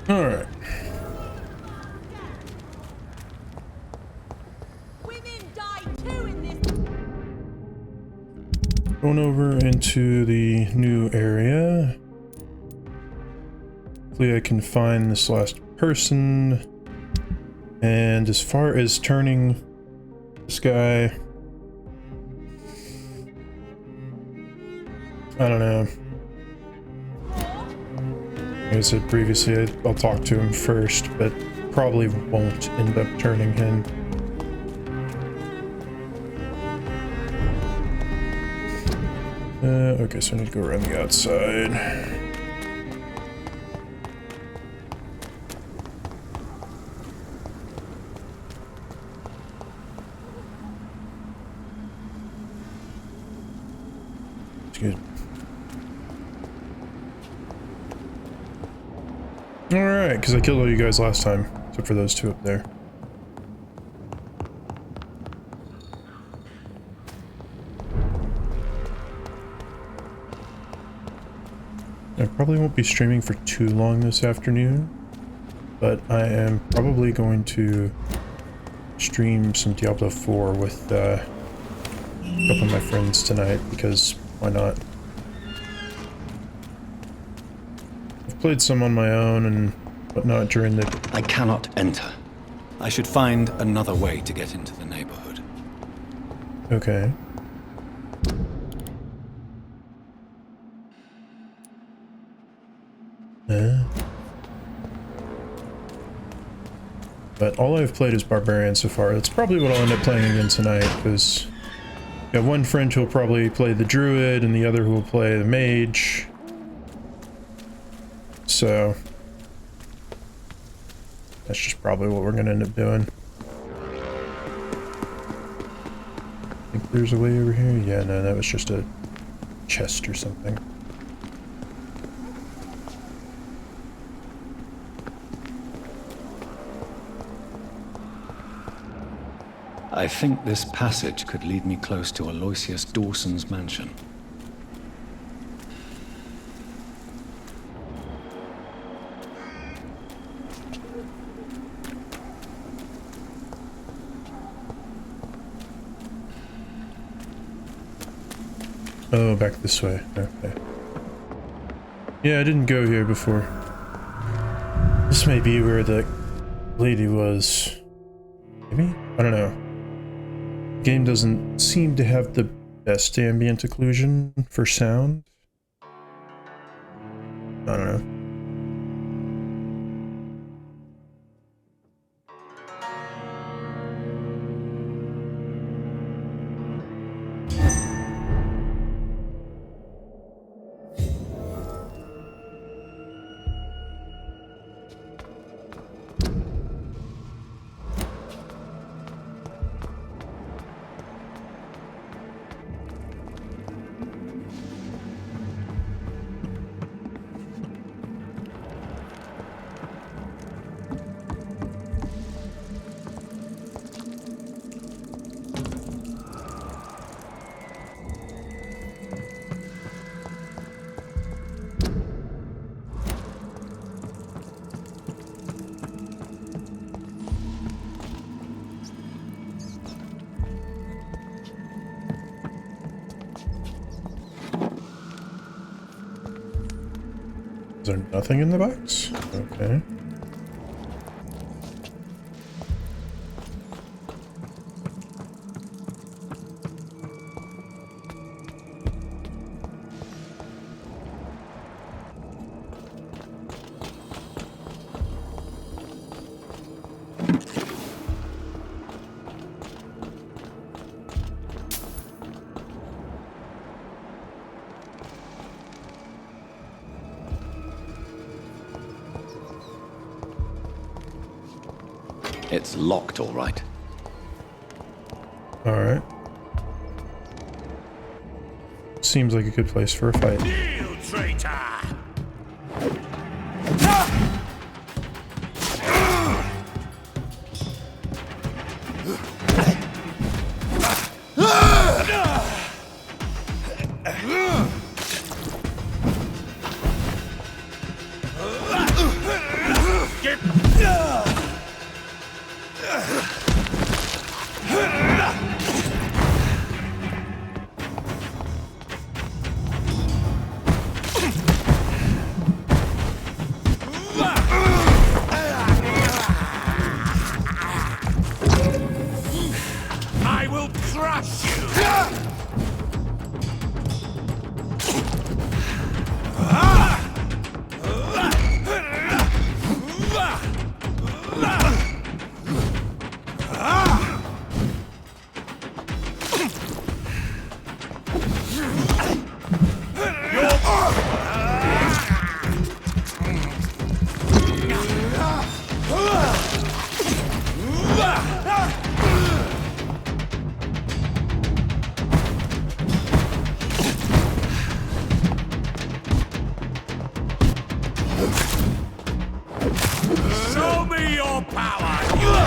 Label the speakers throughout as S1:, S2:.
S1: All right. Going over into the new area. Hopefully I can find this last person. And as far as turning this guy, I don't know. Like I said previously, I'll talk to him first, but probably won't end up turning him. Okay, so I need to go around the outside. It's good. Alright, because I killed all you guys last time, except for those two up there. I probably won't be streaming for too long this afternoon, but I am probably going to stream some Diablo 4 with a couple of my friends tonight, because why not? I've played some on my own and whatnot during the...
S2: I cannot enter. I should find another way to get into the neighborhood.
S1: Okay. But all I've played is Barbarian so far. That's probably what I'll end up playing again tonight, because I got one friend who'll probably play the Druid and the other who will play the Mage. So that's just probably what we're gonna end up doing. I think there's a way over here. Yeah, no, that was just a chest or something.
S2: I think this passage could lead me close to Aloysius Dawson's mansion.
S1: Oh, back this way. Okay. Yeah, I didn't go here before. This may be where the lady was. Maybe? I don't know. The game doesn't seem to have the best ambient occlusion for sound. I don't know. Is there nothing in the box? Okay.
S2: It's locked, all right.
S1: All right. Seems like a good place for a fight.
S3: You traitor! Show me your power, Your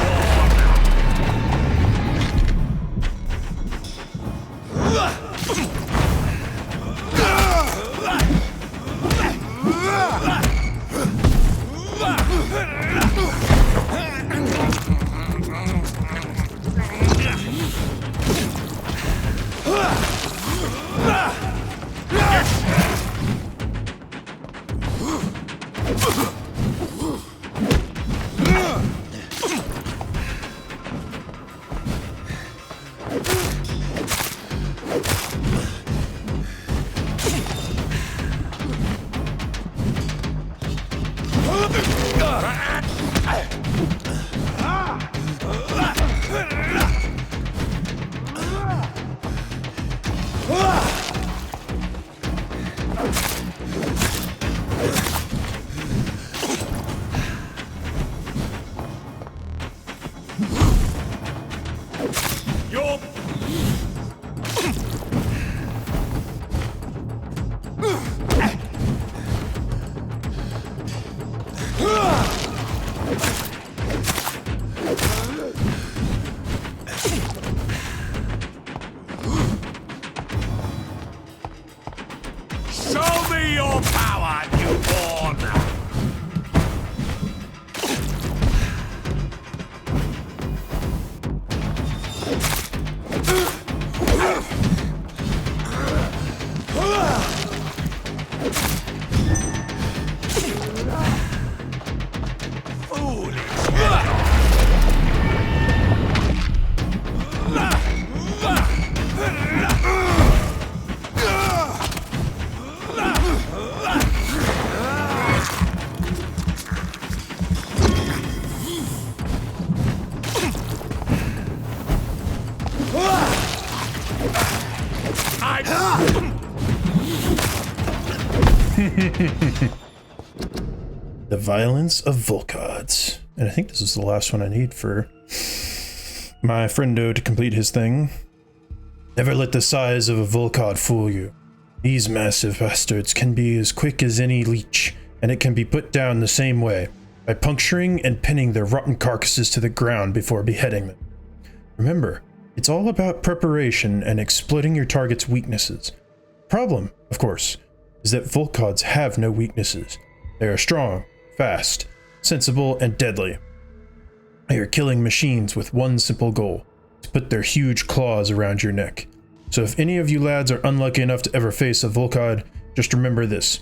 S3: Show me your power, newborn!
S1: The violence of Volkods. And I think this is the last one I need for my friendo to complete his thing. Never let the size of a Volkod fool you. These massive bastards can be as quick as any leech, and it can be put down the same way, by puncturing and pinning their rotten carcasses to the ground before beheading them. Remember, it's all about preparation and exploiting your target's weaknesses. Problem, of course, is that Volkods have no weaknesses. They are strong, fast, sensible, and deadly. They are killing machines with one simple goal, to put their huge claws around your neck. So if any of you lads are unlucky enough to ever face a Volkod, just remember this.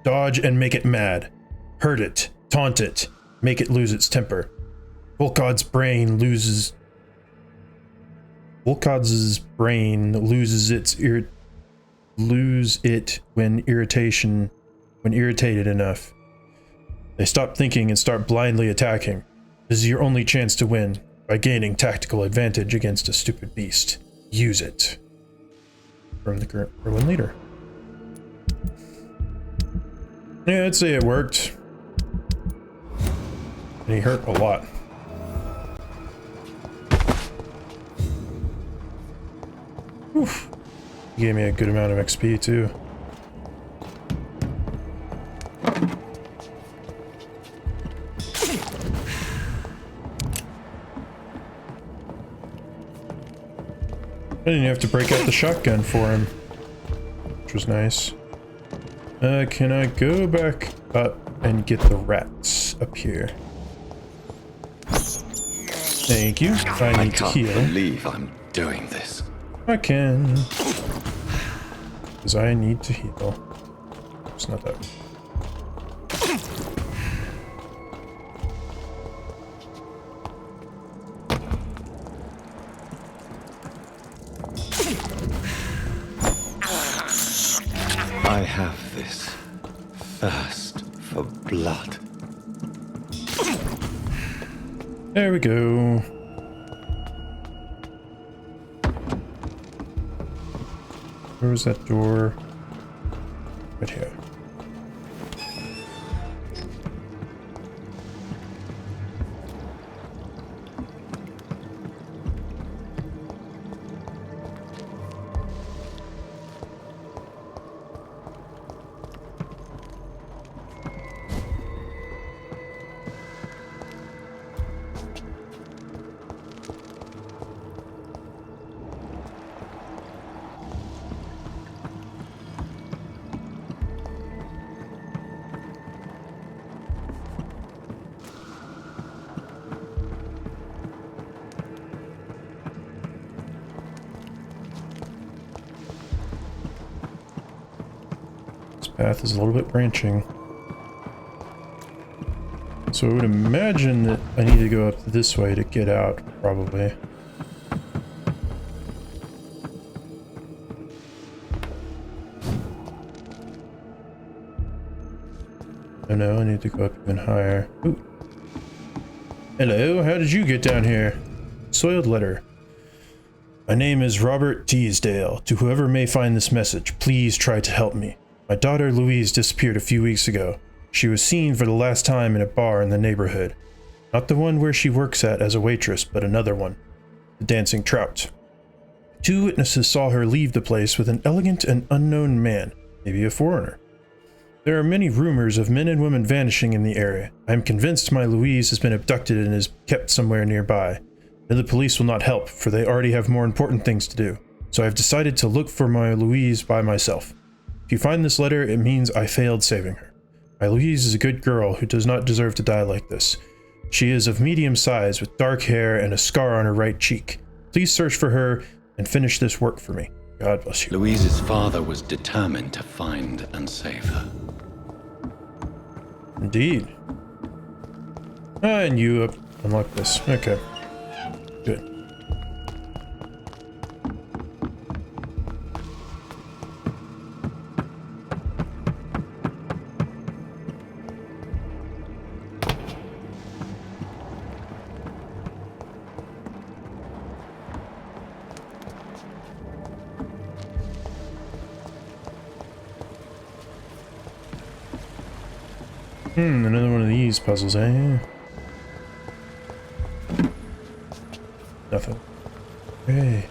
S1: Dodge and make it mad. Hurt it, taunt it, make it lose its temper. Volkod's brain loses it when irritated enough. They stop thinking and start blindly attacking. This is your only chance to win, by gaining tactical advantage against a stupid beast. Use it. From the current Berlin leader. Yeah, I'd say it worked. And he hurt a lot. Oof. He gave me a good amount of XP too. I didn't have to break out the shotgun for him, which was nice. Can I go back up and get the rats up here? Thank you. I need to heal.
S2: I can't believe I'm doing this.
S1: I can. Because I need to heal. It's not that.
S2: I have this thirst for blood.
S1: There we go. Where was that door? Right here. path is a little bit branching. So I would imagine that I need to go up this way to get out, probably. Oh no, I need to go up even higher. Ooh. Hello, how did you get down here? Soiled letter. My name is Robert Teasdale. To whoever may find this message, please try to help me. My daughter Louise disappeared a few weeks ago. She was seen for the last time in a bar in the neighborhood. Not the one where she works at as a waitress, but another one. The Dancing Trout. 2 witnesses saw her leave the place with an elegant and unknown man, maybe a foreigner. There are many rumors of men and women vanishing in the area. I am convinced my Louise has been abducted and is kept somewhere nearby. And the police will not help, for they already have more important things to do. So I have decided to look for my Louise by myself. If you find this letter, it means I failed saving her. My Louise is a good girl who does not deserve to die like this. She is of medium size with dark hair and a scar on her right cheek. Please search for her and finish this work for me. God bless you.
S2: Louise's father was determined to find and save her.
S1: Indeed. And you unlock this. Okay. Good. Another one of these puzzles, eh? Nothing. Hey.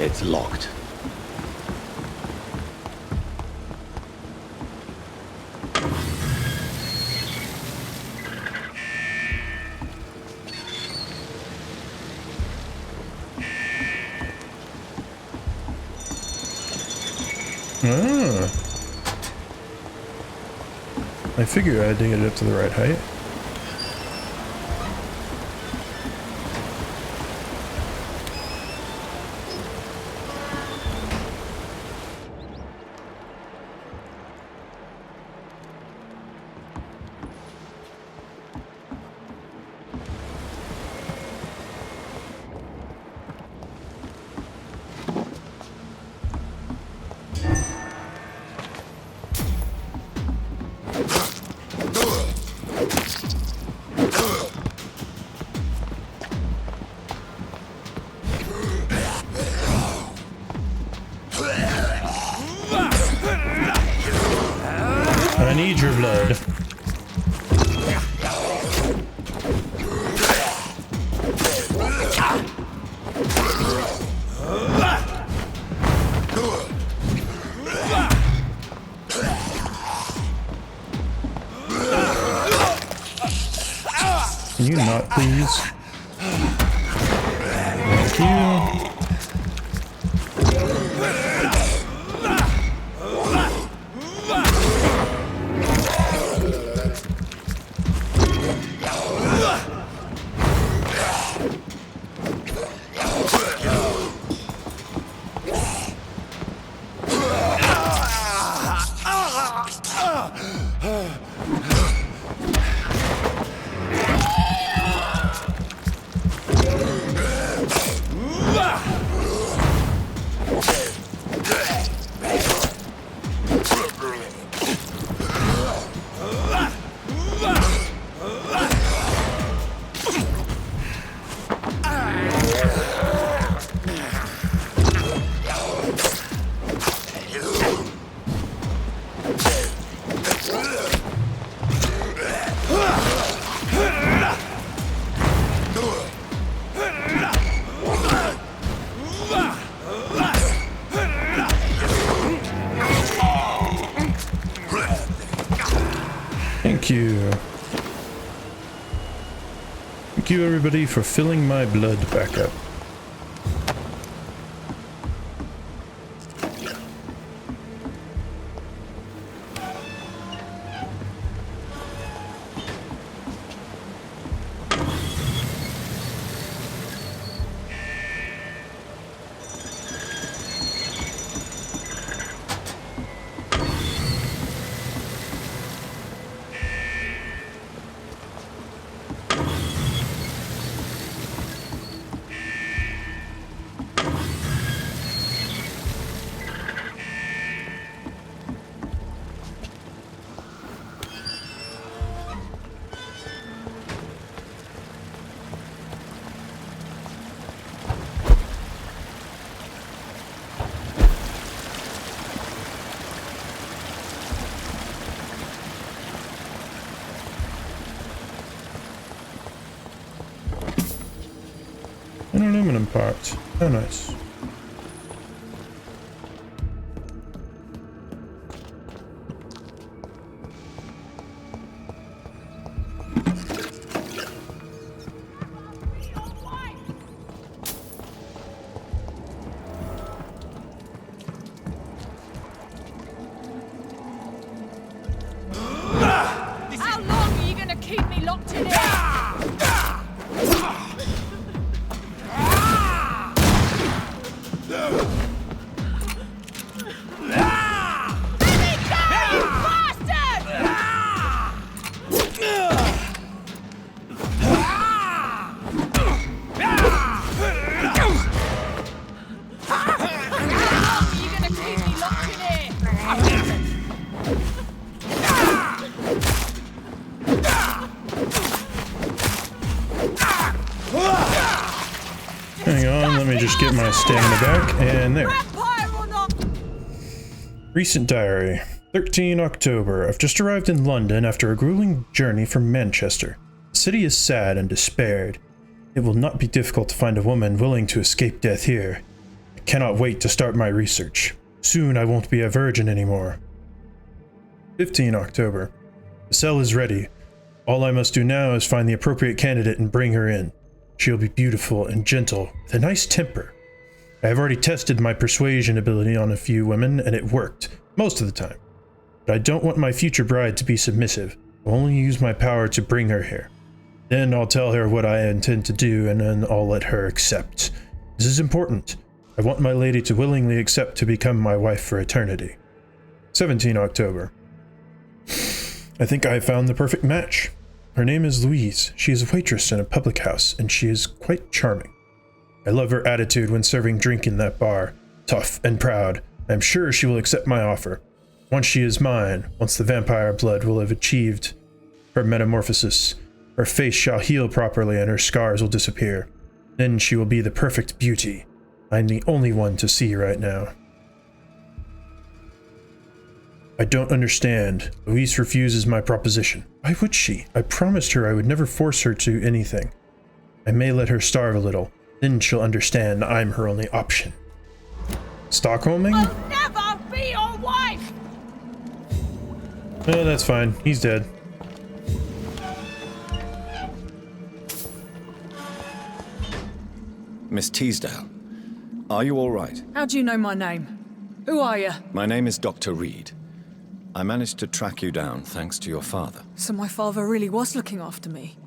S2: It's locked.
S1: Ah. I figured I had to get it up to the right height. I need your blood. Can you not, please? Thank you. Thank you. Thank you, everybody, for filling my blood back up. An aluminum part. Oh, nice.
S4: How long are you gonna keep me locked in here?
S1: Hang on, let me just get my stamina back, and there. Recent diary. 13 October. I've just arrived in London after a grueling journey from Manchester. The city is sad and despaired. It will not be difficult to find a woman willing to escape death here. I cannot wait to start my research. Soon I won't be a virgin anymore. 15 October. The cell is ready. All I must do now is find the appropriate candidate and bring her in. She'll be beautiful and gentle, with a nice temper. I have already tested my persuasion ability on a few women, and it worked, most of the time. But I don't want my future bride to be submissive. I'll only use my power to bring her here. Then I'll tell her what I intend to do, and then I'll let her accept. This is important. I want my lady to willingly accept to become my wife for eternity. 17 October. I think I have found the perfect match. Her name is Louise. She is a waitress in a public house, and she is quite charming. I love her attitude when serving drink in that bar. Tough and proud. I am sure she will accept my offer. Once she is mine, once the vampire blood will have achieved her metamorphosis, her face shall heal properly and her scars will disappear. Then she will be the perfect beauty. I am the only one to see right now. I don't understand. Louise refuses my proposition. Why would she? I promised her I would never force her to anything. I may let her starve a little. Then she'll understand I'm her only option. Stockholming?
S4: I'll never be your wife!
S1: Oh, that's fine. He's dead.
S2: Miss Teasdale, are you all right?
S4: How do you know my name? Who are you?
S2: My name is Dr. Reed. I managed to track you down thanks to your father.
S4: So my father really was looking after me.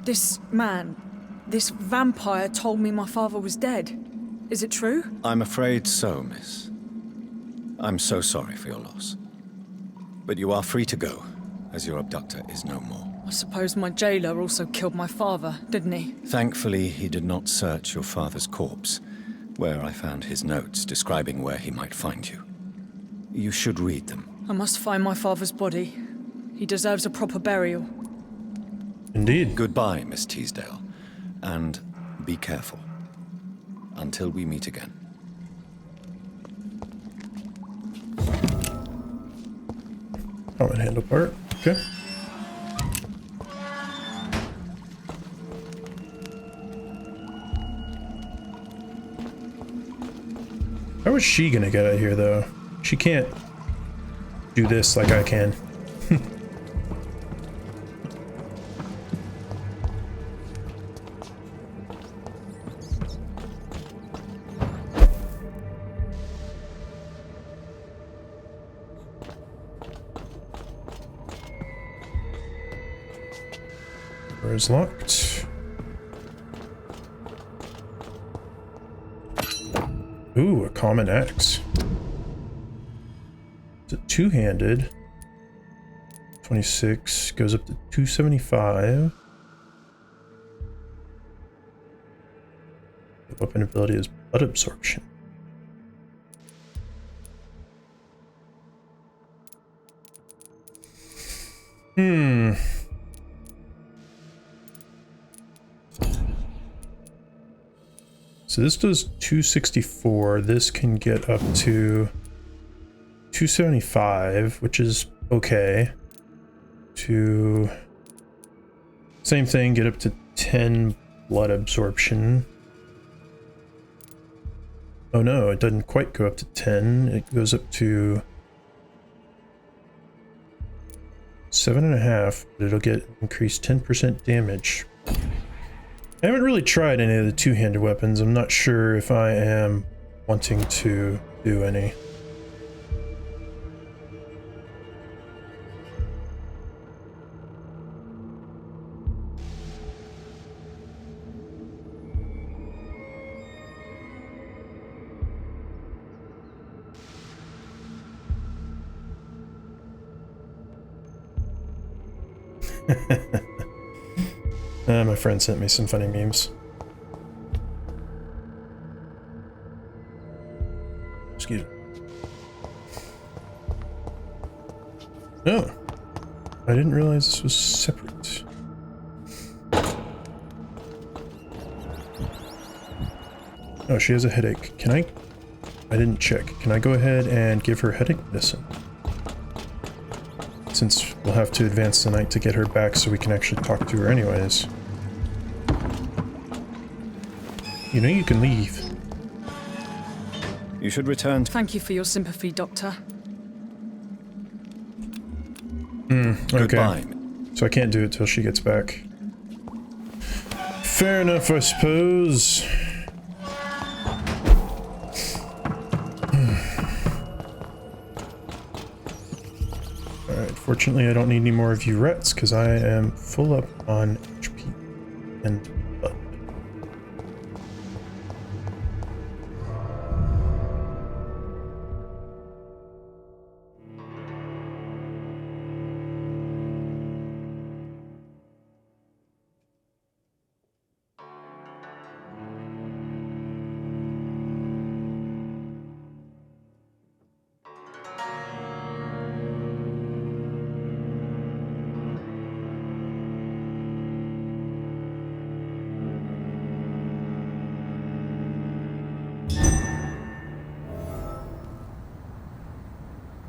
S4: This man, this vampire told me my father was dead. Is it true?
S2: I'm afraid so, miss. I'm so sorry for your loss. But you are free to go, as your abductor is no more.
S4: I suppose my jailer also killed my father, didn't he?
S2: Thankfully, he did not search your father's corpse, where I found his notes describing where he might find you. You should read them.
S4: I must find my father's body. He deserves a proper burial.
S1: Indeed.
S2: Goodbye, Miss Teasdale, and be careful. Until we meet again.
S1: Common handle part. Okay. How is she gonna get out here, though? She can't do this like I can. Door is locked. Ooh, a common axe. It's a two-handed. 26 goes up to 275. The weapon ability is blood absorption. So this does 264. This can get up to 275, which is okay. Same thing, get up to 10 blood absorption. Oh no, it doesn't quite go up to 10. It goes up to 7.5, but it'll get increased 10% damage. I haven't really tried any of the two-handed weapons. I'm not sure if I am wanting to do any. My friend sent me some funny memes. Excuse me. Oh, I didn't realize this was separate. Oh, she has a headache. Can I didn't check. Can I go ahead and give her headache medicine? Since we'll have to advance the night to get her back so we can actually talk to her anyways. You know you can leave.
S2: You should return to...
S4: Thank you for your sympathy, Doctor.
S1: Okay.
S2: Goodbye.
S1: So I can't do it till she gets back. Fair enough, I suppose. Alright, fortunately I don't need any more of you rats because I am full up on HP and blood.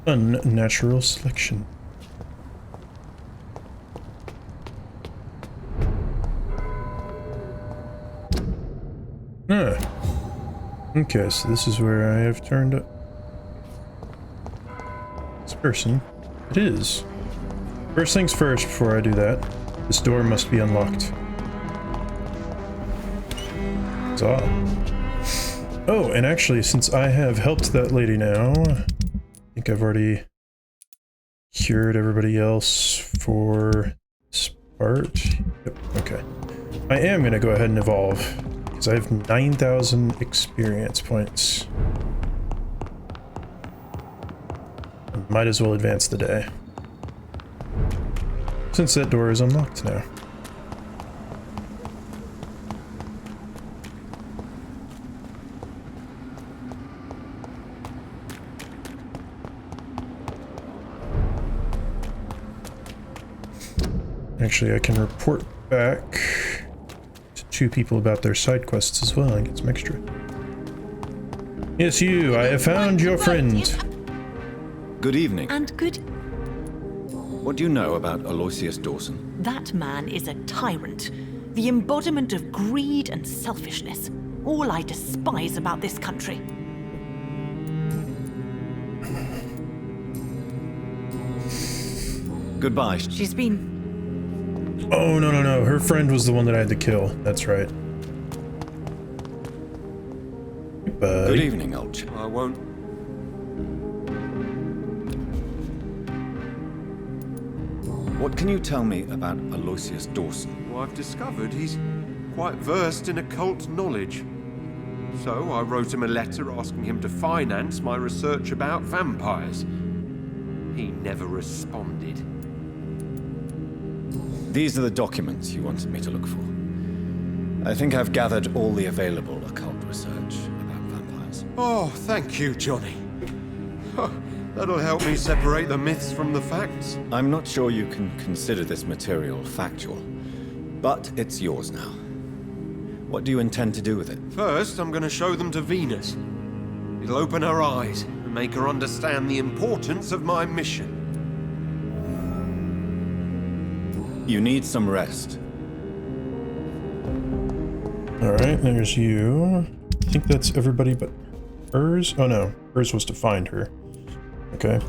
S1: Unnatural selection. Ah. Okay, so this is where I have turned up this person. It is. First things first, before I do that, this door must be unlocked. Huzzah. Oh, and actually, since I have helped that lady now, I think I've already cured everybody else for this part. Yep, okay. I am going to go ahead and evolve, because I have 9,000 experience points. Might as well advance the day. Since that door is unlocked now. Actually, I can report back to 2 people about their side quests as well and get some extra. Yes, you. I have found your friend.
S2: Good evening.
S5: And good...
S2: What do you know about Aloysius Dawson?
S5: That man is a tyrant. The embodiment of greed and selfishness. All I despise about this country.
S2: Goodbye.
S5: She's been...
S1: Oh, no, no, no. Her friend was the one that I had to kill. That's right. Goodbye.
S2: Good evening, old chap.
S3: I won't.
S2: What can you tell me about Aloysius Dawson?
S6: I've discovered he's quite versed in occult knowledge. So I wrote him a letter asking him to finance my research about vampires. He never responded.
S2: These are the documents you wanted me to look for. I think I've gathered all the available occult research about vampires.
S6: Oh, thank you, Johnny. That'll help me separate the myths from the facts.
S2: I'm not sure you can consider this material factual, but it's yours now. What do you intend to do with it?
S6: First, I'm going to show them to Venus. It'll open her eyes and make her understand the importance of my mission.
S2: You need some rest.
S1: Alright, there's you. I think that's everybody but hers. Oh no, hers was to find her. Okay.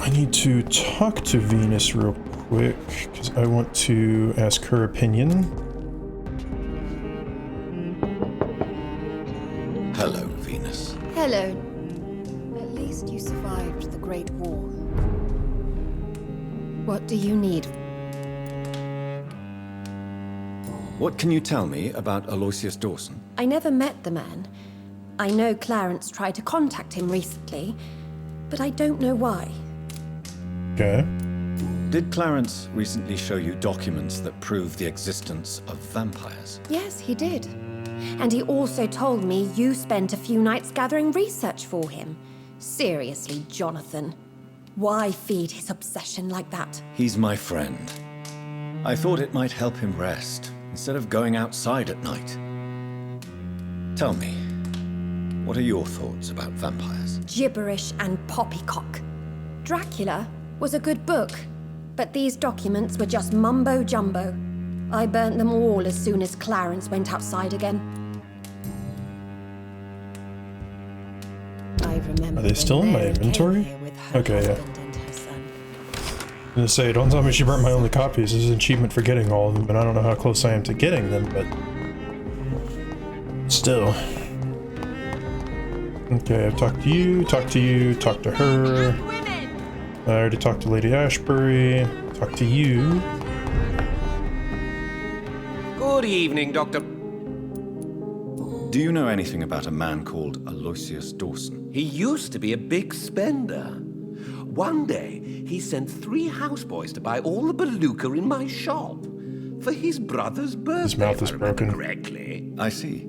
S1: I need to talk to Venus real quick, because I want to ask her opinion.
S2: Hello, Venus.
S7: Hello. At least you survived the Great War. What do you need?
S2: What can you tell me about Aloysius Dawson?
S7: I never met the man. I know Clarence tried to contact him recently, but I don't know why.
S1: Okay.
S2: Did Clarence recently show you documents that prove the existence of vampires?
S7: Yes, he did. And he also told me you spent a few nights gathering research for him. Seriously, Jonathan. Why feed his obsession like that?
S2: He's my friend. I thought it might help him rest, instead of going outside at night. Tell me, what are your thoughts about vampires?
S7: Gibberish and poppycock. Dracula was a good book, but these documents were just mumbo-jumbo. I burnt them all as soon as Clarence went outside again. I remember.
S1: Are they still in my inventory? Okay, yeah. I'm gonna say, don't tell me she burnt my only copies. This is an achievement for getting all of them, and I don't know how close I am to getting them, but still. Okay, I've talked to you, talked to her. I already talked to Lady Ashbury, talked to you.
S8: Good evening, Doctor.
S2: Do you know anything about a man called Aloysius Dawson?
S8: He used to be a big spender. One day, he sent 3 houseboys to buy all the beluga in my shop for his brother's birthday.
S1: His mouth is
S8: if I remember
S1: broken.
S8: correctly.
S2: I see.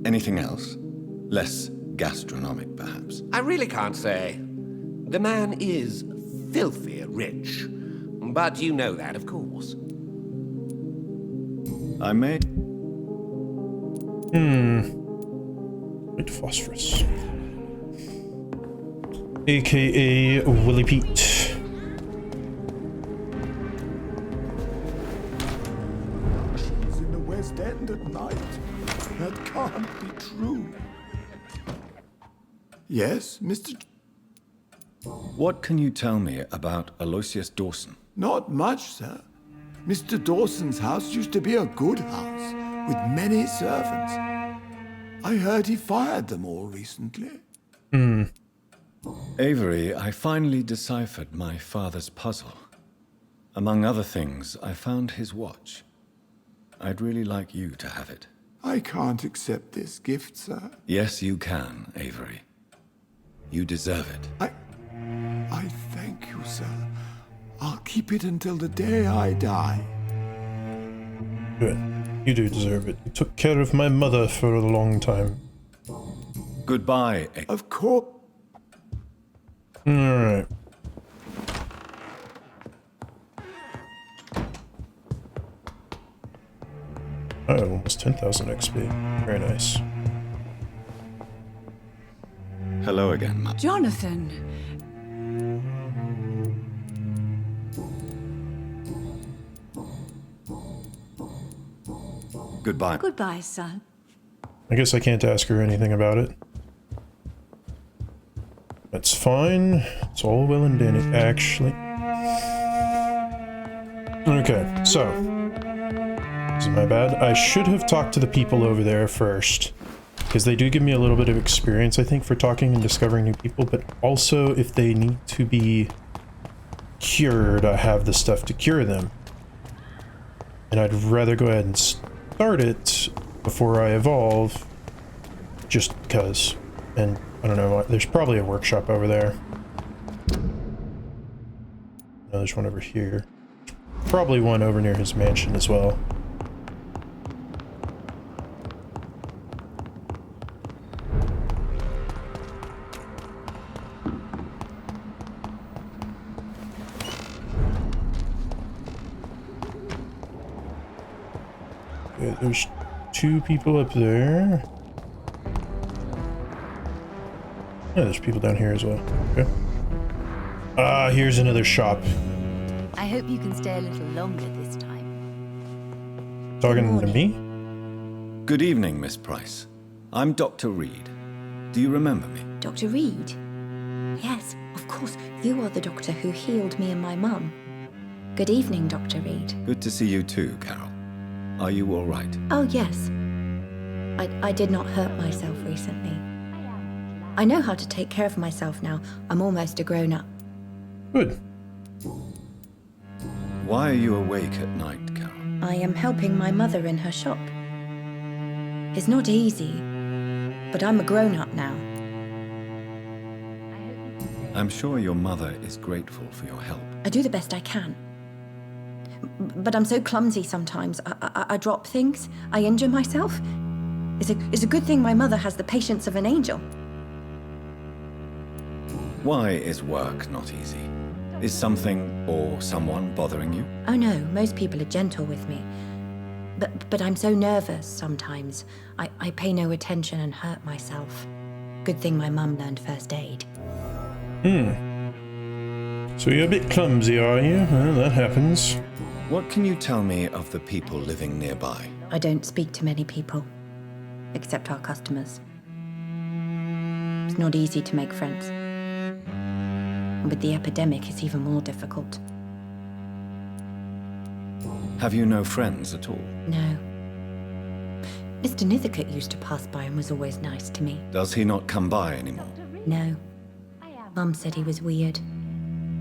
S2: Anything else? Less gastronomic, perhaps?
S8: I really can't say. The man is filthy rich. But you know that, of course.
S2: I may...
S1: Wait, phosphorus. AKA Willie Pete.
S9: She's in the West End at night. That can't be true. Yes, Mr.
S2: What can you tell me about Aloysius Dawson?
S9: Not much, sir. Mr. Dawson's house used to be a good house, with many servants. I heard he fired them all recently.
S2: Avery, I finally deciphered my father's puzzle. Among other things, I found his watch. I'd really like you to have it.
S9: I can't accept this gift, sir.
S2: Yes, you can, Avery. You deserve it.
S9: I thank you, sir. I'll keep it until the day I die.
S1: Good. You do deserve it. You took care of my mother for a long time.
S2: Goodbye,
S9: Of course.
S1: Alright. Oh, almost 10,000 XP. Very nice.
S2: Hello again, Ma.
S4: Jonathan!
S2: Goodbye.
S4: Goodbye, son.
S1: I guess I can't ask her anything about it. That's fine. It's all well and dandy, actually. Okay, so. This is my bad. I should have talked to the people over there first. Because they do give me a little bit of experience, I think, for talking and discovering new people. But also, if they need to be cured, I have the stuff to cure them. And I'd rather go ahead and start it before I evolve, just because. And I don't know, there's probably a workshop over there. No, there's one over here. Probably one over near his mansion as well. Okay, there's 2 people up there. Yeah, there's people down here as well. Okay. Ah, here's another shop.
S10: I hope you can stay a little longer this time.
S1: Talking to me?
S2: Good evening, Miss Price. I'm Dr. Reed. Do you remember me?
S11: Dr. Reed? Yes, of course. You are the doctor who healed me and my mum. Good evening, Dr. Reed.
S2: Good to see you too, Carol. Are you all right?
S11: Oh, yes. I did not hurt myself recently. I know how to take care of myself now. I'm almost a grown-up.
S1: Good.
S2: Why are you awake at night, Carol?
S11: I am helping my mother in her shop. It's not easy, but I'm a grown-up now.
S2: I'm sure your mother is grateful for your help.
S11: I do the best I can. But I'm so clumsy sometimes. I drop things. I injure myself. It's a good thing my mother has the patience of an angel.
S2: Why is work not easy? Is something or someone bothering you?
S11: Oh no, most people are gentle with me. But I'm so nervous sometimes. I pay no attention and hurt myself. Good thing my mum learned first aid.
S1: So you're a bit clumsy, are you? Well, that happens.
S2: What can you tell me of the people living nearby?
S11: I don't speak to many people, except our customers. It's not easy to make friends. And with the epidemic, it's even more difficult.
S2: Have you no friends at all?
S11: No. Mr. Nithercote used to pass by and was always nice to me.
S2: Does he not come by anymore?
S11: No. Mum said he was weird.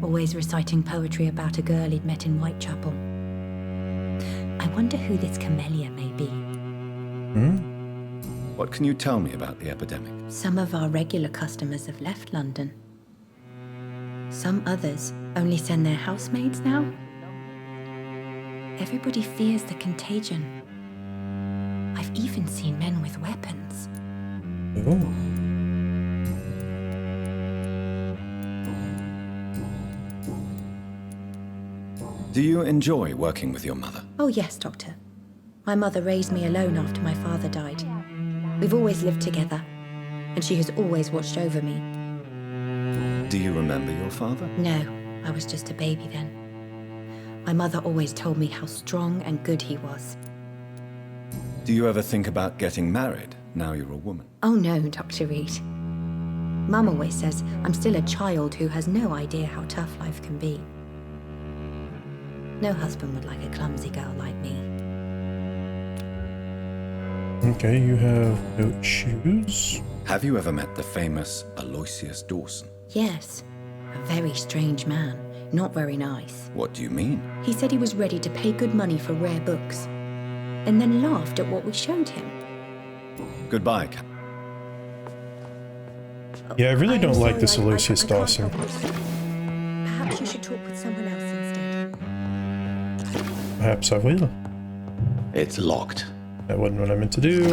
S11: Always reciting poetry about a girl he'd met in Whitechapel. I wonder who this camellia may be.
S2: What can you tell me about the epidemic?
S11: Some of our regular customers have left London. Some others only send their housemaids now. Everybody fears the contagion. I've even seen men with weapons.
S1: Oh.
S2: Do you enjoy working with your mother?
S11: Oh yes, Doctor. My mother raised me alone after my father died. We've always lived together, and she has always watched over me.
S2: Do you remember your father?
S11: No, I was just a baby then. My mother always told me how strong and good he was.
S2: Do you ever think about getting married now you're a woman?
S11: Oh no, Dr. Reed. Mum always says I'm still a child who has no idea how tough life can be. No husband would like a clumsy girl like me.
S1: Okay, you have no shoes.
S2: Have you ever met the famous Aloysius Dawson?
S11: Yes, a very strange man. Not very nice.
S2: What do you mean?
S11: He said he was ready to pay good money for rare books, and then laughed at what we showed him.
S2: Goodbye, Cap.
S1: Yeah, I really don't like
S11: sorry,
S1: this
S11: I
S1: Aloysius
S11: can't
S1: Dawson.
S11: help it. Perhaps you should talk with someone else instead.
S1: Perhaps I will.
S2: It's locked.
S1: That wasn't what I meant to do.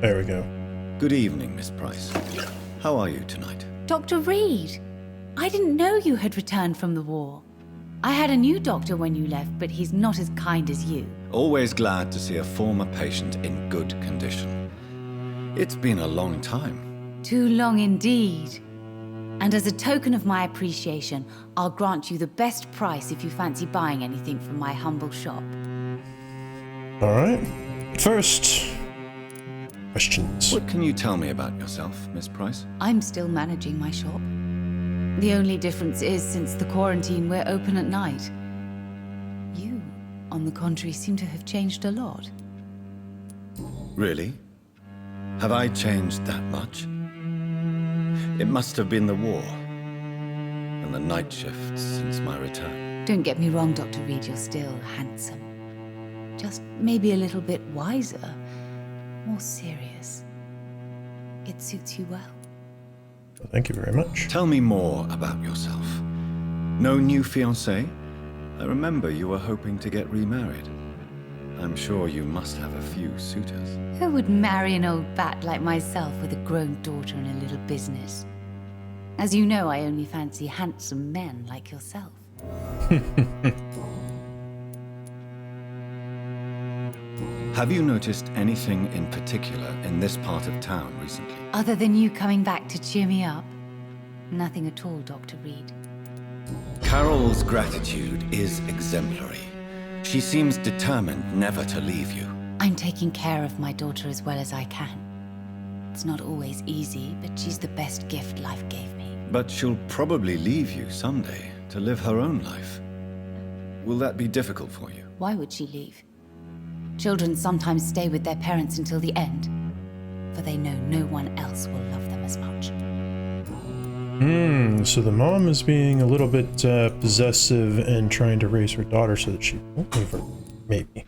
S1: There we go.
S2: Good evening, Miss Price. How are you tonight?
S10: Dr. Reed, I didn't know you had returned from the war. I had a new doctor when you left, but he's not as kind as you.
S2: Always glad to see a former patient in good condition. It's been a long time.
S10: Too long indeed. And as a token of my appreciation, I'll grant you the best price if you fancy buying anything from my humble shop.
S1: Alright. First, questions.
S2: What can you tell me about yourself, Miss Price?
S10: I'm still managing my shop. The only difference is, since the quarantine, we're open at night. You, on the contrary, seem to have changed a lot.
S2: Really? Have I changed that much? It must have been the war. and the night shifts since my return.
S10: Don't get me wrong, Dr. Reed, you're still handsome. Just maybe a little bit wiser, more serious. It suits you well.
S1: Thank you very much.
S2: Tell me more about yourself. No new fiancé? I remember you were hoping to get remarried. I'm sure you must have a few suitors.
S10: Who would marry an old bat like myself with a grown daughter and a little business? As you know, I only fancy handsome men like yourself.
S2: Have you noticed anything in particular in this part of town recently?
S10: Other than you coming back to cheer me up? Nothing at all, Dr. Reed.
S2: Carol's gratitude is exemplary. She seems determined never to leave you.
S10: I'm taking care of my daughter as well as I can. It's not always easy, but she's the best gift life gave me.
S2: But she'll probably leave you someday to live her own life. Will that be difficult for you?
S10: Why would she leave? Children sometimes stay with their parents until the end, for they know no one else will love them as much.
S1: So the mom is being a little bit possessive and trying to raise her daughter so that she won't leave her, maybe.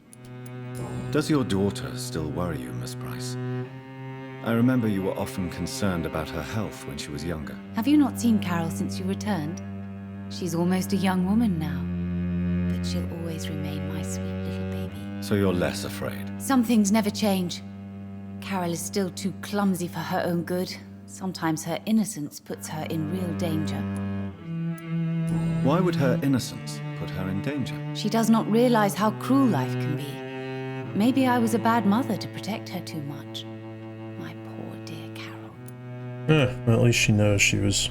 S2: Does your daughter still worry you, Miss Price? I remember you were often concerned about her health when she was younger.
S10: Have you not seen Carol since you returned? She's almost a young woman now, but she'll always remain my sweet little baby.
S2: So you're less afraid?
S10: Some things never change. Carol is still too clumsy for her own good. Sometimes her innocence puts her in real danger.
S2: Why would her innocence put her in danger?
S10: She does not realize how cruel life can be. Maybe I was a bad mother to protect her too much. My poor dear Carol.
S1: Well, at least she knows she was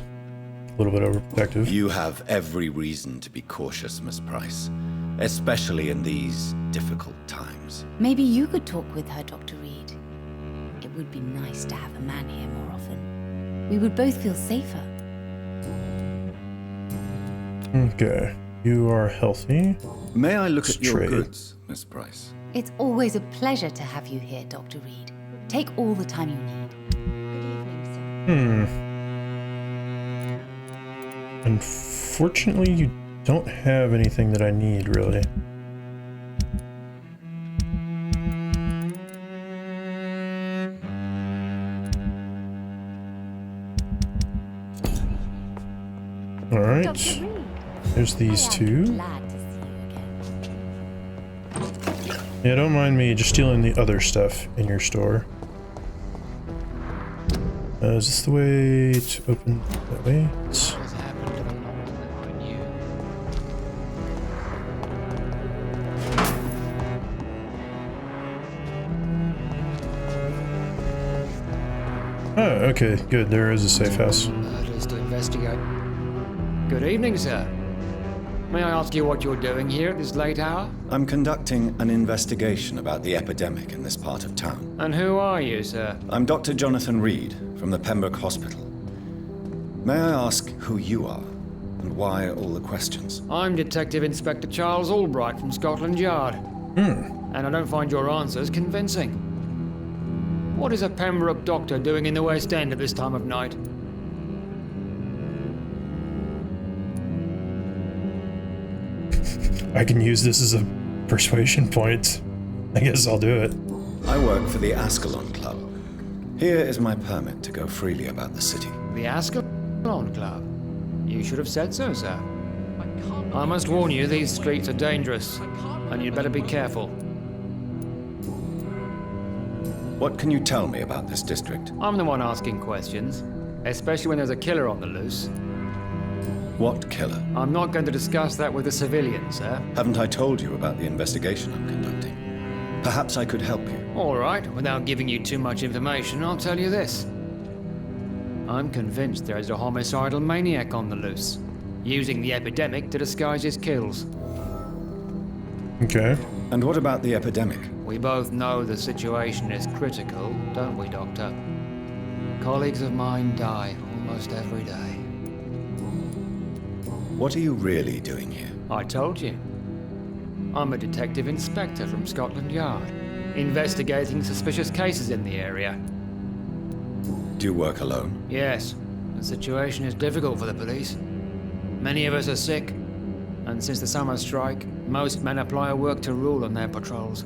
S1: a little bit overprotective.
S2: You have every reason to be cautious, Miss Price. Especially in these difficult times.
S10: Maybe you could talk with her, Dr. Reed. It would be nice to have a man here more often. We would both feel safer.
S1: Okay, you are healthy.
S2: May I look at your
S1: Straight.
S2: goods, Miss Price?
S10: It's always a pleasure to have you here, Dr. Reed. Take all the time you need.
S1: Unfortunately, you don't have anything that I need, really. Alright. There's these two.
S10: Glad to see you again.
S1: Yeah, don't mind me just stealing the other stuff in your store. Is this the way to open that way? It's... Oh, okay, good. There is a safe house.
S12: Murders to investigate. Good evening, sir. May I ask you what you're doing here at this late hour?
S2: I'm conducting an investigation about the epidemic in this part of town.
S12: And who are you, sir?
S2: I'm Dr. Jonathan Reed from the Pembroke Hospital. May I ask who you are and why all the questions?
S12: I'm Detective Inspector Charles Albright from Scotland Yard. And I don't find your answers convincing. What is a Pembroke doctor doing in the West End at this time of night?
S1: I can use this as a persuasion point. I guess I'll do it.
S2: I work for the Ascalon Club. Here is my permit to go freely about the city.
S12: The Ascalon Club? You should have said so, sir. I must warn you, these streets are dangerous, and you'd better be careful.
S2: What can you tell me about this district?
S12: I'm the one asking questions, especially when there's a killer on the loose.
S2: What killer?
S12: I'm not going to discuss that with the civilians, sir.
S2: Haven't I told you about the investigation I'm conducting? Perhaps I could help you.
S12: All right, without giving you too much information, I'll tell you this. I'm convinced there is a homicidal maniac on the loose, using the epidemic to disguise his kills.
S1: Okay.
S2: And what about the epidemic?
S12: We both know the situation is critical, don't we, Doctor? Colleagues of mine die almost every day.
S2: What are you really doing here?
S12: I told you. I'm a detective inspector from Scotland Yard, investigating suspicious cases in the area.
S2: Do you work alone?
S12: Yes. The situation is difficult for the police. Many of us are sick, and since the summer strike, most men apply a work to rule on their patrols.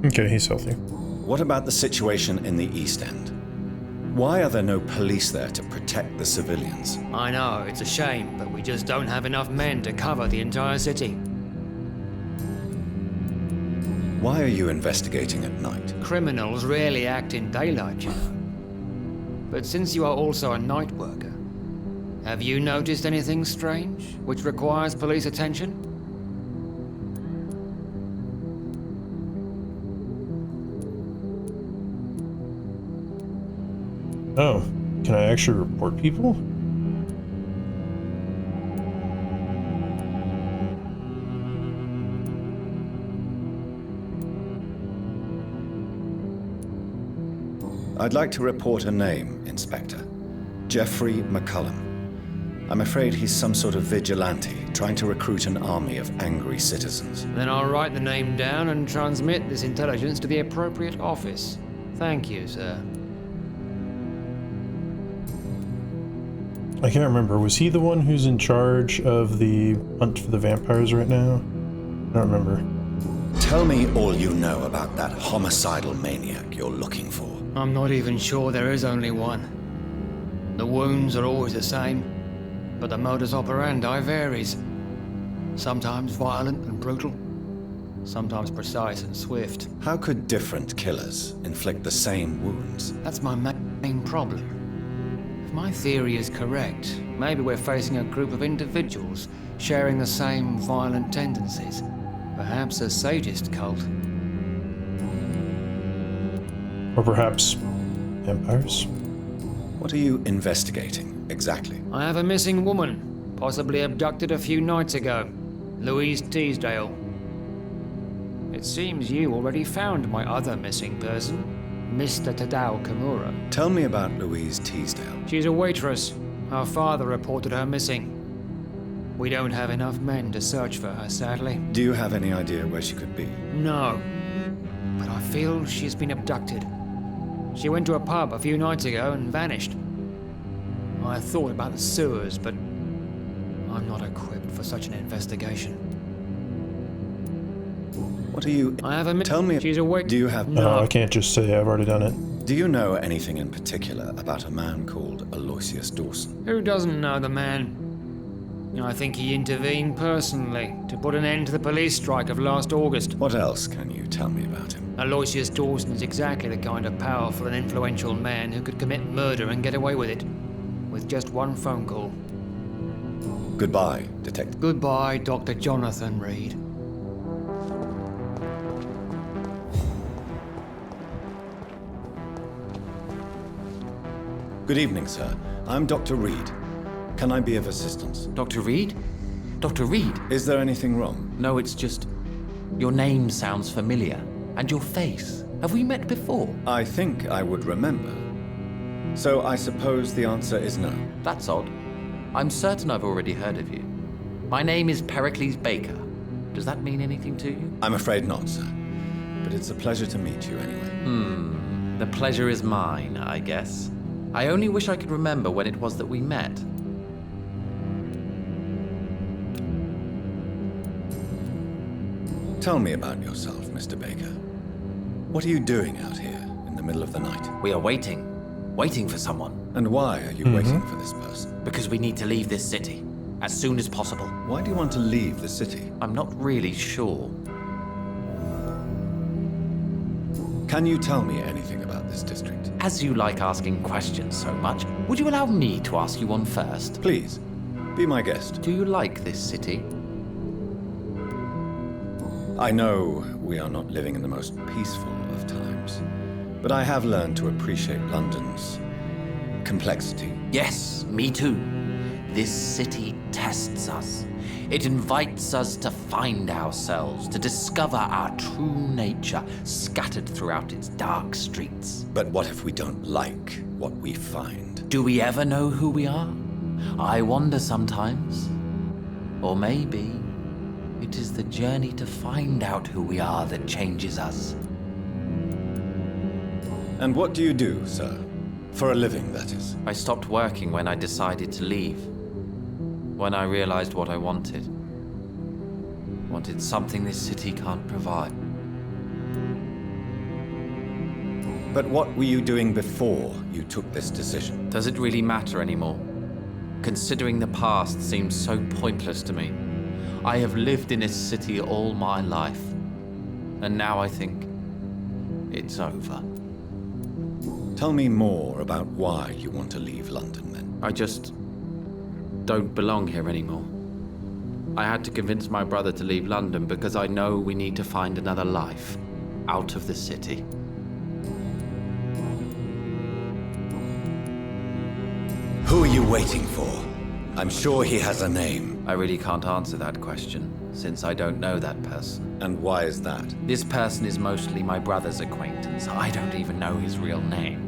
S1: Okay, he's healthy.
S2: What about the situation in the East End? Why are there no police there to protect the civilians?
S12: I know, it's a shame, but we just don't have enough men to cover the entire city.
S2: Why are you investigating at night?
S12: Criminals rarely act in daylight, you know. But since you are also a night worker, have you noticed anything strange which requires police attention?
S1: Oh, can I actually report people?
S2: I'd like to report a name, Inspector. Jeffrey McCullum. I'm afraid he's some sort of vigilante, trying to recruit an army of angry citizens.
S12: Then I'll write the name down and transmit this intelligence to the appropriate office. Thank you, sir.
S1: I can't remember. Was he the one who's in charge of the hunt for the vampires right now? I don't remember.
S2: Tell me all you know about that homicidal maniac you're looking for.
S12: I'm not even sure there is only one. The wounds are always the same, but the modus operandi varies. Sometimes violent and brutal, sometimes precise and swift.
S2: How could different killers inflict the same wounds?
S12: That's my main problem. If my theory is correct, maybe we're facing a group of individuals sharing the same violent tendencies. Perhaps a sadist cult.
S1: Or perhaps vampires?
S2: What are you investigating, exactly?
S12: I have a missing woman, possibly abducted a few nights ago. Louise Teasdale. It seems you already found my other missing person, Mr. Tadao Kimura.
S2: Tell me about Louise Teasdale.
S12: She's a waitress. Her father reported her missing. We don't have enough men to search for her, sadly.
S2: Do you have any idea where she could be?
S12: No, but I feel she's been abducted. She went to a pub a few nights ago and vanished. I thought about the sewers, but I'm not equipped for such an investigation.
S2: What are you...
S12: I have a...
S2: Tell me...
S12: She's awake.
S2: Do you have...
S1: No, I can't just say I've already done it.
S2: Do you know anything in particular about a man called Aloysius Dawson?
S12: Who doesn't know the man? I think he intervened personally to put an end to the police strike of last August.
S2: What else can you tell me about him?
S12: Aloysius Dawson is exactly the kind of powerful and influential man who could commit murder and get away with it. With just one phone call.
S2: Goodbye, Detective.
S12: Goodbye, Dr. Jonathan Reed.
S2: Good evening, sir. I'm Dr. Reed. Can I be of assistance?
S13: Dr. Reed? Dr. Reed?
S2: Is there anything wrong?
S13: No, it's just... your name sounds familiar. And your face. Have we met before?
S2: I think I would remember. So I suppose the answer is no.
S13: That's odd. I'm certain I've already heard of you. My name is Pericles Baker. Does that mean anything to you?
S2: I'm afraid not, sir. But it's a pleasure to meet you anyway.
S13: The pleasure is mine, I guess. I only wish I could remember when it was that we met.
S2: Tell me about yourself, Mr. Baker. What are you doing out here in the middle of the night?
S13: We are waiting. Waiting for someone.
S2: And why are you waiting for this person?
S13: Because we need to leave this city. As soon as possible.
S2: Why do you want to leave the city?
S13: I'm not really sure.
S2: Can you tell me anything about this district?
S13: As you like asking questions so much, would you allow me to ask you one first?
S2: Please, be my guest.
S13: Do you like this city?
S2: I know we are not living in the most peaceful of times, but I have learned to appreciate London's complexity.
S13: Yes, me too. This city tests us. It invites us to find ourselves, to discover our true nature scattered throughout its dark streets.
S2: But what if we don't like what we find?
S13: Do we ever know who we are? I wonder sometimes. Or maybe it is the journey to find out who we are that changes us.
S2: And what do you do, sir, For a living, that is.
S13: I stopped working when I decided to leave. When I realized what I wanted. Wanted something this city can't provide.
S2: But what were you doing before you took this decision?
S13: Does it really matter anymore? Considering the past seems so pointless to me. I have lived in this city all my life. And now I think it's over.
S2: Tell me more about why you want to leave London, then.
S13: I just don't belong here anymore. I had to convince my brother to leave London because I know we need to find another life out of the city.
S2: Who are you waiting for? I'm sure he has a name.
S13: I really can't answer that question, since I don't know that person.
S2: And why is that?
S13: This person is mostly my brother's acquaintance. I don't even know his real name.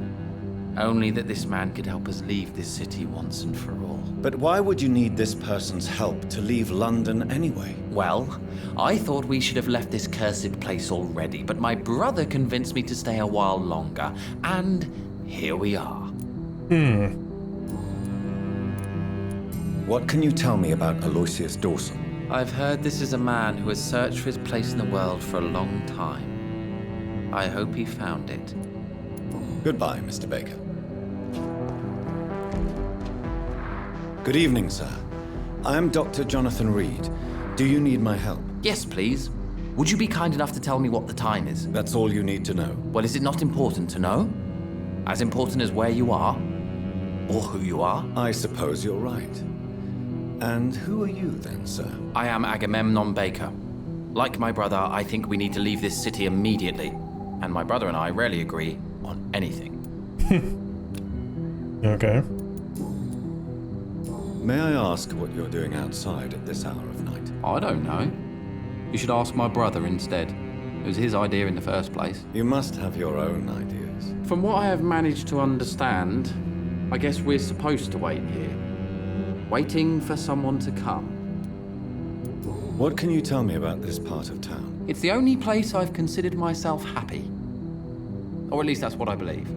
S13: Only that this man could help us leave this city once and for all.
S2: But why would you need this person's help to leave London anyway?
S13: Well, I thought we should have left this cursed place already, but my brother convinced me to stay a while longer, and here we are.
S2: What can you tell me about Aloysius Dawson?
S13: I've heard this is a man who has searched for his place in the world for a long time. I hope he found it.
S2: Goodbye, Mr. Baker. Good evening, sir. I am Dr. Jonathan Reed. Do you need my help?
S13: Yes, please. Would you be kind enough to tell me what the time is?
S2: That's all you need to know.
S13: Well, is it not important to know? As important as where you are? Or who you are?
S2: I suppose you're right. And who are you then, sir?
S13: I am Agamemnon Baker. Like my brother, I think we need to leave this city immediately. And my brother and I rarely agree on anything.
S1: Okay.
S2: May I ask what you're doing outside at this hour of night?
S13: I don't know. You should ask my brother instead. It was his idea in the first place.
S2: You must have your own ideas.
S13: From what I have managed to understand, I guess we're supposed to wait here. Waiting for someone to come.
S2: What can you tell me about this part of town?
S13: It's the only place I've considered myself happy. Or at least that's what I believe.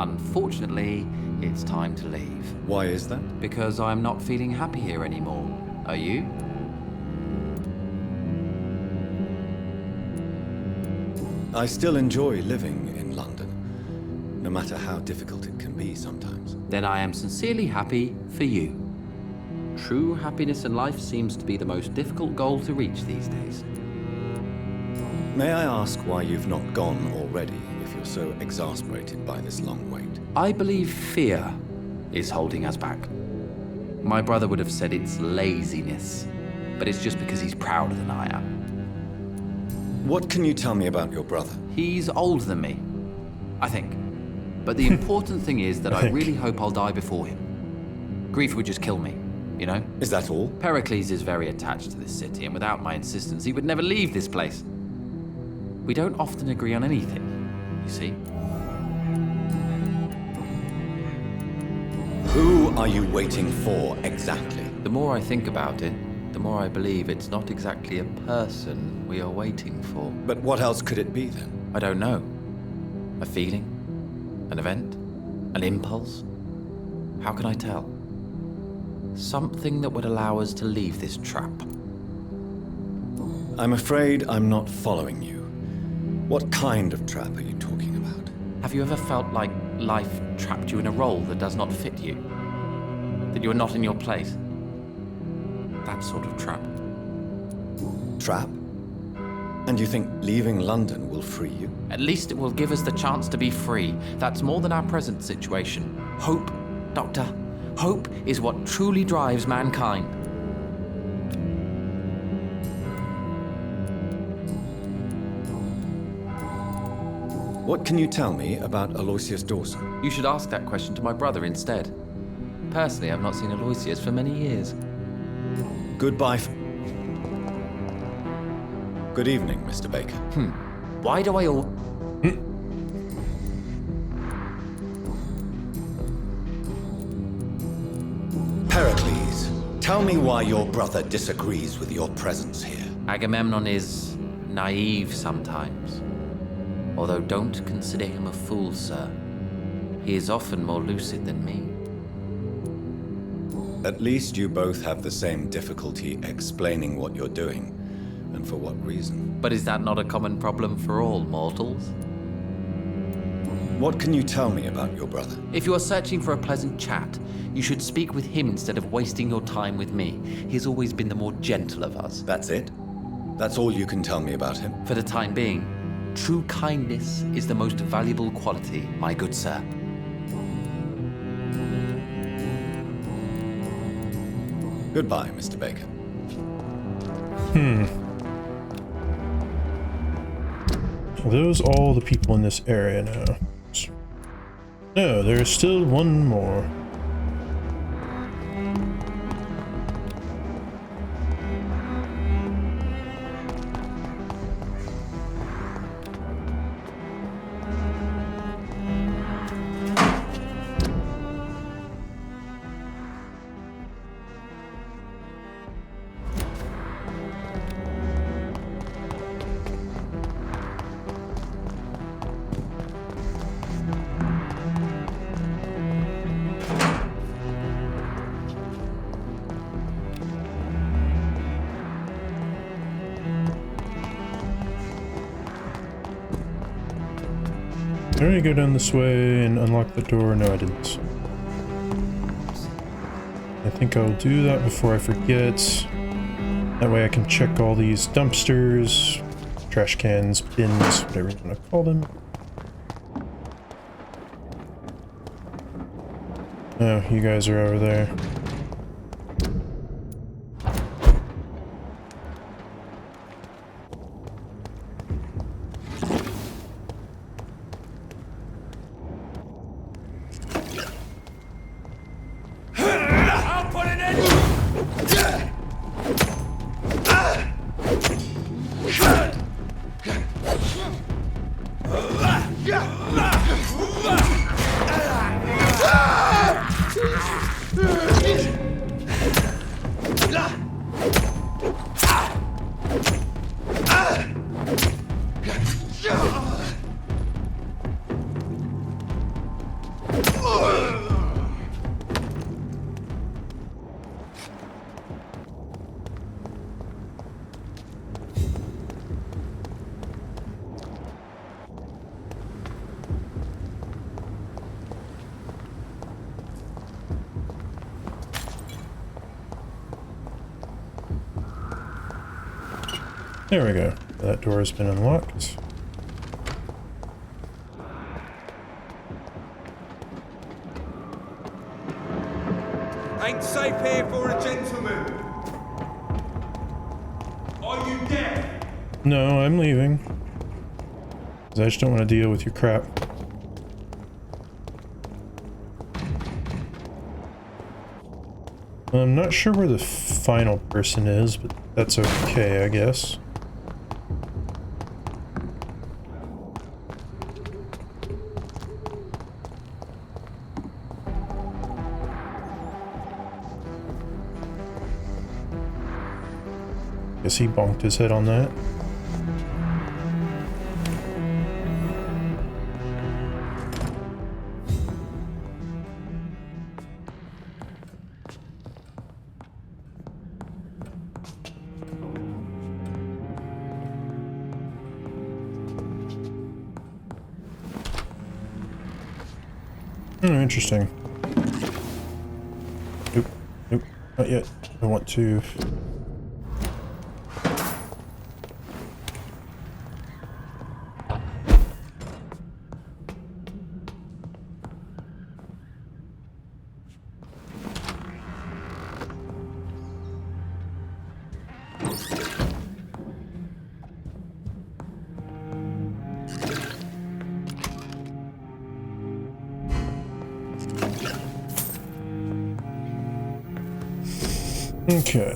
S13: Unfortunately, it's time to leave.
S2: Why is that?
S13: Because I'm not feeling happy here anymore. Are you?
S2: I still enjoy living in London, no matter how difficult it can be sometimes.
S13: Then I am sincerely happy for you. True happiness in life seems to be the most difficult goal to reach these days.
S2: May I ask why you've not gone already, if you're so exasperated by this long wait?
S13: I believe fear is holding us back. My brother would have said it's laziness, but it's just because he's prouder than I am.
S2: What can you tell me about your brother?
S13: He's older than me, I think. But the important thing is that I really hope I'll die before him. Grief would just kill me, you know?
S2: Is that all?
S13: Pericles is very attached to this city, and without my insistence, he would never leave this place. We don't often agree on anything, you see.
S2: Who are you waiting for, exactly?
S13: The more I think about it, the more I believe it's not exactly a person we are waiting for.
S2: But what else could it be, then?
S13: I don't know. A feeling? An event? An impulse? How can I tell? Something that would allow us to leave this trap.
S2: I'm afraid I'm not following you. What kind of trap are you talking about?
S13: Have you ever felt like life trapped you in a role that does not fit you? That you are not in your place? That sort of trap.
S2: Trap? And you think leaving London will free you?
S13: At least it will give us the chance to be free. That's more than our present situation. Hope, Doctor. Hope is what truly drives mankind.
S2: What can you tell me about Aloysius Dawson?
S13: You should ask that question to my brother instead. Personally, I've not seen Aloysius for many years.
S2: Goodbye. Good evening, Mr. Baker.
S13: Why do I all...
S2: Pericles, tell me why your brother disagrees with your presence here.
S13: Agamemnon is naive sometimes. Although don't consider him a fool, sir. He is often more lucid than me.
S2: At least you both have the same difficulty explaining what you're doing, and for what reason.
S13: But is that not a common problem for all mortals?
S2: What can you tell me about your brother?
S13: If you are searching for a pleasant chat, you should speak with him instead of wasting your time with me. He has always been the more gentle of us.
S2: That's it? That's all you can tell me about him?
S13: For the time being, true kindness is the most valuable quality, my good sir.
S2: Goodbye, Mr. Baker.
S1: Are those all the people in this area now? No, there's still one more. Did I go down this way and unlock the door? No, I didn't. I think I'll do that before I forget. That way I can check all these dumpsters, trash cans, bins, whatever you want to call them. Oh, you guys are over there. There we go. That door has been unlocked.
S3: Ain't safe here for a gentleman. Are you deaf?
S1: No, I'm leaving. 'Cause I just don't want to deal with your crap. I'm not sure where the final person is, but that's okay, I guess. Guess he bonked his head on that. Interesting. Nope, nope, not yet. I want to... Okay,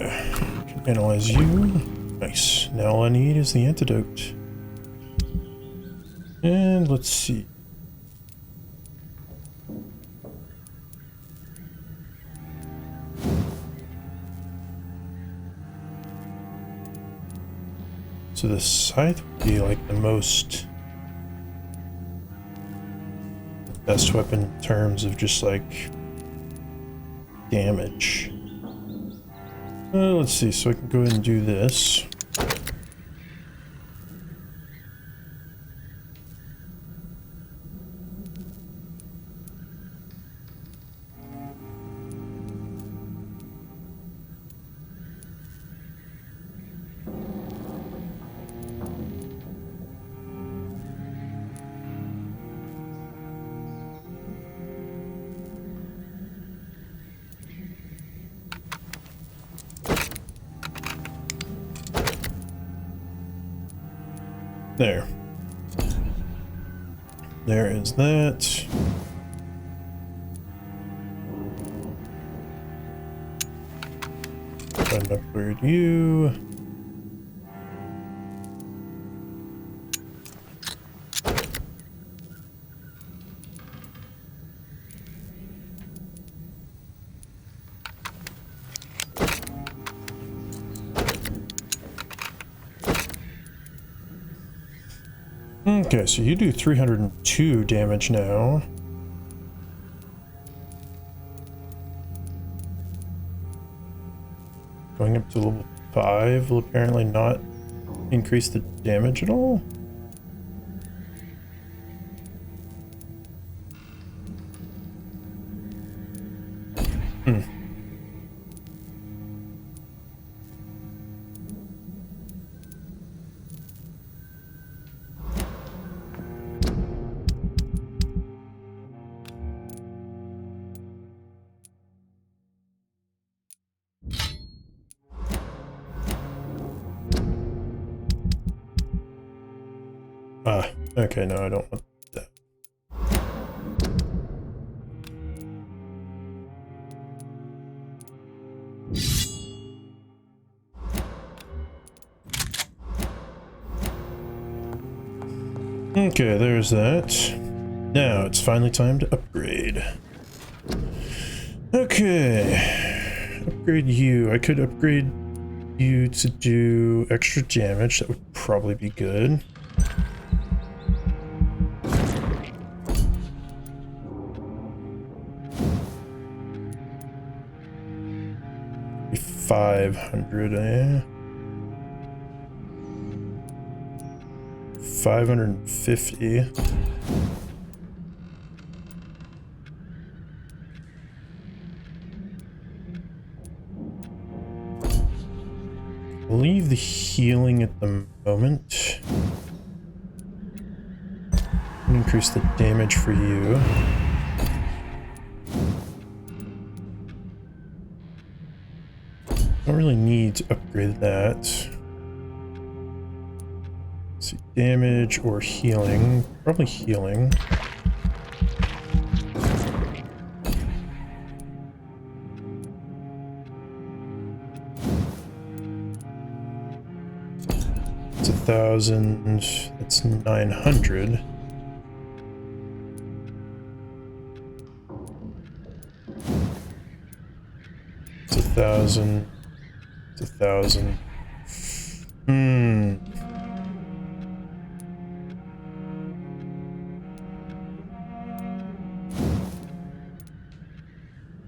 S1: analyze you. Nice. Now all I need is the antidote. And let's see. So the scythe would be like the most best weapon in terms of just like damage. Let's see, so I can go ahead and do this. There. There is that. Try to upgrade you. Okay, so you do 302 damage now. Going up to level 5 will apparently not increase the damage at all. Okay, no, I don't want that. Okay, there's that. Now it's finally time to upgrade. Okay. Upgrade you. I could upgrade you to do extra damage. That would probably be good. 500, 550. Leave the healing at the moment. Increase the damage for you. Don't really need to upgrade that. Let's see, damage or healing. Probably healing. It's 1,000. That's 900. It's 1,000. 1,000.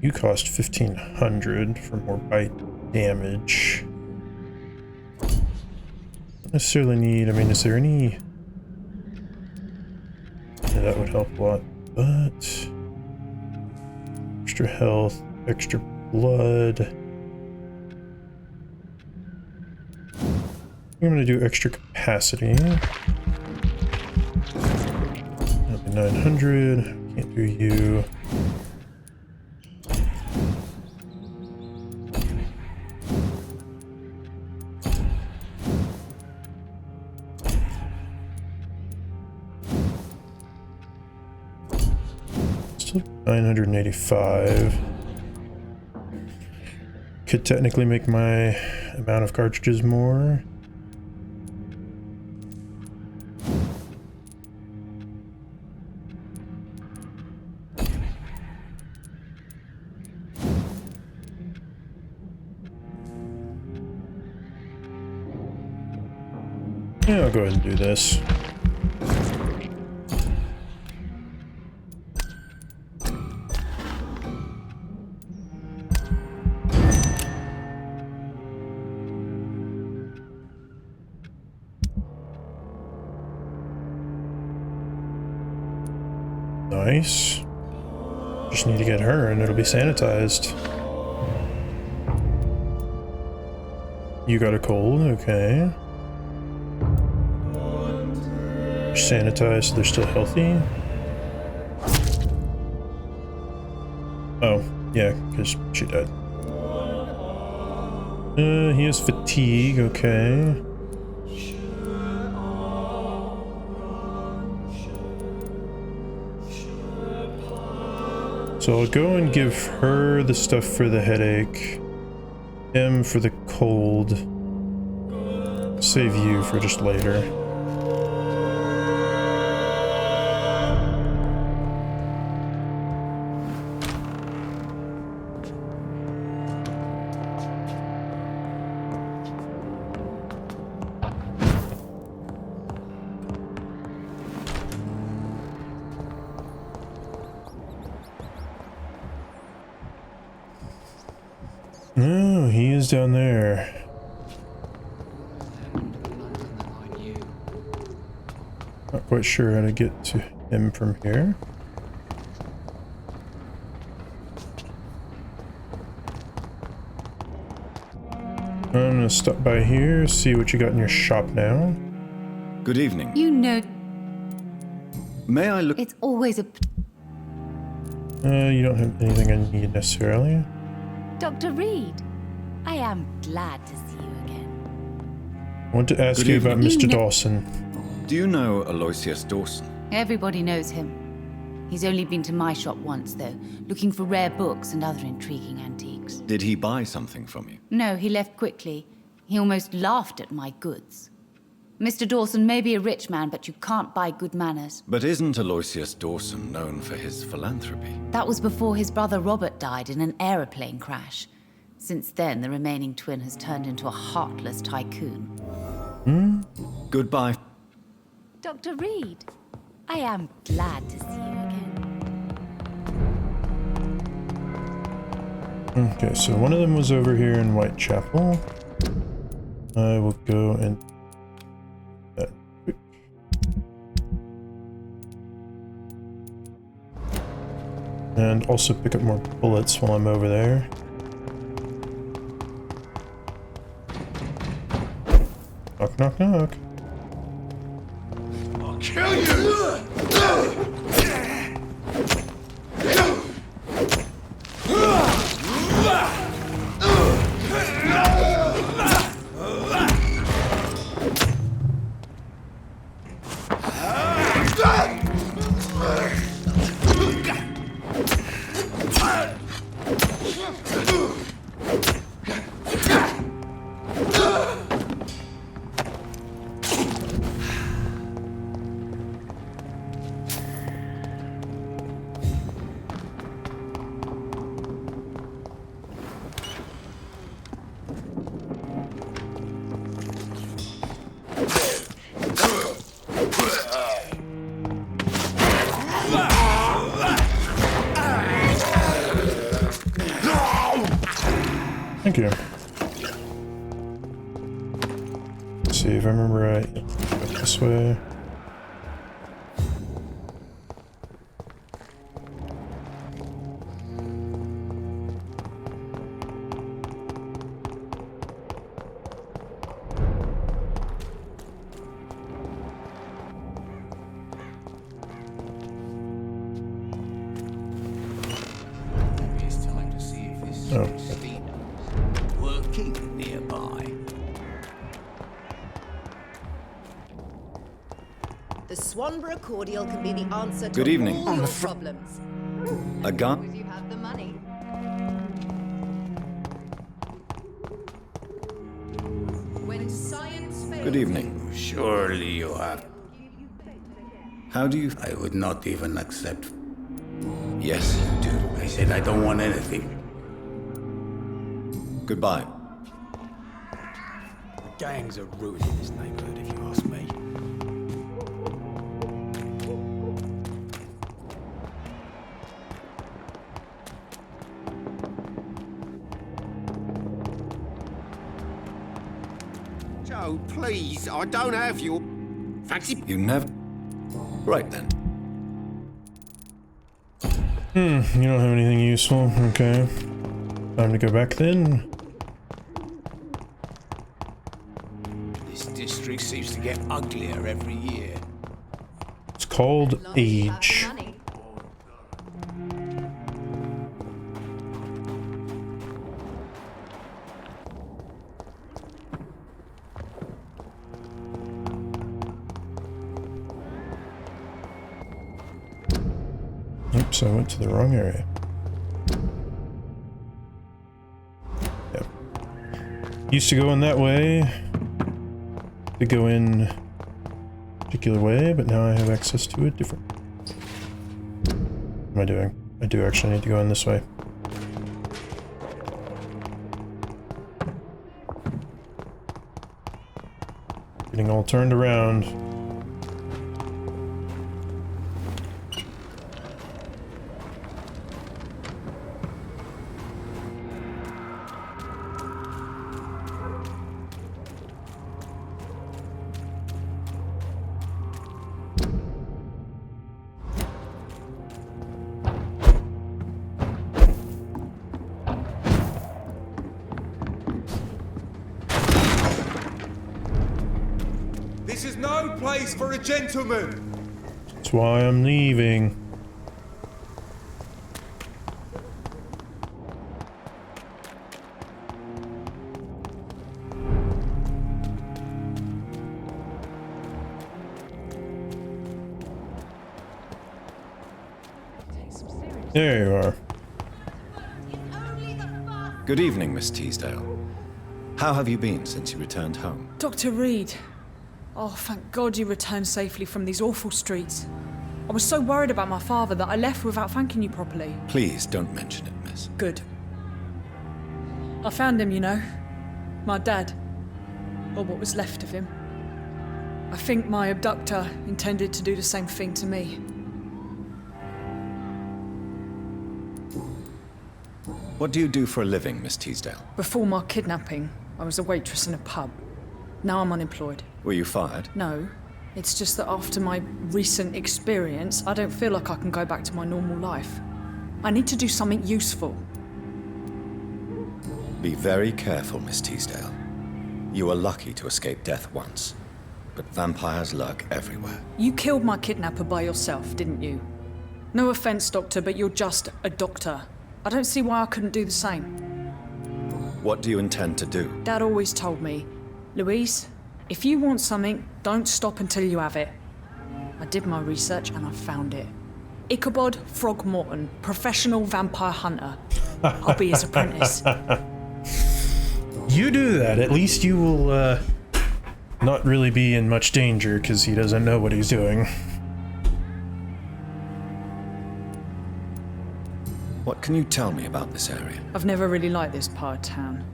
S1: You cost 1,500 for more bite damage. Don't necessarily need. I mean, is there any? Yeah, that would help a lot, but extra health, extra blood. I'm gonna do extra capacity. That'll be 900. Can't do you. Still 985. Could technically make my amount of cartridges more. Yeah, I'll go ahead and do this. Nice. Just need to get her and it'll be sanitized. You got a cold, okay. Sanitized so they're still healthy. Oh, yeah, because she died. He has fatigue, okay. So I'll go and give her the stuff for the headache, him for the cold, save you for just later. Oh, he is down there. Not quite sure how to get to him from here. I'm gonna stop by here, see what you got in your shop now.
S2: Good evening.
S10: You know...
S2: May I look...
S10: It's always a...
S1: You don't have anything I need necessarily.
S10: Dr. Reed, I am glad to see you again.
S1: I want to ask
S2: Good
S1: you
S2: evening.
S1: about Mr. Dawson.
S2: Do you know Aloysius Dawson?
S10: Everybody knows him. He's only been to my shop once, though, looking for rare books and other intriguing antiques.
S2: Did he buy something from you?
S10: No, he left quickly. He almost laughed at my goods. Mr. Dawson may be a rich man, but you can't buy good manners.
S2: But isn't Aloysius Dawson known for his philanthropy?
S10: That was before his brother Robert died in an aeroplane crash. Since then, the remaining twin has turned into a heartless tycoon.
S2: Goodbye.
S10: Dr. Reed, I am glad to see you again.
S1: Okay, so one of them was over here in Whitechapel. I will go and... and also pick up more bullets while I'm over there. Knock, knock, knock.
S3: I'll kill you!
S1: Thank you. Let's see if I remember right. Go this way.
S8: It's time to see if this
S1: Oh.
S8: working nearby.
S14: The Swanborough cordial can be the answer to
S2: Good evening.
S14: all your problems.
S2: A gun?
S14: You have the money. When science fails.
S2: Good evening.
S15: Surely you have.
S2: How do you...
S15: I would not even accept.
S2: Yes.
S15: Do. I said I don't want anything.
S2: Goodbye.
S15: Gangs are ruining this neighborhood, if you ask me.
S3: Joe, please, I don't have your... Fancy...
S2: You never... Right then.
S1: You don't have anything useful. Okay. Time to go back then.
S15: This district seems to get uglier every year.
S1: It's called age. Oops, I went to the wrong area. Yep. Used to go in that way. To go in a particular way, but now I have access to a different. What am I doing? I do actually need to go in this way. Getting all turned around.
S3: This is no place for a gentleman!
S1: That's why I'm leaving. There you are.
S2: Good evening, Miss Teasdale. How have you been since you returned home?
S4: Dr. Reed. Oh, thank God you returned safely from these awful streets. I was so worried about my father that I left without thanking you properly.
S2: Please don't mention it, miss.
S4: Good. I found him, you know. My dad. Or what was left of him. I think my abductor intended to do the same thing to me.
S2: What do you do for a living, Miss Teasdale?
S4: Before my kidnapping, I was a waitress in a pub. Now I'm unemployed.
S2: Were you fired?
S4: No. It's just that after my recent experience, I don't feel like I can go back to my normal life. I need to do something useful.
S2: Be very careful, Miss Teasdale. You were lucky to escape death once, but vampires lurk everywhere.
S4: You killed my kidnapper by yourself, didn't you? No offense, Doctor, but you're just a doctor. I don't see why I couldn't do the same.
S2: What do you intend to do?
S4: Dad always told me, Louise, if you want something, don't stop until you have it. I did my research and I found it. Ichabod Throgmorton, professional vampire hunter. I'll be his apprentice.
S1: You do that, at least you will, not really be in much danger, because he doesn't know what he's doing.
S2: What can you tell me about this area?
S4: I've never really liked this part of town.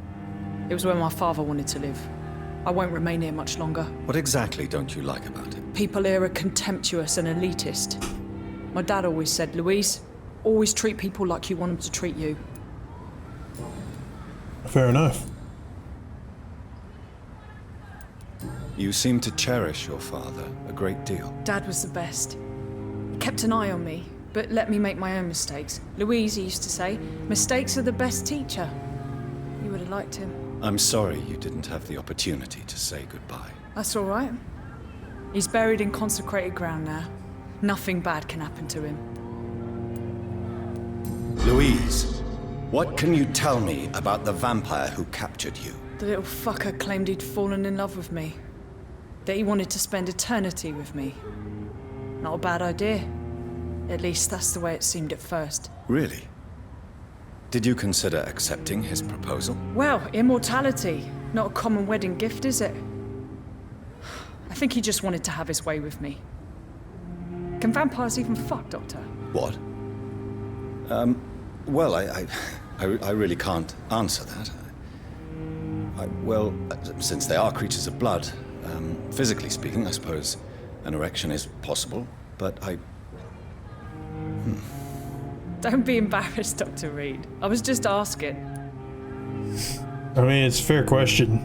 S4: It was where my father wanted to live. I won't remain here much longer.
S2: What exactly don't you like about it?
S4: People here are contemptuous and elitist. My dad always said, Louise, always treat people like you want them to treat you.
S1: Fair enough.
S2: You seem to cherish your father a great deal.
S4: Dad was the best. He kept an eye on me, but let me make my own mistakes. Louise, he used to say, mistakes are the best teacher. You would have liked him.
S2: I'm sorry you didn't have the opportunity to say goodbye.
S4: That's all right. He's buried in consecrated ground now. Nothing bad can happen to him.
S2: Louise, what can you tell me about the vampire who captured you?
S4: The little fucker claimed he'd fallen in love with me. That he wanted to spend eternity with me. Not a bad idea. At least that's the way it seemed at first.
S2: Really? Did you consider accepting his proposal?
S4: Well, immortality. Not a common wedding gift, is it? I think he just wanted to have his way with me. Can vampires even fuck, Doctor?
S2: What? Well, I really can't answer that. Well, since they are creatures of blood, physically speaking, I suppose an erection is possible, but
S4: Don't be embarrassed, Dr. Reed. I was just asking.
S1: I mean, it's a fair question.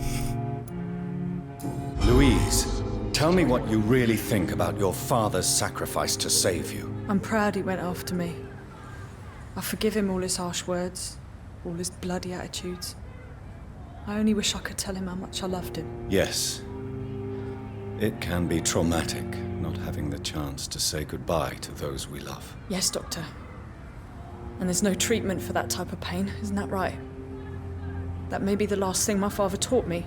S2: Louise, tell me what you really think about your father's sacrifice to save you.
S4: I'm proud he went after me. I forgive him all his harsh words, all his bloody attitudes. I only wish I could tell him how much I loved him.
S2: Yes. It can be traumatic not having the chance to say goodbye to those we love.
S4: Yes, Doctor. And there's no treatment for that type of pain, isn't that right? That may be the last thing my father taught me.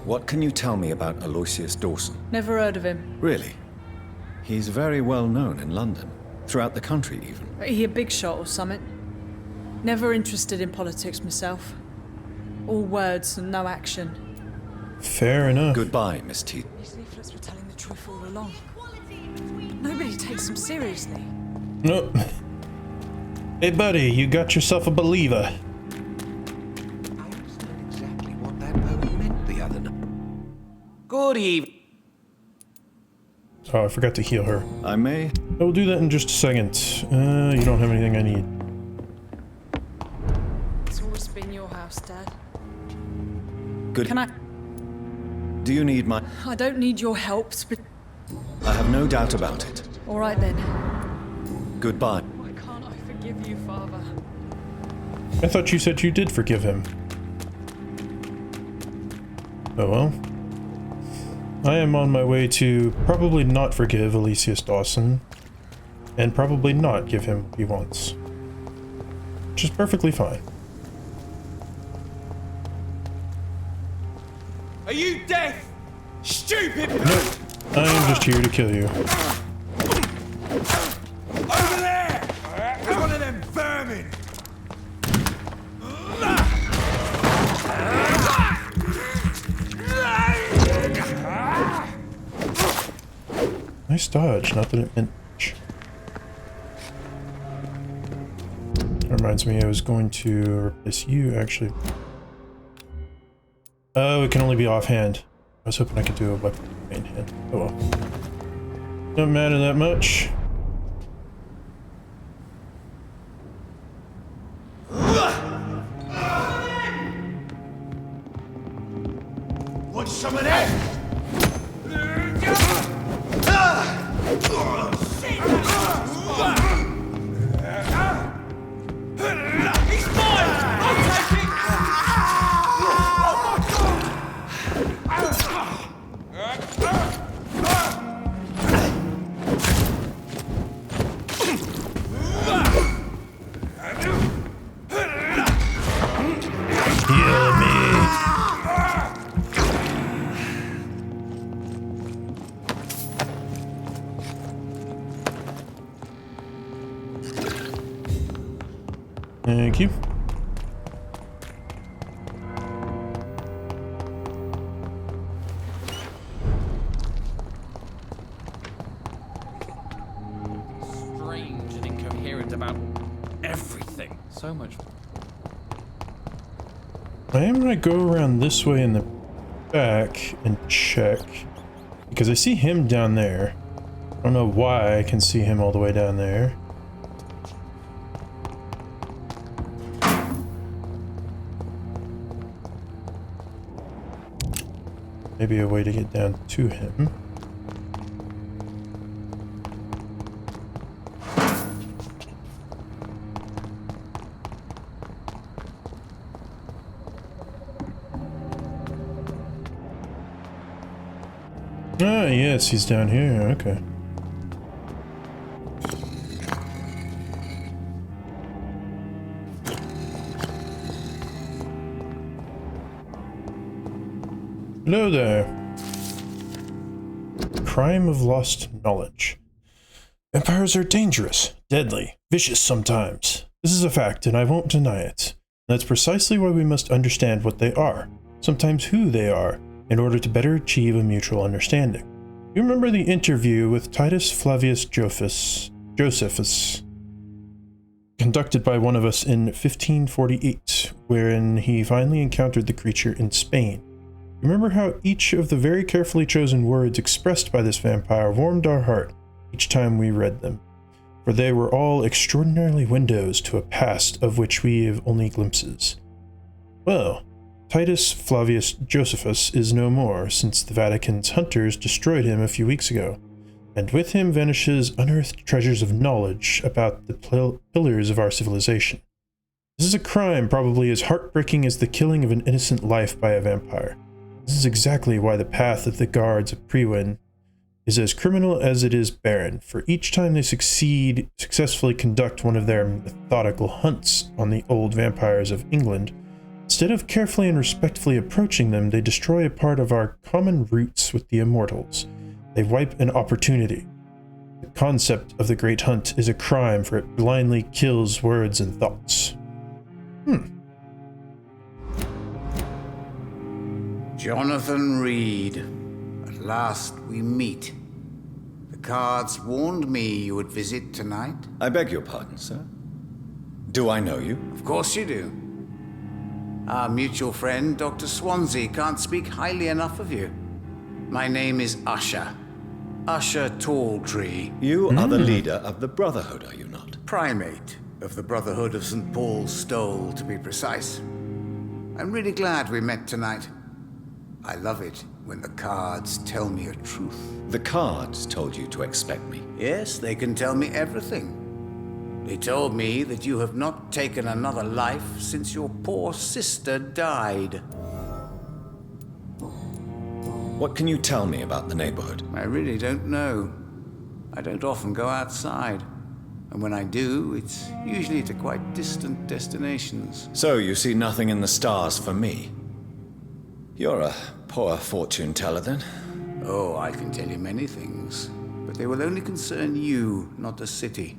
S2: What can you tell me about Aloysius Dawson?
S4: Never heard of him.
S2: Really? He's very well known in London, throughout the country even.
S4: He a big shot or something? Never interested in politics myself. All words and no action.
S1: Fair enough.
S2: Goodbye, Miss T.
S4: These leaflets were telling the truth all along. Nobody takes them seriously.
S1: Nope. Hey buddy, you got yourself a believer.
S8: I understand exactly what that poem meant the other night. Good evening.
S1: Oh, I forgot to heal her.
S2: I may.
S1: I will do that in just a second. You don't have anything I need.
S4: It's always been your house, Dad.
S2: Good.
S4: Can I?
S2: Do you need my...
S4: I don't need your help, but...
S2: I have no doubt about it.
S4: All right then.
S2: Goodbye.
S4: Why can't I forgive you, Father?
S1: I thought you said you did forgive him. Oh well. I am on my way to probably not forgive Aloysius Dawson, and probably not give him what he wants. Which is perfectly fine.
S3: Are you deaf? Stupid!
S1: Nope. I am just here to kill you.
S3: Over there! There's one of them vermin!
S1: Nice dodge, not that it meant much. That reminds me, I was going to replace you, actually. Oh, it can only be offhand. I was hoping I could do a weapon main hand. Oh well. Don't matter that much.
S3: Want some of that? He's mine! I'll take it!
S1: Heal me. Thank you.
S13: Strange and incoherent about everything. So much.
S1: I am gonna go around this way in the back and check, because I see him down there. I don't know why I can see him all the way down there. Maybe a way to get down to him. Ah, yes, he's down here. Okay. Hello there. Crime of lost knowledge. Vampires are dangerous, deadly, vicious sometimes. This is a fact, and I won't deny it. That's precisely why we must understand what they are, sometimes who they are, in order to better achieve a mutual understanding. You remember the interview with Titus Flavius Josephus, conducted by one of us in 1548, wherein he finally encountered the creature in Spain. Remember how each of the very carefully chosen words expressed by this vampire warmed our heart each time we read them, for they were all extraordinarily windows to a past of which we have only glimpses. Well, Titus Flavius Josephus is no more, since the Vatican's hunters destroyed him a few weeks ago. and with him vanishes unearthed treasures of knowledge about the pillars of our civilization. This is a crime probably as heartbreaking as the killing of an innocent life by a vampire. This is exactly why the path of the guards of Priwen is as criminal as it is barren, for each time they successfully conduct one of their methodical hunts on the old vampires of England, instead of carefully and respectfully approaching them, they destroy a part of our common roots with the immortals. They wipe an opportunity. The concept of the Great Hunt is a crime, for it blindly kills words and thoughts.
S15: Jonathan Reed. At last we meet. The cards warned me you would visit tonight.
S2: I beg your pardon, sir. Do I know you?
S15: Of course you do. Our mutual friend, Dr. Swansea, can't speak highly enough of you. My name is Usher. Usher Talltree.
S2: You are the leader of the Brotherhood, are you not?
S15: Primate of the Brotherhood of St. Paul's Stole, to be precise. I'm really glad we met tonight. I love it when the cards tell me a truth.
S2: The cards told you to expect me.
S15: Yes, they can tell me everything. They told me that you have not taken another life since your poor sister died.
S2: What can you tell me about the neighborhood?
S15: I really don't know. I don't often go outside. And when I do, it's usually to quite distant destinations.
S2: So you see nothing in the stars for me? You're a poor fortune teller, then?
S15: Oh, I can tell you many things, but they will only concern you, not the city.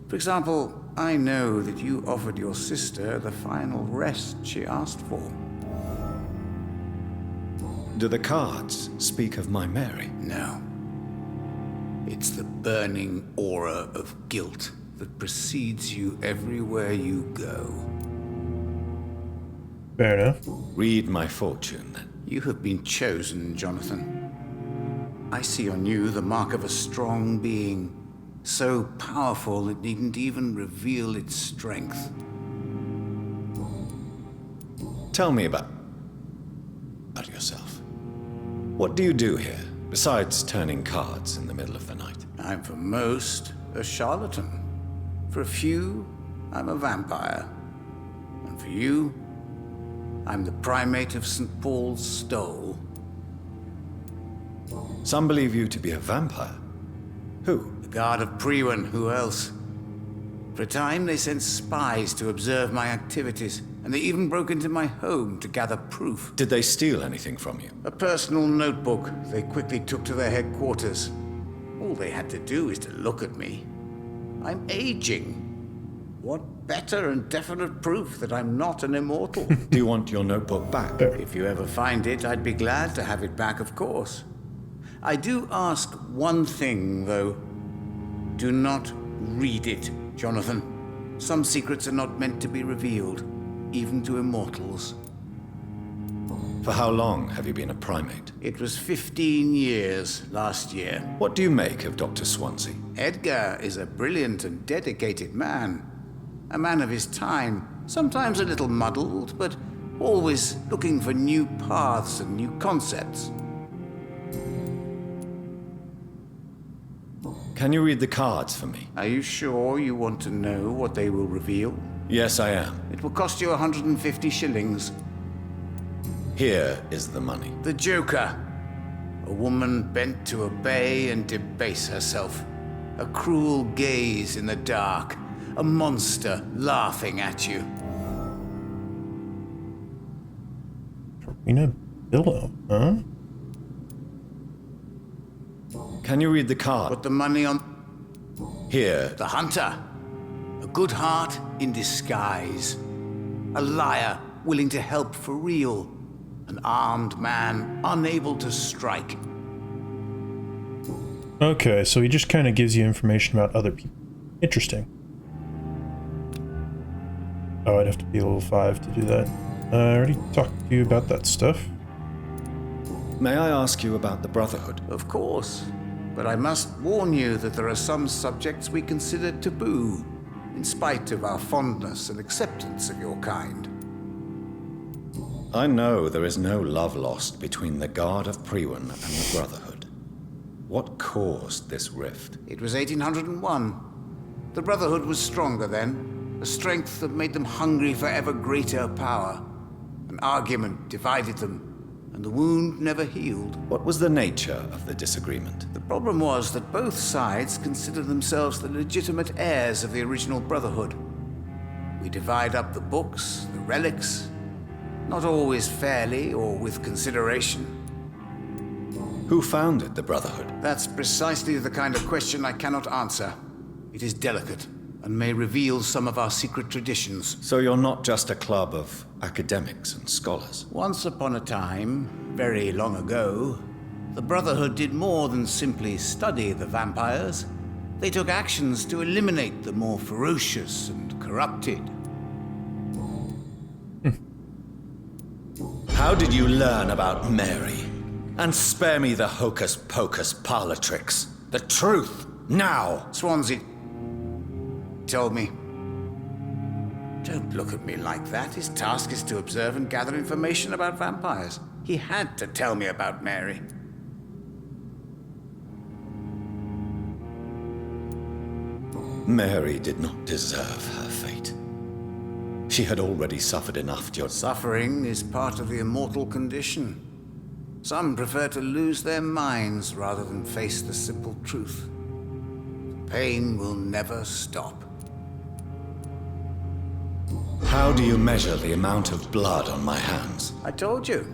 S15: For example, I know that you offered your sister the final rest she asked for.
S2: Do the cards speak of my Mary?
S15: No. It's the burning aura of guilt that precedes you everywhere you go.
S1: Fair enough.
S2: Read my fortune, then.
S15: You have been chosen, Jonathan. I see on you the mark of a strong being, so powerful it needn't even reveal its strength.
S2: Tell me about yourself. What do you do here, besides turning cards in the middle of the night?
S15: I'm for most a charlatan. For a few, I'm a vampire. And for you, I'm the primate of St. Paul's Stole.
S2: Some believe you to be a vampire. Who?
S15: The guard of Priwen, who else? For a time, they sent spies to observe my activities, and they even broke into my home to gather proof.
S2: Did they steal anything from you?
S15: A personal notebook they quickly took to their headquarters. All they had to do is to look at me. I'm aging. What better and definite proof that I'm not an immortal?
S2: Do you want your notebook back?
S15: If you ever find it, I'd be glad to have it back, of course. I do ask one thing, though. Do not read it, Jonathan. Some secrets are not meant to be revealed, even to immortals.
S2: For how long have you been a primate?
S15: It was 15 years last year.
S2: What do you make of Dr. Swansea?
S15: Edgar is a brilliant and dedicated man. A man of his time, sometimes a little muddled, but always looking for new paths and new concepts.
S2: Can you read the cards for me?
S15: Are you sure you want to know what they will reveal?
S2: Yes, I am.
S15: It will cost you 150 shillings.
S2: Here is the money.
S15: The Joker. A woman bent to obey and debase herself. A cruel gaze in the dark. A monster laughing at you.
S1: Karina Billow, huh?
S2: Can you read the card?
S15: Put the money on...
S2: Here.
S15: The Hunter. A good heart in disguise. A liar willing to help for real. An armed man unable to strike.
S1: Okay, so he just kind of gives you information about other people. Interesting. Oh, I'd have to be level 5 to do that. I already talked to you about that stuff.
S2: May I ask you about the Brotherhood?
S15: Of course. But I must warn you that there are some subjects we consider taboo, in spite of our fondness and acceptance of your kind.
S2: I know there is no love lost between the Guard of Priwen and the Brotherhood. What caused this rift?
S15: It was 1801. The Brotherhood was stronger then, a strength that made them hungry for ever greater power. An argument divided them, and the wound never healed.
S2: What was the nature of the disagreement?
S15: The problem was that both sides considered themselves the legitimate heirs of the original Brotherhood. We divide up the books, the relics, not always fairly or with consideration.
S2: Who founded the Brotherhood?
S15: That's precisely the kind of question I cannot answer. It is delicate, and may reveal some of our secret traditions.
S2: So you're not just a club of academics and scholars?
S15: Once upon a time, very long ago, the Brotherhood did more than simply study the vampires. They took actions to eliminate the more ferocious and corrupted.
S2: How did you learn about Mary? And spare me the hocus-pocus parlor tricks. The truth, now!
S15: Swansea told me. Don't look at me like that. His task is to observe and gather information about vampires. He had to tell me about Mary.
S2: Mary did not deserve her fate. She had already suffered enough.
S15: Suffering is part of the immortal condition. Some prefer to lose their minds rather than face the simple truth. Pain will never stop.
S2: How do you measure the amount of blood on my hands?
S15: I told you.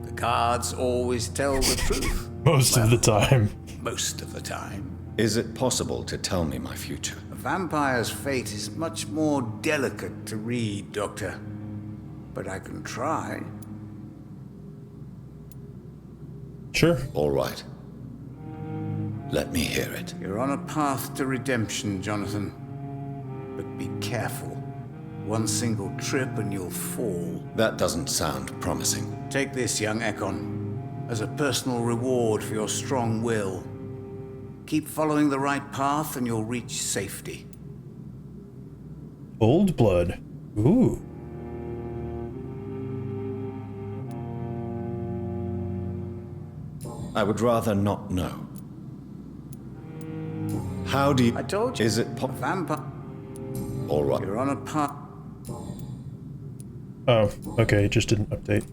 S15: The cards always tell the truth.
S1: Most of the time.
S15: Most of the time.
S2: Is it possible to tell me my future?
S15: A vampire's fate is much more delicate to read, Doctor. But I can try.
S1: Sure.
S2: All right. Let me hear it.
S15: You're on a path to redemption, Jonathan. But be careful. One single trip and you'll fall.
S2: That doesn't sound promising.
S15: Take this, young Ekon, as a personal reward for your strong will. Keep following the right path and you'll reach safety.
S1: Old blood. Ooh.
S2: I would rather not know. How do you...
S15: I told you.
S2: Is it
S15: vampire?
S2: All right.
S15: You're on a path.
S1: Oh, okay, it just didn't update.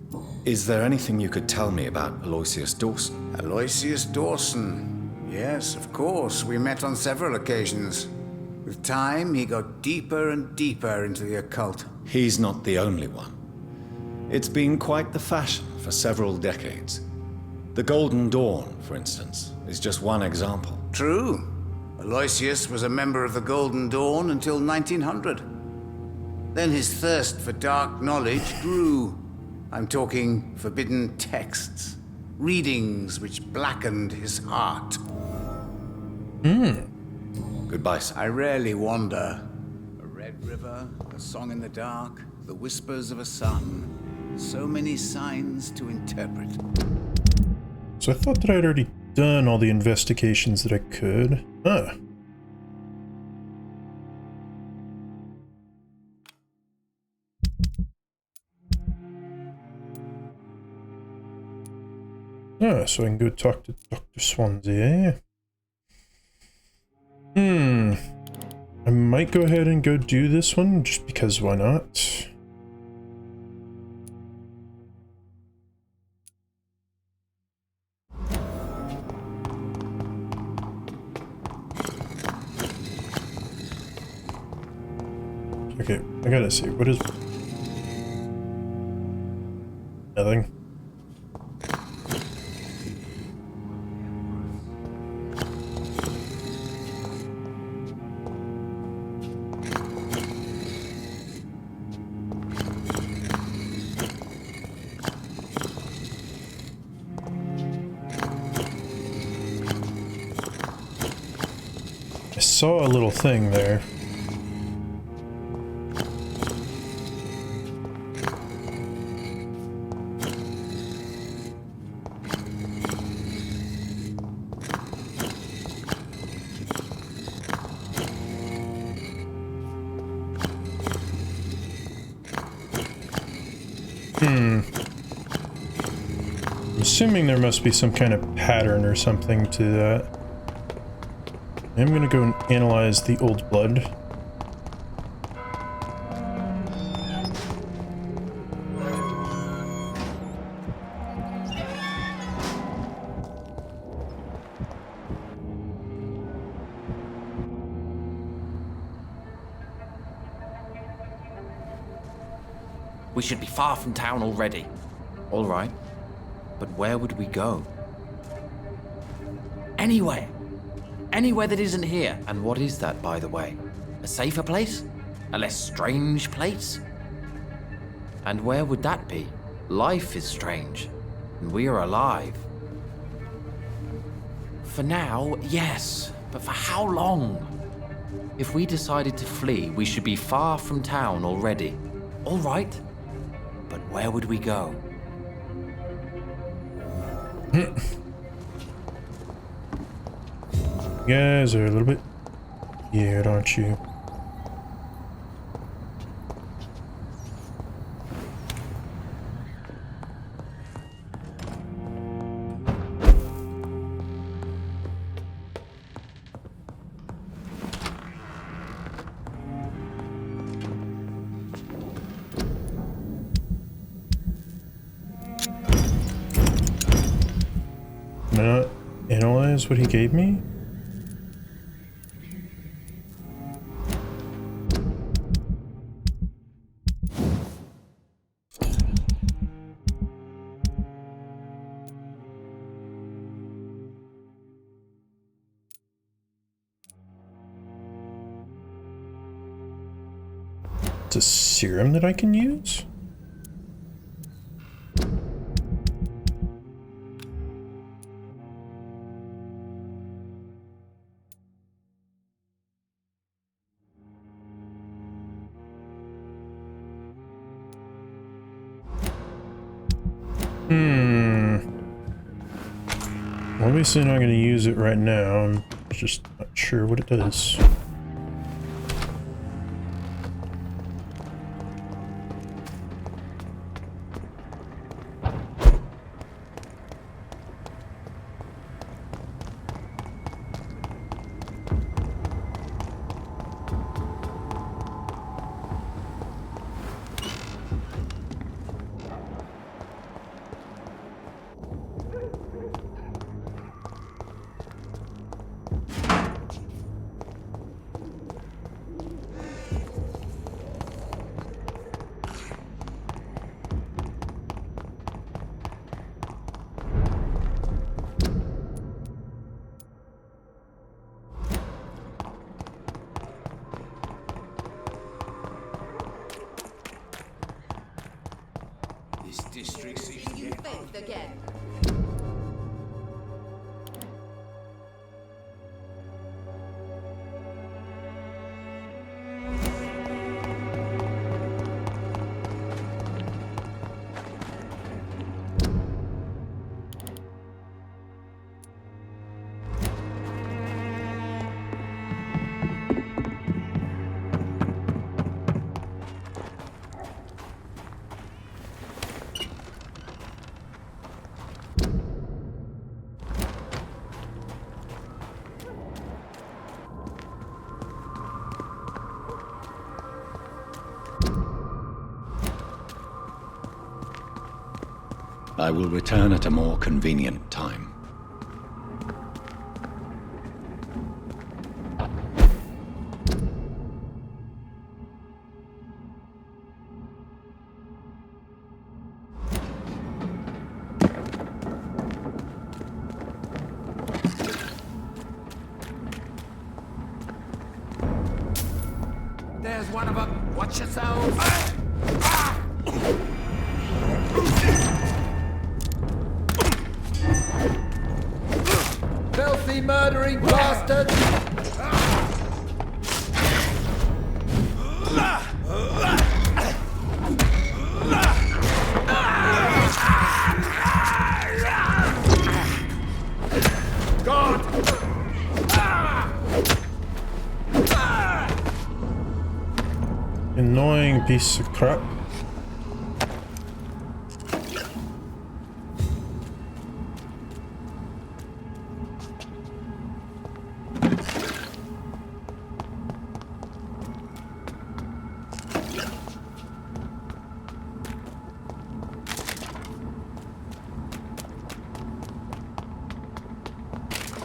S2: Is there anything you could tell me about Aloysius Dawson?
S15: Aloysius Dawson. Yes, of course. We met on several occasions. With time, he got deeper and deeper into the occult.
S2: He's not the only one. It's been quite the fashion for several decades. The Golden Dawn, for instance, is just one example.
S15: True. Aloysius was a member of the Golden Dawn until 1900. Then his thirst for dark knowledge grew. I'm talking forbidden texts, readings which blackened his heart.
S2: Goodbye, sir.
S15: I rarely wander. A red river, a song in the dark, the whispers of a sun. So many signs to interpret.
S1: So I thought that I'd already done all the investigations that I could. Huh. Ah, so I can go talk to Dr. Swansea. I might go ahead and go do this one, just because why not? Okay, I gotta see, what is... Nothing. I saw a little thing there. assuming there must be some kind of pattern or something to that. I'm gonna go and analyze the old blood.
S13: We should be far from town already. All right. But where would we go? Anywhere. Anywhere that isn't here. And what is that, by the way? A safer place? A less strange place? And where would that be? Life is strange. And we are alive. For now, yes. But for how long? If we decided to flee, we should be far from town already. All right. But where would we go?
S1: You guys are a little bit weird, aren't you? Not analyze what he gave me? It's a serum that I can use? Obviously not going to use it right now. I'm just not sure what it does.
S14: Again.
S2: I will return at a more convenient time.
S8: There's one of them. Watch yourselves. Filthy murdering bastards! God!
S1: Annoying piece of crap.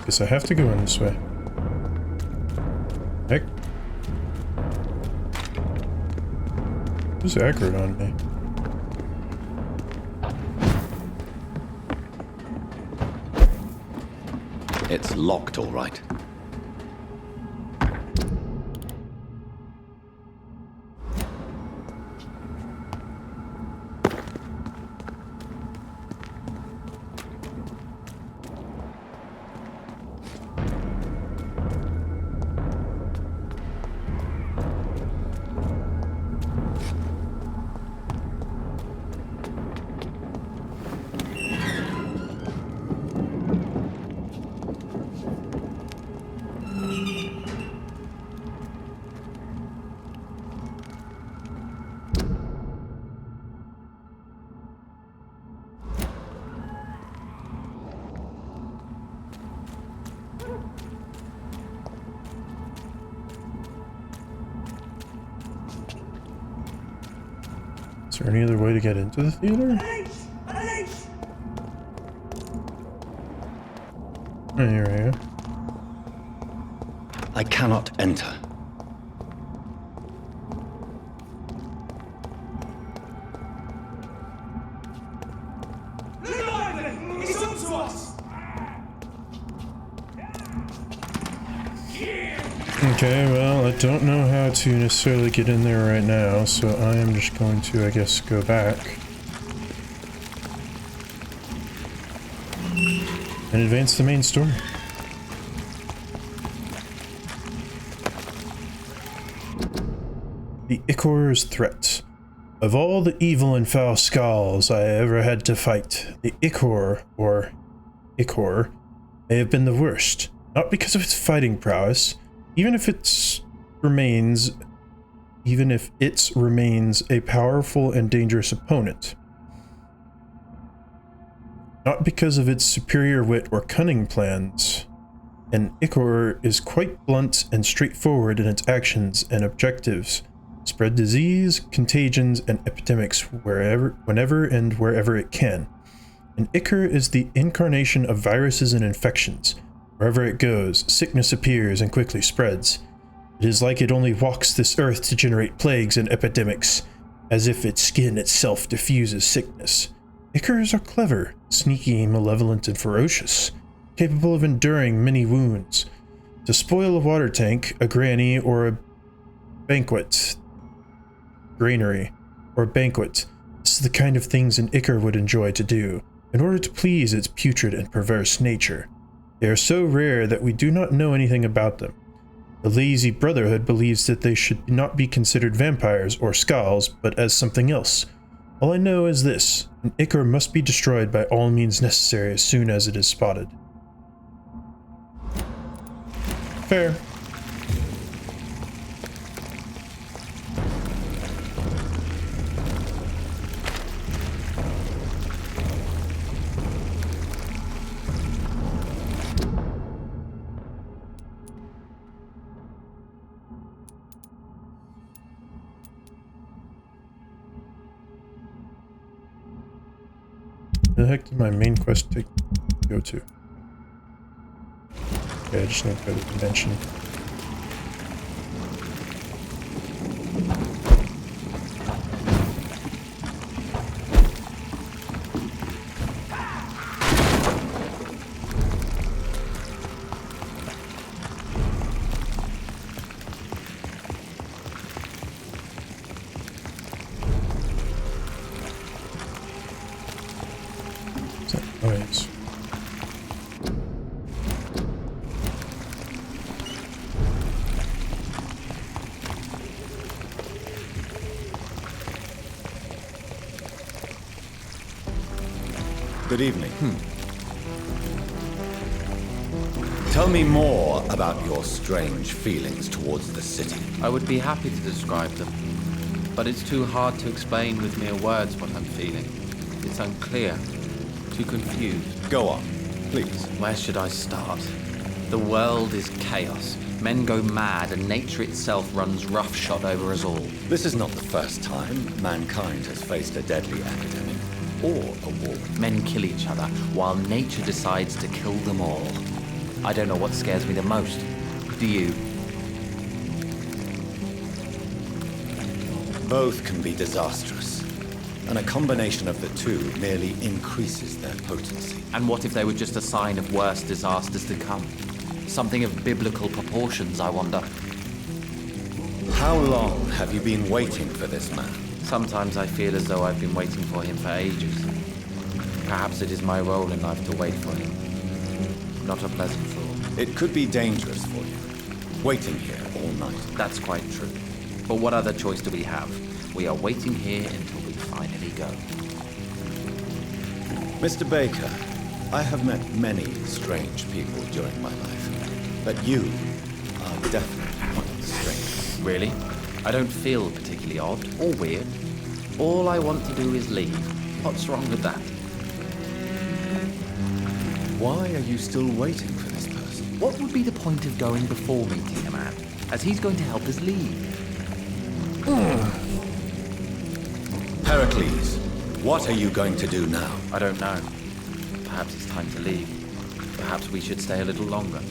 S1: Guess I have to go in this way. Heck. Who's aggro on me?
S2: It's locked, all right.
S1: Is there any other way to get into the theater? Oh, here we go.
S2: I cannot enter.
S3: It's up to us!
S1: Okay, well, I don't know how to necessarily get in there right now, so I am just going to, I guess, go back. And advance the main story. The Ichor's threat. Of all the evil and foul skulls I ever had to fight, the Ichor, or Ichor, may have been the worst. Not because of its fighting prowess, even if its remains a powerful and dangerous opponent. Not because of its superior wit or cunning plans. An Ichor is quite blunt and straightforward in its actions and objectives. Spread disease, contagions, and epidemics whenever and wherever it can. An Ichor is the incarnation of viruses and infections. Wherever it goes, sickness appears and quickly spreads. It is like it only walks this earth to generate plagues and epidemics, as if its skin itself diffuses sickness. Ichors are clever, sneaky, malevolent, and ferocious, capable of enduring many wounds. To spoil a water tank, a granary, or a banquet, this is the kind of things an Ichor would enjoy to do, in order to please its putrid and perverse nature. They are so rare that we do not know anything about them. The lazy Brotherhood believes that they should not be considered vampires or skulls, but as something else. All I know is this: an Ichor must be destroyed by all means necessary as soon as it is spotted. Fair. Where the heck did my main quest go to? Okay, I just need to go to the convention. Oh, yes.
S2: Good evening. Tell me more about your strange feelings towards the city.
S13: I would be happy to describe them, but it's too hard to explain with mere words what I'm feeling. It's unclear, too confused.
S2: Go on, please.
S13: Where should I start? The world is chaos. Men go mad, and nature itself runs roughshod over us all.
S2: This is not the first time mankind has faced a deadly epidemic or a war.
S13: Men kill each other, while nature decides to kill them all. I don't know what scares me the most. Do you?
S2: Both can be disastrous, and a combination of the two merely increases their potency.
S13: And what if they were just a sign of worse disasters to come? Something of biblical proportions, I wonder.
S2: How long have you been waiting for this man?
S13: Sometimes I feel as though I've been waiting for him for ages. Perhaps it is my role in life to wait for him. Not a pleasant thought.
S2: It could be dangerous for you, waiting here all night.
S13: That's quite true. But what other choice do we have? We are waiting here until we finally go.
S2: Mr. Baker, I have met many strange people during my life, but you are definitely one of the strangest.
S13: Really? I don't feel particularly odd or weird. All I want to do is leave. What's wrong with that?
S2: Why are you still waiting for this person?
S13: What would be the point of going before meeting a man, as he's going to help us leave?
S2: Pericles, what are you going to do now?
S13: I don't know. Perhaps it's time to leave. Perhaps we should stay a little longer.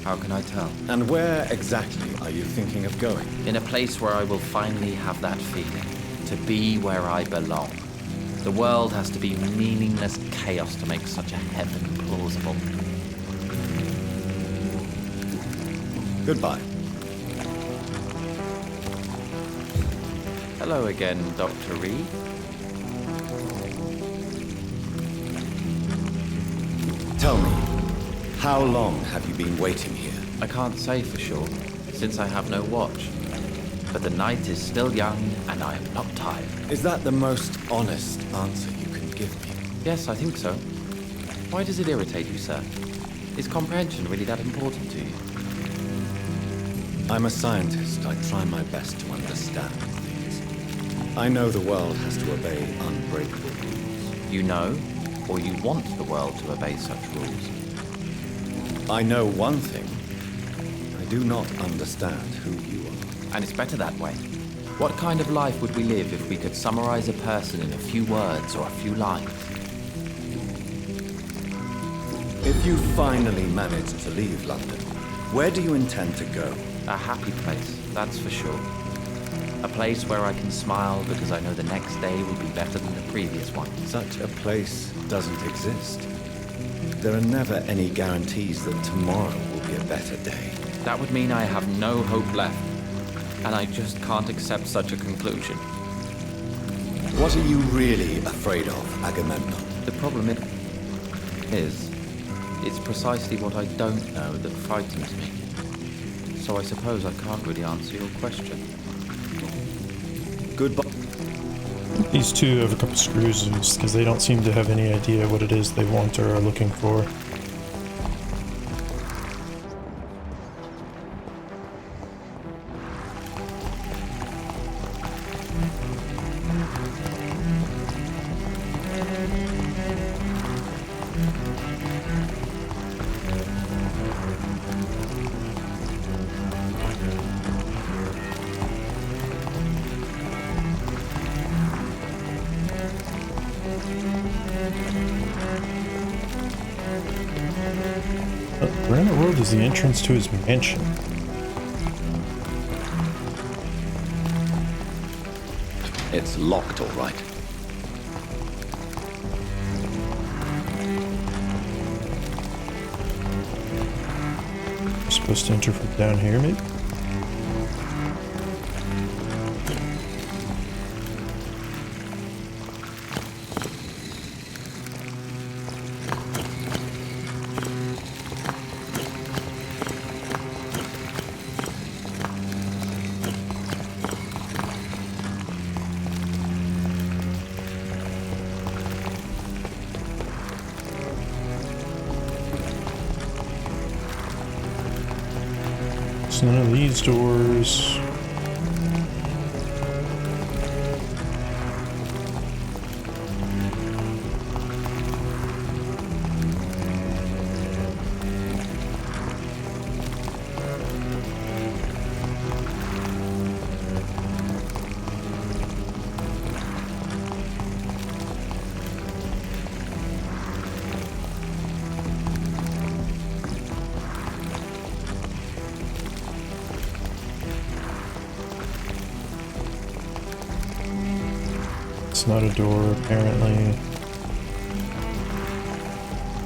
S13: How can I tell?
S2: And where exactly are you thinking of going?
S13: In a place where I will finally have that feeling. To be where I belong. The world has to be meaningless chaos to make such a heaven plausible.
S2: Goodbye.
S13: Hello again, Dr. Reed.
S2: Tell me, how long have you been waiting here?
S13: I can't say for sure, since I have no watch. But the night is still young, and I am not tired.
S2: Is that the most honest answer you can give me?
S13: Yes, I think so. Why does it irritate you, sir? Is comprehension really that important to you?
S2: I'm a scientist. I try my best to understand things. I know the world has to obey unbreakable rules.
S13: You know, or you want the world to obey such rules?
S2: I know one thing. I do not understand who you are.
S13: And it's better that way. What kind of life would we live if we could summarize a person in a few words or a few lines?
S2: If you finally manage to leave London, where do you intend to go?
S13: A happy place, that's for sure. A place where I can smile because I know the next day will be better than the previous one.
S2: Such a place doesn't exist. There are never any guarantees that tomorrow will be a better day.
S13: That would mean I have no hope left. And I just can't accept such a conclusion.
S2: What are you really afraid of, Agamemnon?
S13: The problem is, it's precisely what I don't know that frightens me. So I suppose I can't really answer your question.
S2: Goodbye.
S1: These two have a couple screws loose because they don't seem to have any idea what it is they want or are looking for. Where in the world is the entrance to his mansion?
S2: It's locked, all right.
S1: We're supposed to enter from down here, maybe? It's none of these doors. That's not a door, apparently.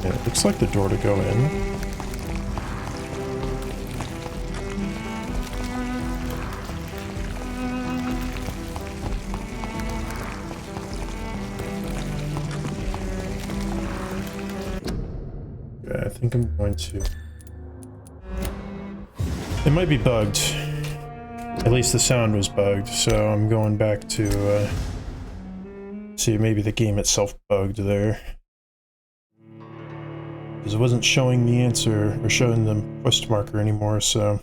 S1: Yeah, it looks like the door to go in. Yeah, I think I'm going to... It might be bugged. At least the sound was bugged, so I'm going back to see if maybe the game itself bugged there. Because it wasn't showing the answer or showing the quest marker anymore, so...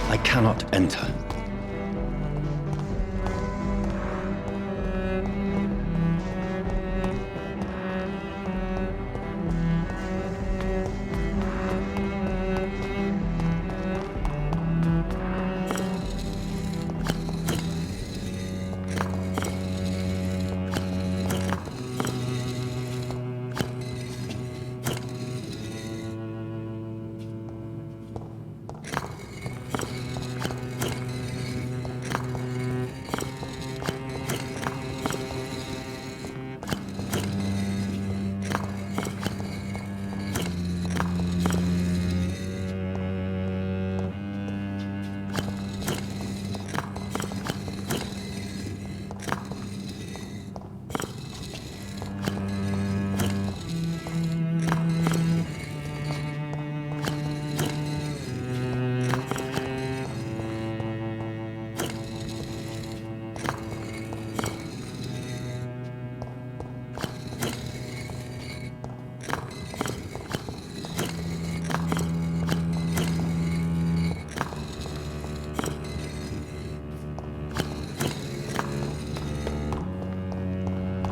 S2: I cannot enter.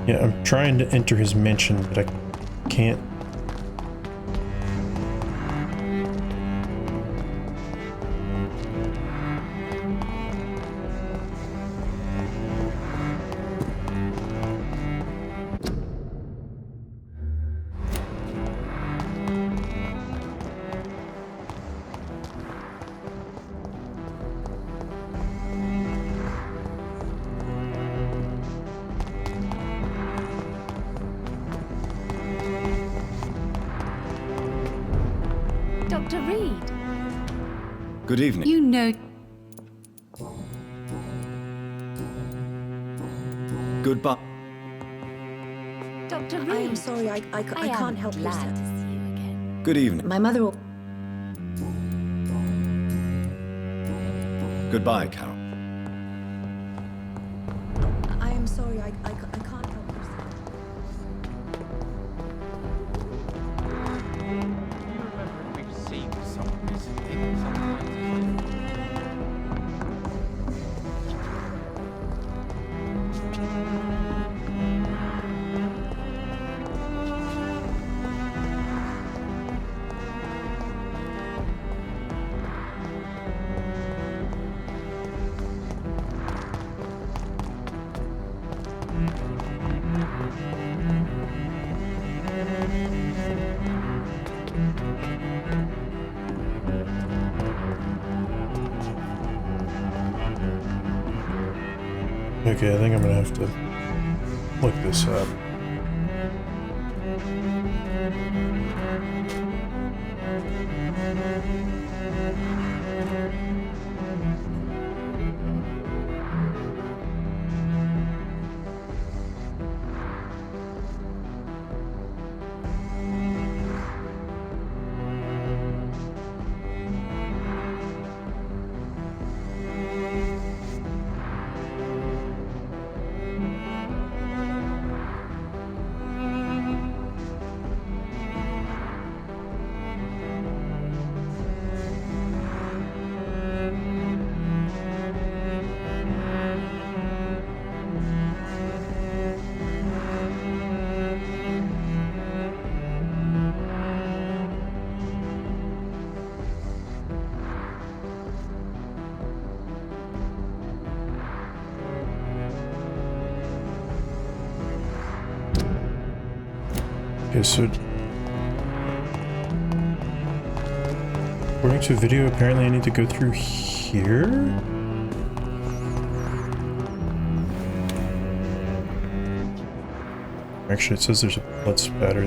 S2: Yeah, I'm trying to enter his mansion, but I can't.
S10: Dr. Reed.
S2: Good evening.
S10: You know...
S2: Goodbye.
S10: Dr. Reed.
S11: I am sorry, I can't help you,
S10: glad
S11: sir.
S10: to see you again.
S2: Good evening.
S11: My mother will...
S2: Goodbye, Carol.
S11: I am sorry, I can't help you, sir.
S6: We've seen some of these things sometimes.
S1: Okay, I think I'm gonna have to look this up. Okay, so according to a video, apparently I need to go through here? Actually, it says there's a blood spatter.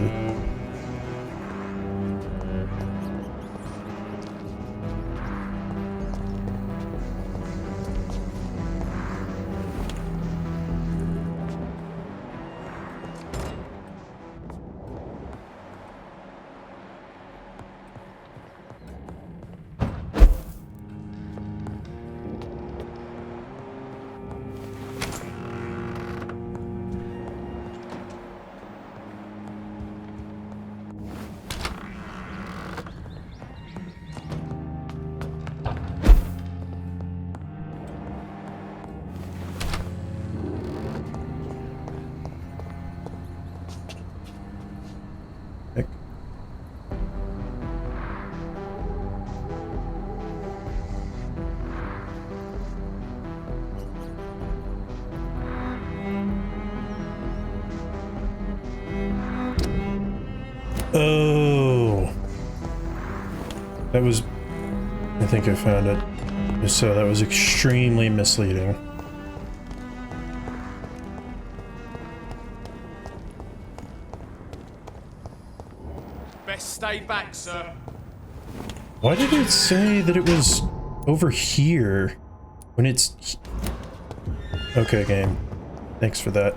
S1: Oh, that was, I think I found it. So that was extremely misleading.
S3: Best stay back, sir.
S1: Why did it say that it was over here when it's... Okay, game. Thanks for that.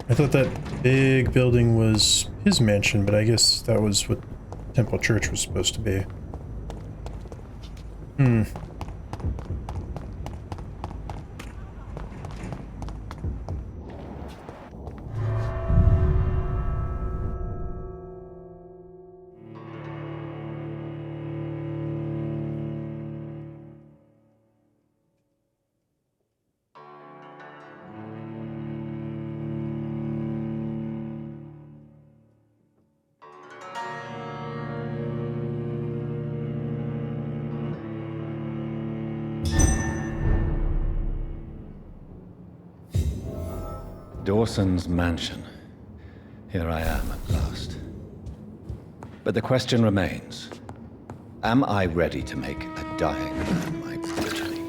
S1: I thought that big building was his mansion, but I guess that was what Temple Church was supposed to be. Hmm.
S2: Dawson's mansion. Here I am at last. But the question remains, am I ready to make a dying man my progeny?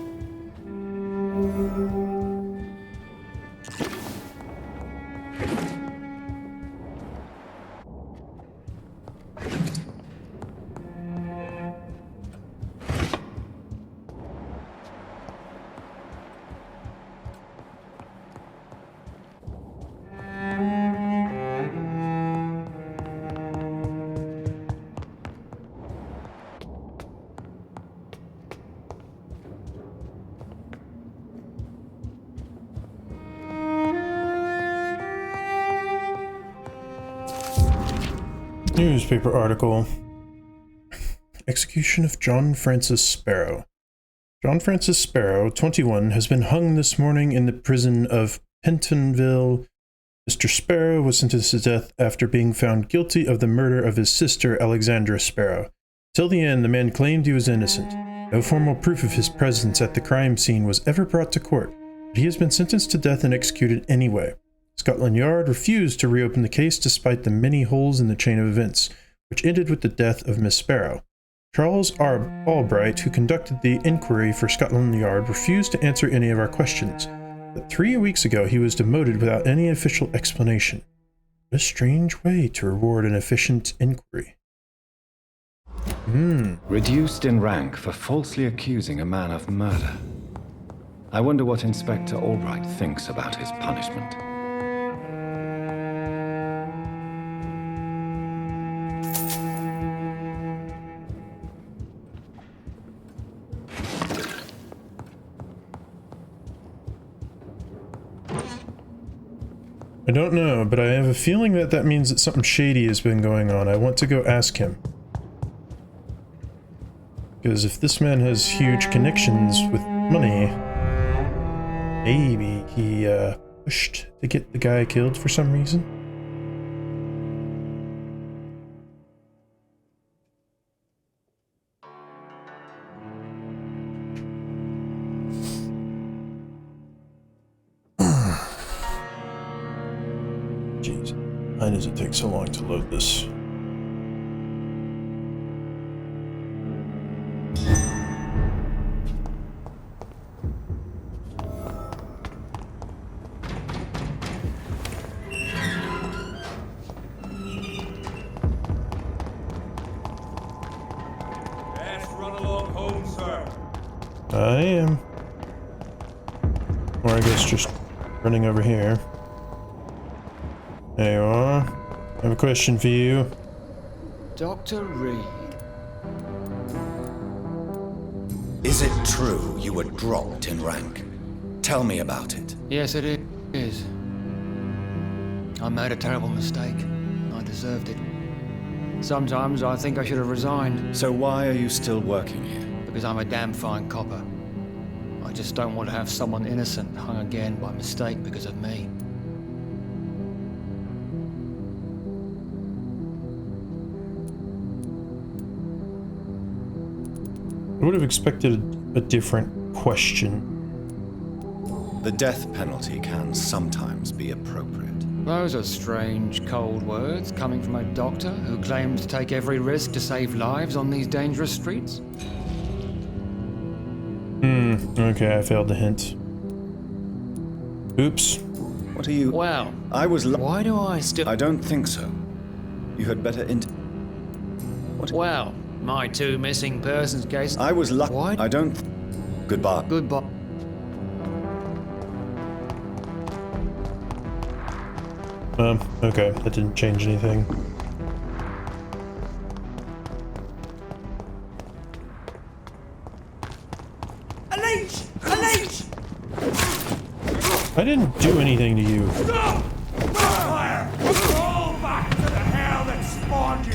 S1: Newspaper article. Execution of John Francis Sparrow. John Francis Sparrow, 21, has been hung this morning in the prison of Pentonville. Mr. Sparrow was sentenced to death after being found guilty of the murder of his sister, Alexandra Sparrow. Till the end, the man claimed he was innocent. No formal proof of his presence at the crime scene was ever brought to court, but he has been sentenced to death and executed anyway. Scotland Yard refused to reopen the case despite the many holes in the chain of events, which ended with the death of Miss Sparrow. Charles Albright, who conducted the inquiry for Scotland Yard, refused to answer any of our questions, but 3 weeks ago he was demoted without any official explanation. What a strange way to reward an efficient inquiry.
S2: Reduced in rank for falsely accusing a man of murder. I wonder what Inspector Albright thinks about his punishment.
S1: I don't know, but I have a feeling that that means that something shady has been going on. I want to go ask him. Because if this man has huge connections with money, maybe he pushed to get the guy killed for some reason. Why does it take so long to load this? I am. Or I guess just running over here. There you are. I have a question for you.
S12: Dr. Reed.
S2: Is it true you were dropped in rank? Tell me about it.
S12: Yes, it is. I made a terrible mistake. I deserved it. Sometimes I think I should have resigned.
S2: So why are you still working here?
S12: Because I'm a damn fine copper. I just don't want to have someone innocent hung again by mistake because of me.
S1: I would have expected a different question.
S2: The death penalty can sometimes be appropriate.
S12: Those are strange, cold words coming from a doctor who claimed to take every risk to save lives on these dangerous streets.
S1: Okay, I failed the hint. Oops.
S2: What are you...
S12: Well,
S2: I was...
S12: why do I still...
S2: I don't think so. You had better What?
S12: Well, my two missing persons case...
S2: I was lucky.
S12: Why?
S2: I don't... Goodbye.
S12: Goodbye.
S1: Okay, that didn't change anything. I didn't do anything to you.
S3: Stop! Fire! Roll back to the hell that spawned you!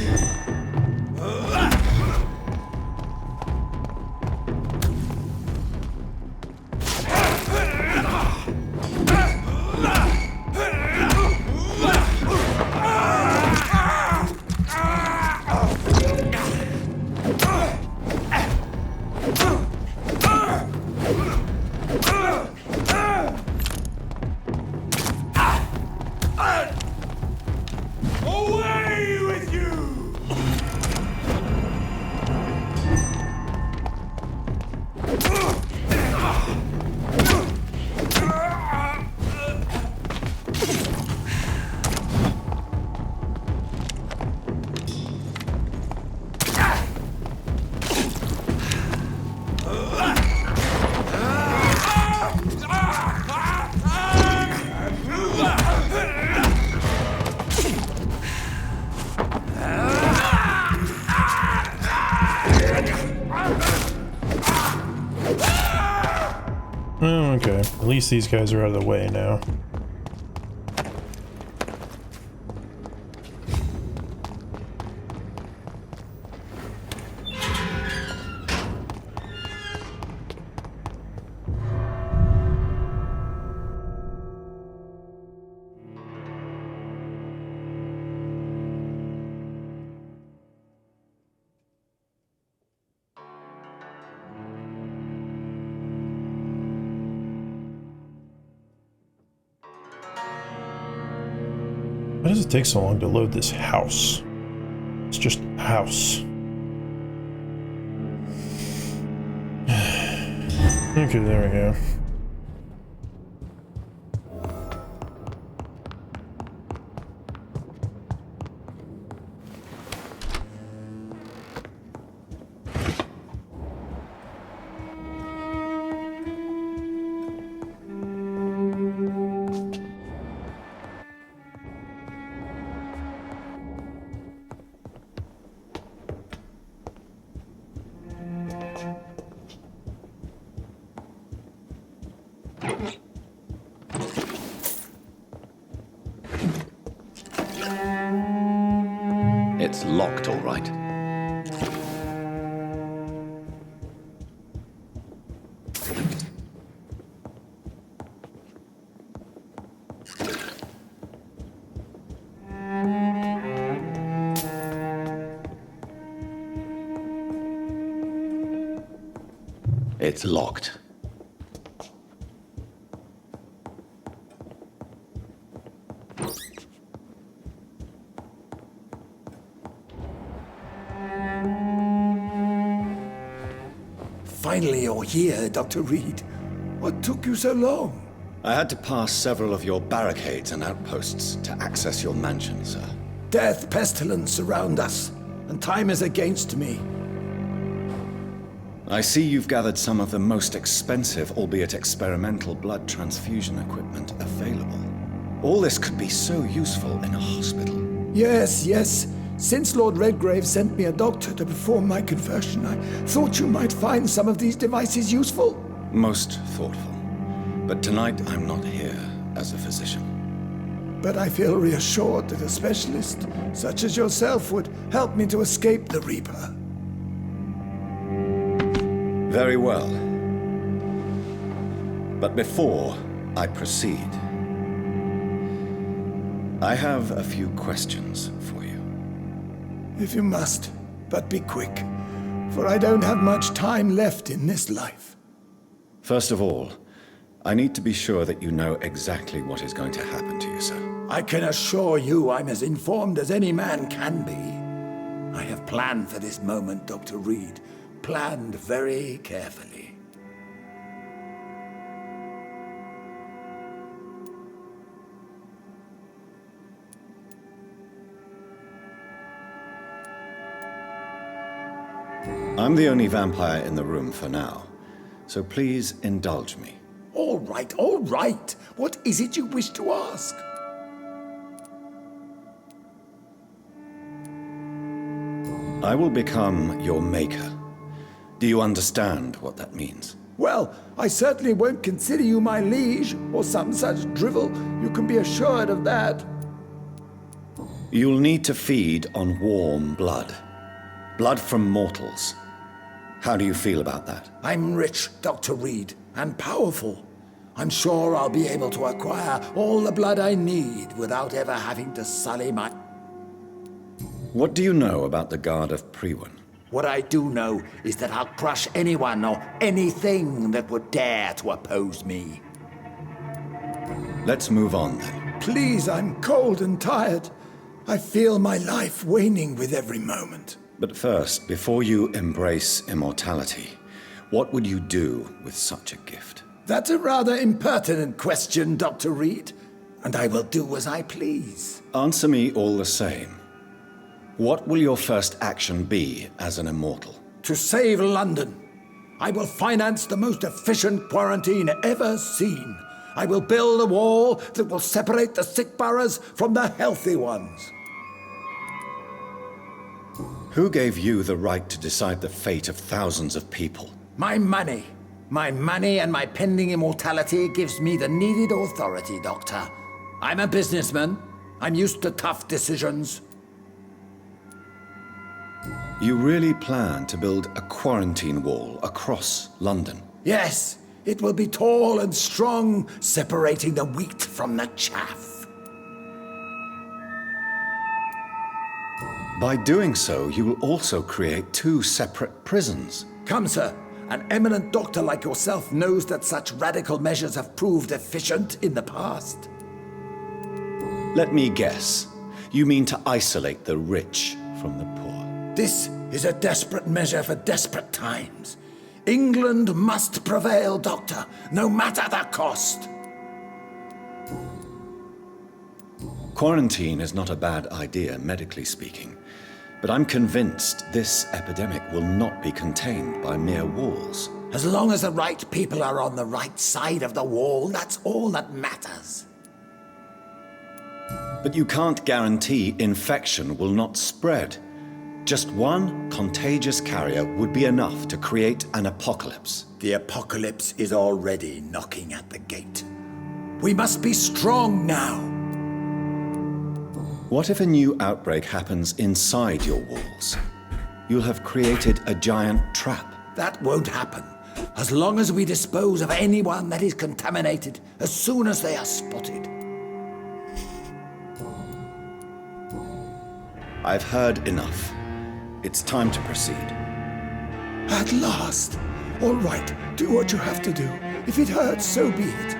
S3: Away with you!
S1: Oh, okay. At least these guys are out of the way now. Why does it take so long to load this house? It's just a house. Okay, there we go.
S2: It's locked, all right. It's locked.
S9: Finally, you're here, Dr. Reed. What took you so long?
S2: I had to pass several of your barricades and outposts to access your mansion, sir.
S9: Death, pestilence surround us, and time is against me.
S2: I see you've gathered some of the most expensive, albeit experimental, blood transfusion equipment available. All this could be so useful in a hospital.
S9: Yes. Since Lord Redgrave sent me a doctor to perform my conversion, I thought you might find some of these devices useful.
S2: Most thoughtful. But tonight I'm not here as a physician.
S9: But I feel reassured that a specialist such as yourself would help me to escape the Reaper.
S2: Very well. But before I proceed, I have a few questions for you.
S9: If you must, but be quick, for I don't have much time left in this life.
S2: First of all, I need to be sure that you know exactly what is going to happen to you, sir.
S9: I can assure you I'm as informed as any man can be. I have planned for this moment, Dr. Reed. Planned very carefully.
S2: I'm the only vampire in the room for now, so please indulge me.
S9: All right. What is it you wish to ask?
S2: I will become your maker. Do you understand what that means?
S9: Well, I certainly won't consider you my liege, or some such drivel. You can be assured of that.
S2: You'll need to feed on warm blood. Blood from mortals. How do you feel about that?
S9: I'm rich, Dr. Reed, and powerful. I'm sure I'll be able to acquire all the blood I need without ever having to sully my...
S2: What do you know about the Guard of Priwen?
S9: What I do know is that I'll crush anyone or anything that would dare to oppose me.
S2: Let's move on then.
S9: Please, I'm cold and tired. I feel my life waning with every moment.
S2: But first, before you embrace immortality, what would you do with such a gift?
S9: That's a rather impertinent question, Dr. Reed, and I will do as I please.
S2: Answer me all the same. What will your first action be as an immortal?
S9: To save London. I will finance the most efficient quarantine ever seen. I will build a wall that will separate the sick boroughs from the healthy ones.
S2: Who gave you the right to decide the fate of thousands of people?
S9: My money. My money and my pending immortality gives me the needed authority, Doctor. I'm a businessman. I'm used to tough decisions.
S2: You really plan to build a quarantine wall across London?
S9: Yes, it will be tall and strong, separating the wheat from the chaff.
S2: By doing so, you will also create 2 separate prisons.
S9: Come, sir. An eminent doctor like yourself knows that such radical measures have proved efficient in the past.
S2: Let me guess. You mean to isolate the rich from the poor?
S9: This is a desperate measure for desperate times. England must prevail, Doctor, no matter the cost.
S2: Quarantine is not a bad idea, medically speaking. But I'm convinced this epidemic will not be contained by mere walls.
S9: As long as the right people are on the right side of the wall, that's all that matters.
S2: But you can't guarantee infection will not spread. Just one contagious carrier would be enough to create an apocalypse.
S9: The apocalypse is already knocking at the gate. We must be strong now.
S2: What if a new outbreak happens inside your walls? You'll have created a giant trap.
S9: That won't happen. As long as we dispose of anyone that is contaminated as soon as they are spotted.
S2: I've heard enough. It's time to proceed.
S9: At last. All right, do what you have to do. If it hurts, so be it.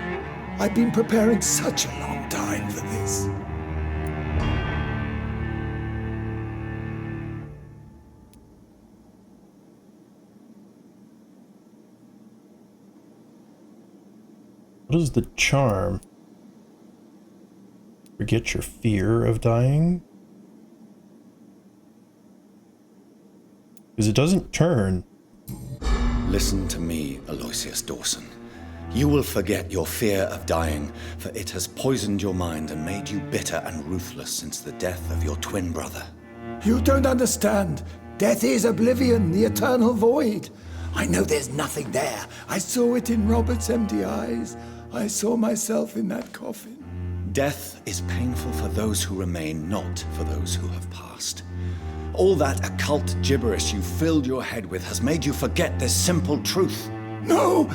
S9: I've been preparing such a long time for this.
S1: What is the charm? Forget your fear of dying? Because it doesn't turn.
S2: Listen to me, Aloysius Dawson. You will forget your fear of dying, for it has poisoned your mind and made you bitter and ruthless since the death of your twin brother.
S9: You don't understand. Death is oblivion, the eternal void. I know there's nothing there. I saw it in Robert's empty eyes. I saw myself in that coffin.
S2: Death is painful for those who remain, not for those who have passed. All that occult gibberish you filled your head with has made you forget this simple truth.
S9: No!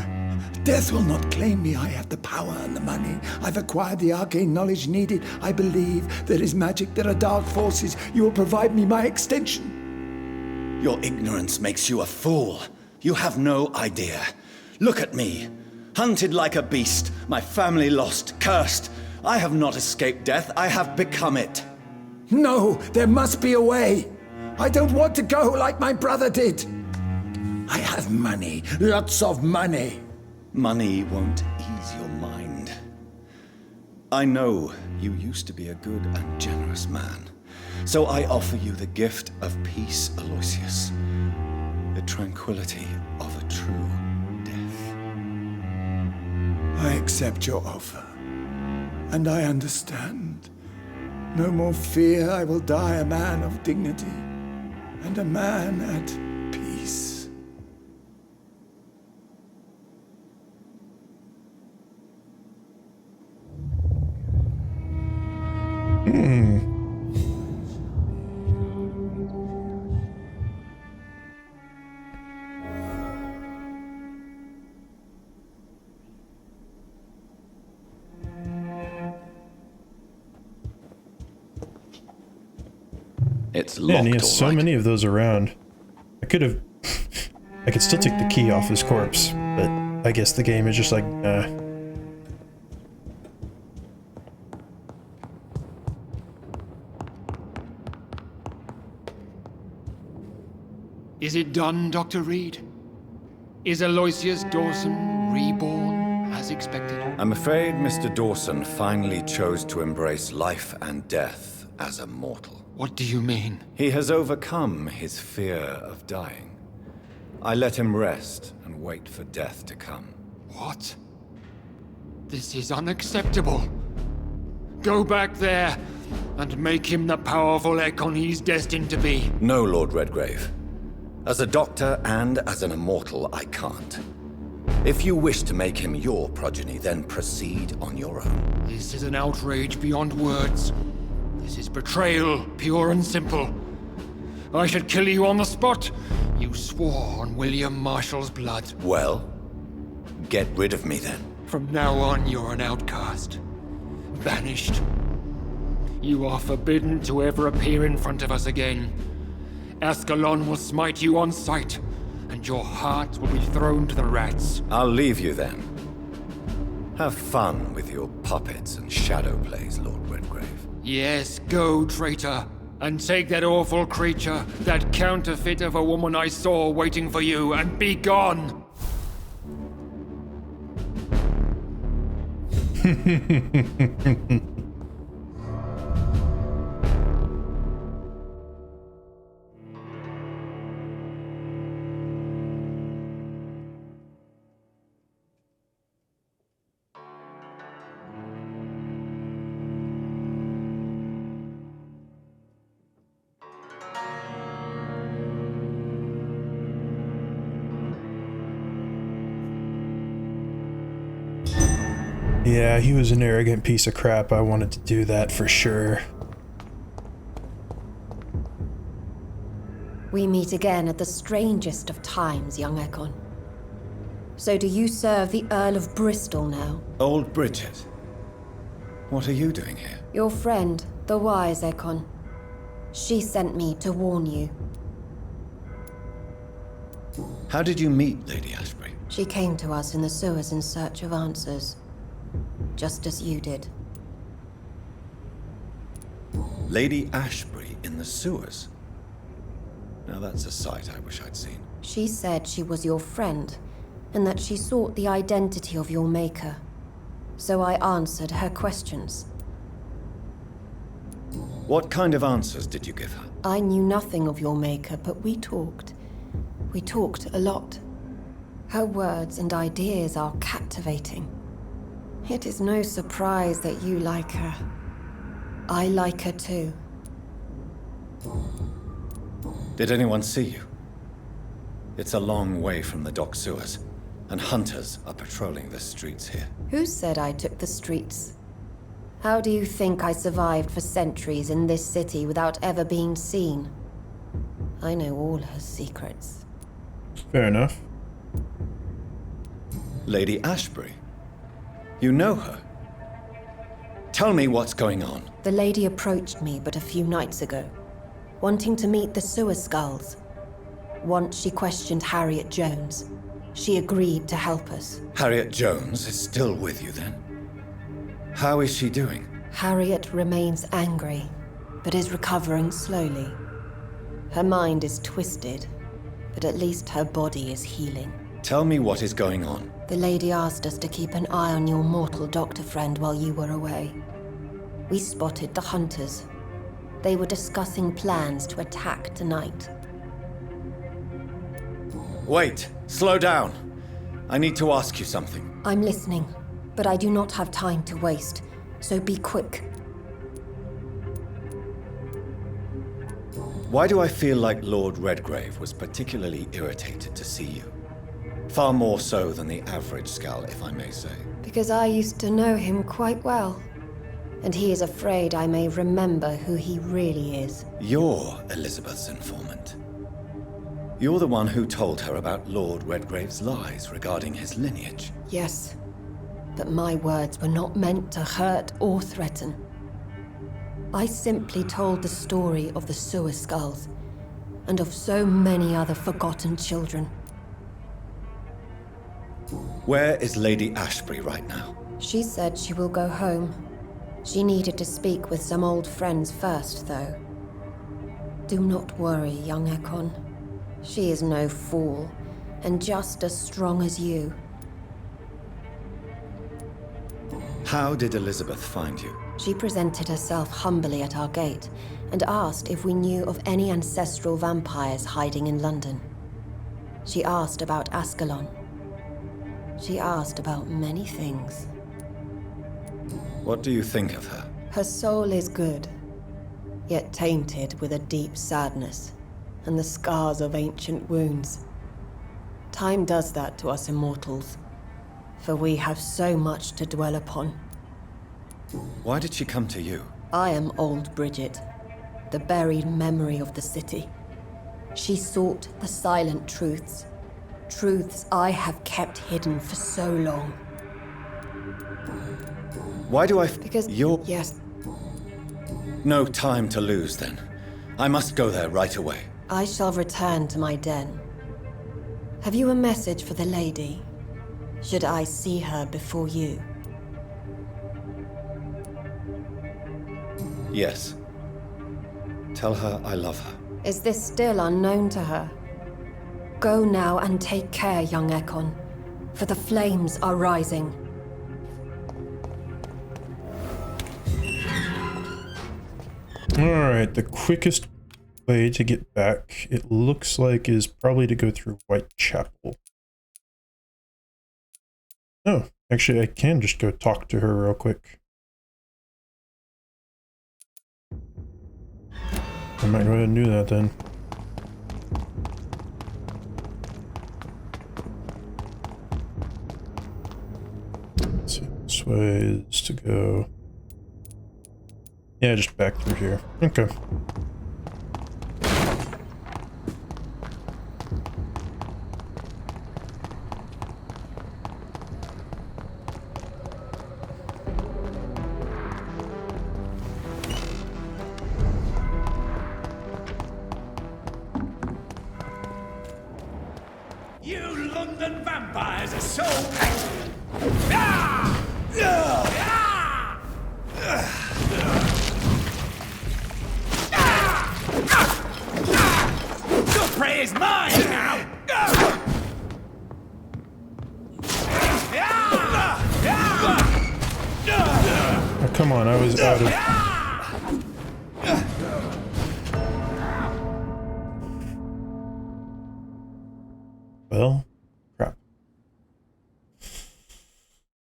S9: Death will not claim me. I have the power and the money. I've acquired the arcane knowledge needed. I believe there is magic, there are dark forces. You will provide me my extension.
S2: Your ignorance makes you a fool. You have no idea. Look at me. Hunted like a beast, my family lost, cursed. I have not escaped death, I have become it.
S9: No, there must be a way. I don't want to go like my brother did. I have money, lots of money.
S2: Money won't ease your mind. I know you used to be a good and generous man, so I offer you the gift of peace, Aloysius. The tranquility of a true death.
S9: I accept your offer, and I understand. No more fear, I will die a man of dignity, and a man at peace.
S2: It's locked,
S1: Yeah, and he has so
S2: all right.
S1: many of those around. I could have... I could still take the key off his corpse, but I guess the game is just like,
S12: Is it done, Dr. Reed? Is Aloysius Dawson reborn as expected?
S2: I'm afraid Mr. Dawson finally chose to embrace life and death as a mortal.
S12: What do you mean?
S2: He has overcome his fear of dying. I let him rest and wait for death to come.
S12: What? This is unacceptable. Go back there and make him the powerful Ekon he's destined to be.
S2: No, Lord Redgrave. As a doctor and as an immortal, I can't. If you wish to make him your progeny, then proceed on your own.
S12: This is an outrage beyond words. This is betrayal, pure and simple. I should kill you on the spot. You swore on William Marshall's blood.
S2: Well, get rid of me then.
S12: From now on, you're an outcast. Banished. You are forbidden to ever appear in front of us again. Ascalon will smite you on sight, and your heart will be thrown to the rats.
S2: I'll leave you then. Have fun with your puppets and shadow plays, Lord Redgrave.
S12: Yes, go, traitor, and take that awful creature, that counterfeit of a woman I saw waiting for you, and be gone!
S1: yeah, he was an arrogant piece of crap. I wanted to do that for sure.
S7: We meet again at the strangest of times, young Ekon. So do you serve the Earl of Bristol now?
S2: Old Bridget. What are you doing here?
S7: Your friend, the wise Ekon. She sent me to warn you.
S2: How did you meet Lady Ashbury?
S7: She came to us in the sewers in search of answers. Just as you did.
S2: Lady Ashbury in the sewers? Now that's a sight I wish I'd seen.
S7: She said she was your friend, and that she sought the identity of your maker. so I answered her questions.
S2: What kind of answers did you give her?
S7: I knew nothing of your maker, but we talked. We talked a lot. Her words and ideas are captivating. It is no surprise that you like her. I like her too.
S2: Did anyone see you? It's a long way from the dock sewers, and hunters are patrolling the streets here.
S7: Who said I took the streets? How do you think I survived for centuries in this city without ever being seen? I know all her secrets.
S1: Fair enough.
S2: Lady Ashbury? You know her? Tell me what's going on.
S7: The lady approached me but a few nights ago, wanting to meet the sewer skulls. Once she questioned Harriet Jones. She agreed to help us.
S2: Harriet Jones is still with you then? How is she doing?
S7: Harriet remains angry, but is recovering slowly. Her mind is twisted, but at least her body is healing.
S2: Tell me what is going on.
S7: The lady asked us to keep an eye on your mortal doctor friend while you were away. We spotted the hunters. They were discussing plans to attack tonight.
S2: Wait, slow down. I need to ask you something.
S7: I'm listening, but I do not have time to waste, so be quick.
S2: Why do I feel like Lord Redgrave was particularly irritated to see you? Far more so than the average Skull, if I may say.
S7: Because I used to know him quite well, and he is afraid I may remember who he really is.
S2: You're Elizabeth's informant. You're the one who told her about Lord Redgrave's lies regarding his lineage.
S7: Yes, but my words were not meant to hurt or threaten. I simply told the story of the sewer skulls, and of so many other forgotten children.
S2: Where is Lady Ashbury right now?
S7: She said she will go home. She needed to speak with some old friends first, though. Do not worry, young Ekon. She is no fool, and just as strong as you.
S2: How did Elizabeth find you?
S7: She presented herself humbly at our gate, and asked if we knew of any ancestral vampires hiding in London. She asked about Ascalon. She asked about many things.
S2: What do you think of her?
S7: Her soul is good, yet tainted with a deep sadness, and the scars of ancient wounds. Time does that to us immortals, for we have so much to dwell upon.
S2: Why did she come to you?
S7: I am old Bridget, the buried memory of the city. She sought the silent truths, truths I have kept hidden for so long.
S2: Why do I
S7: Because
S2: you're...
S7: Yes.
S2: No time to lose, then. I must go there right away.
S7: I shall return to my den. Have you a message for the lady? Should I see her before you?
S2: Yes. Tell her I love her.
S7: Is this still unknown to her? Go now and take care, young Ekon, for the flames are rising.
S1: Alright, the quickest way to get back, it looks like, is probably to go through Whitechapel. Oh, actually I can just go talk to her real quick. I might go ahead and do that then. Let's see, this way is to go. Yeah, just back through here. Okay.
S3: You London vampires are so passionate. Ah! Ah! Your prey is mine now!
S1: come on, I was out of... Well, crap.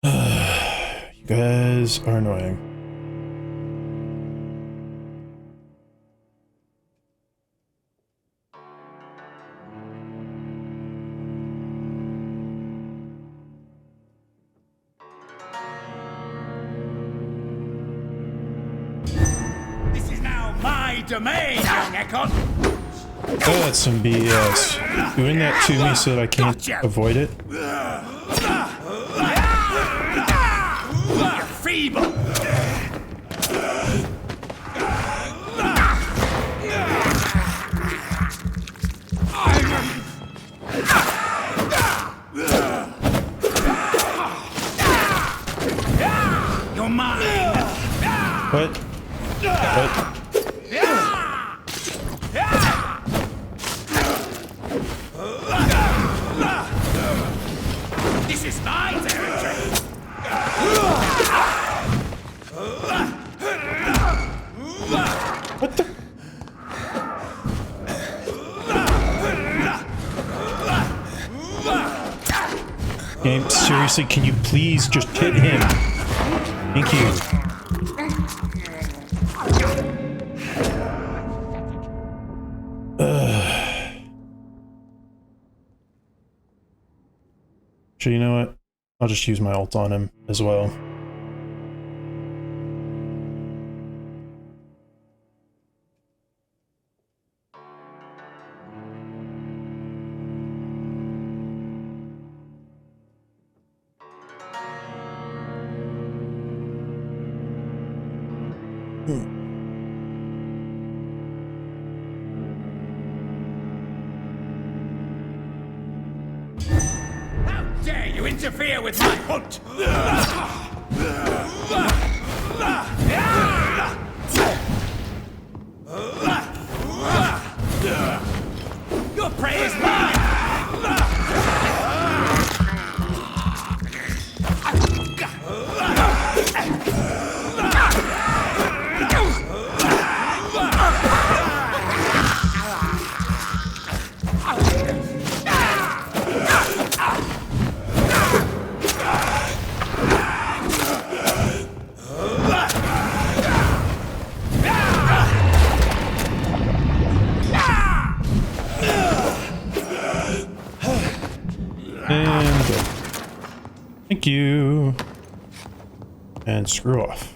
S1: You guys are annoying.
S3: This is now my domain, young Echo.
S1: Oh, that's some BS. Doing that to me so that I can't avoid it.
S3: You're feeble. You're mine.
S1: What? What?
S3: This is my territory.
S1: What the? Game, seriously, can you please just hit him? Thank you. So you know what? I'll just use my ult on him as well.
S3: How dare you interfere with my hunt? Your prey is mine.
S1: And go. Thank you. And screw off.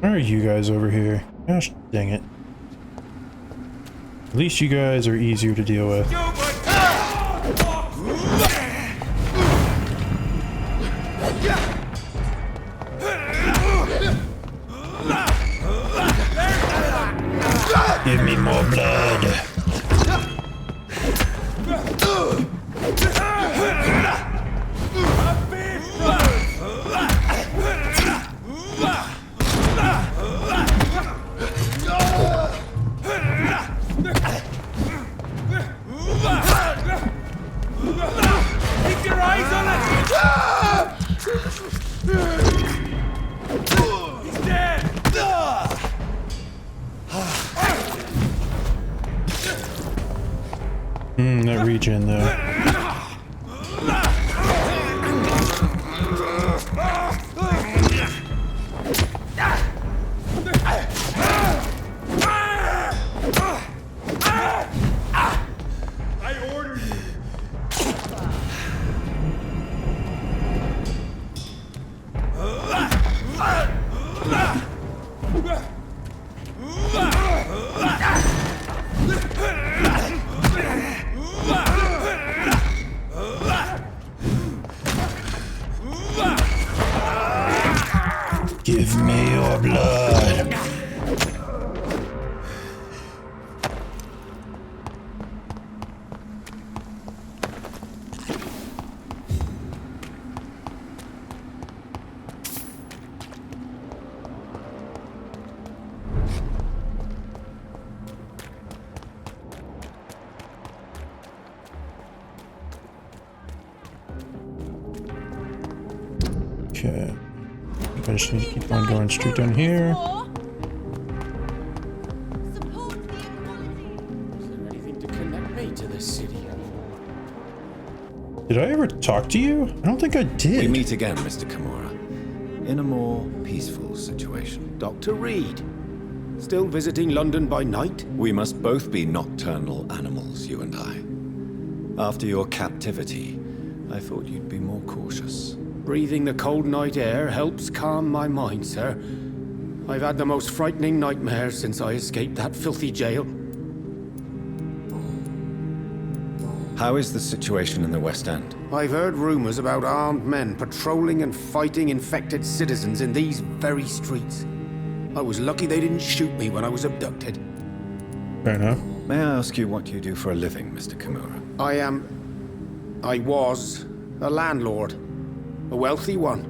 S1: Where are you guys over here? Gosh dang it. At least you guys are easier to deal with. Give me more blood.
S3: Keep your eyes on it! He's dead!
S1: That regen though.
S3: I order you.
S1: Give me your blood. I just need to keep on going straight down here.
S3: Anything to connect me to this city?
S1: Did I ever talk to you? I don't think I did.
S2: We meet again, Mr. Kimura, in a more peaceful situation.
S3: Dr. Reed, still visiting London by night?
S2: We must both be nocturnal animals, you and I. After your captivity, I thought you'd be more cautious.
S3: Breathing the cold night air helps calm my mind, sir. I've had the most frightening nightmares since I escaped that filthy jail.
S2: How is the situation in the West End?
S3: I've heard rumors about armed men patrolling and fighting infected citizens in these very streets. I was lucky they didn't shoot me when I was abducted.
S1: Fair enough.
S2: May I ask you what you do for a living, Mr. Kimura?
S3: I was a landlord. A wealthy one.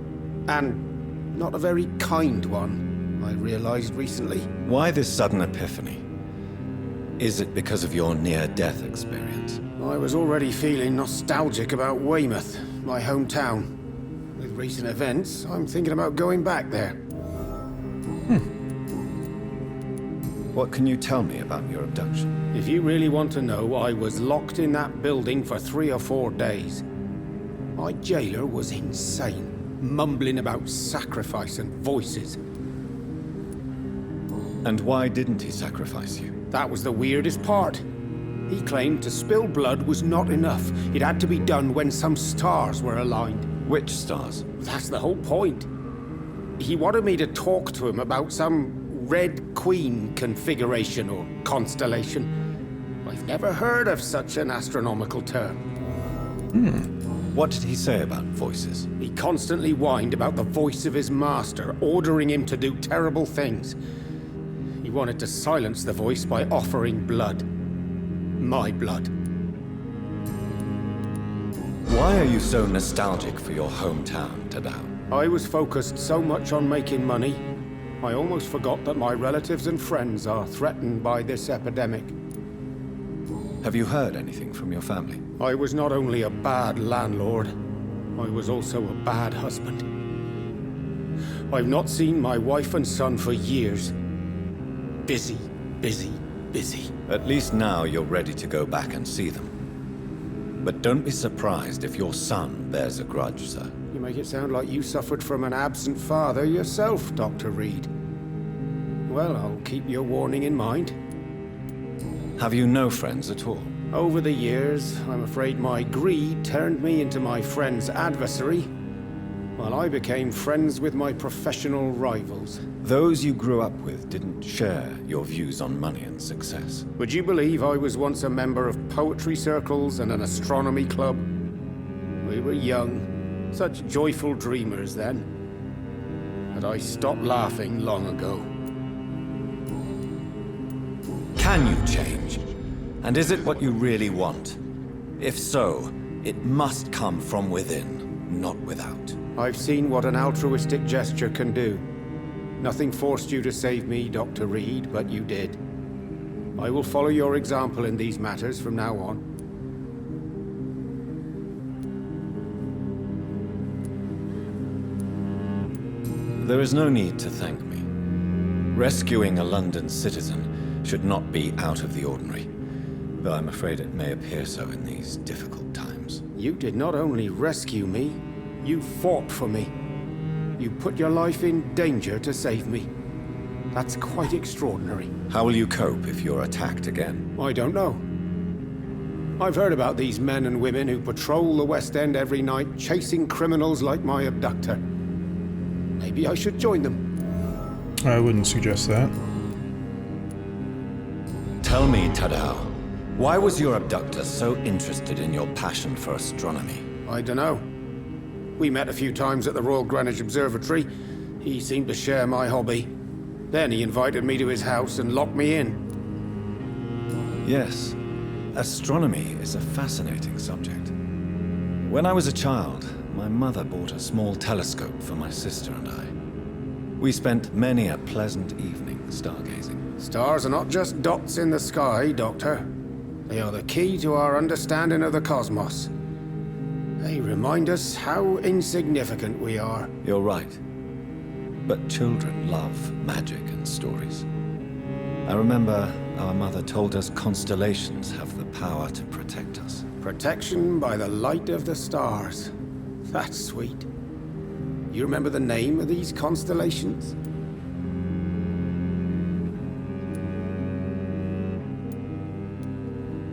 S3: And not a very kind one, I realized recently.
S2: Why this sudden epiphany? Is it because of your near-death experience?
S3: I was already feeling nostalgic about Weymouth, my hometown. With recent events, I'm thinking about going back there.
S2: What can you tell me about your abduction?
S3: If you really want to know, I was locked in that building for 3 or 4 days. My jailer was insane, mumbling about sacrifice and voices.
S2: And why didn't he sacrifice you?
S3: That was the weirdest part. He claimed to spill blood was not enough. It had to be done when some stars were aligned.
S2: Which stars?
S3: That's the whole point. He wanted me to talk to him about some Red Queen configuration or constellation. I've never heard of such an astronomical term.
S2: What did he say about voices?
S3: He constantly whined about the voice of his master, ordering him to do terrible things. He wanted to silence the voice by offering blood. My blood.
S2: Why are you so nostalgic for your hometown, Tadao?
S3: I was focused so much on making money, I almost forgot that my relatives and friends are threatened by this epidemic.
S2: Have you heard anything from your family?
S3: I was not only a bad landlord, I was also a bad husband. I've not seen my wife and son for years. Busy, busy, busy.
S2: At least now you're ready to go back and see them. But don't be surprised if your son bears a grudge, sir.
S3: You make it sound like you suffered from an absent father yourself, Dr. Reed. Well, I'll keep your warning in mind.
S2: Have you no friends at all?
S3: Over the years, I'm afraid my greed turned me into my friend's adversary, while I became friends with my professional rivals.
S2: Those you grew up with didn't share your views on money and success.
S3: Would you believe I was once a member of poetry circles and an astronomy club? We were young, such joyful dreamers then. But I stopped laughing long ago.
S2: Can you change? And is it what you really want? If so, it must come from within, not without.
S3: I've seen what an altruistic gesture can do. Nothing forced you to save me, Dr. Reed, but you did. I will follow your example in these matters from now on.
S2: There is no need to thank me. Rescuing a London citizen should not be out of the ordinary, though I'm afraid it may appear so in these difficult times.
S3: You did not only rescue me, you fought for me. You put your life in danger to save me. That's quite extraordinary.
S2: How will you cope if you're attacked again?
S3: I don't know. I've heard about these men and women who patrol the West End every night, chasing criminals like my abductor. Maybe I should join them.
S1: I wouldn't suggest that.
S2: Tell me, Tadao, why was your abductor so interested in your passion for astronomy?
S3: I don't know. We met a few times at the Royal Greenwich Observatory. He seemed to share my hobby. Then he invited me to his house and locked me in.
S2: Yes, astronomy is a fascinating subject. When I was a child, my mother bought a small telescope for my sister and I. We spent many a pleasant evening stargazing.
S3: Stars are not just dots in the sky, Doctor. They are the key to our understanding of the cosmos. They remind us how insignificant we are.
S2: You're right. But children love magic and stories. I remember our mother told us constellations have the power to protect us.
S3: Protection by the light of the stars. That's sweet. You remember the name of these constellations?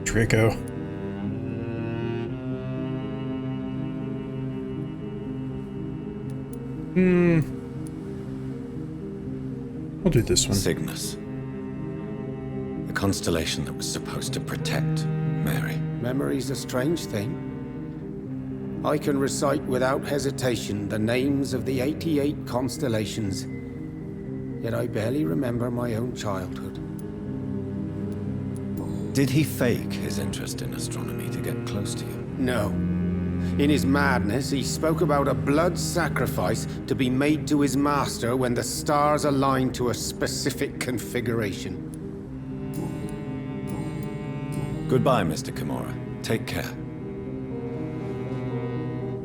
S1: Draco. We'll do this one.
S2: Cygnus. The constellation that was supposed to protect Mary.
S3: Memory's a strange thing. I can recite without hesitation the names of the 88 constellations, yet I barely remember my own childhood.
S2: Did he fake his interest in astronomy to get close to you?
S3: No. In his madness, he spoke about a blood sacrifice to be made to his master when the stars aligned to a specific configuration.
S2: Goodbye, Mr. Kimura. Take care.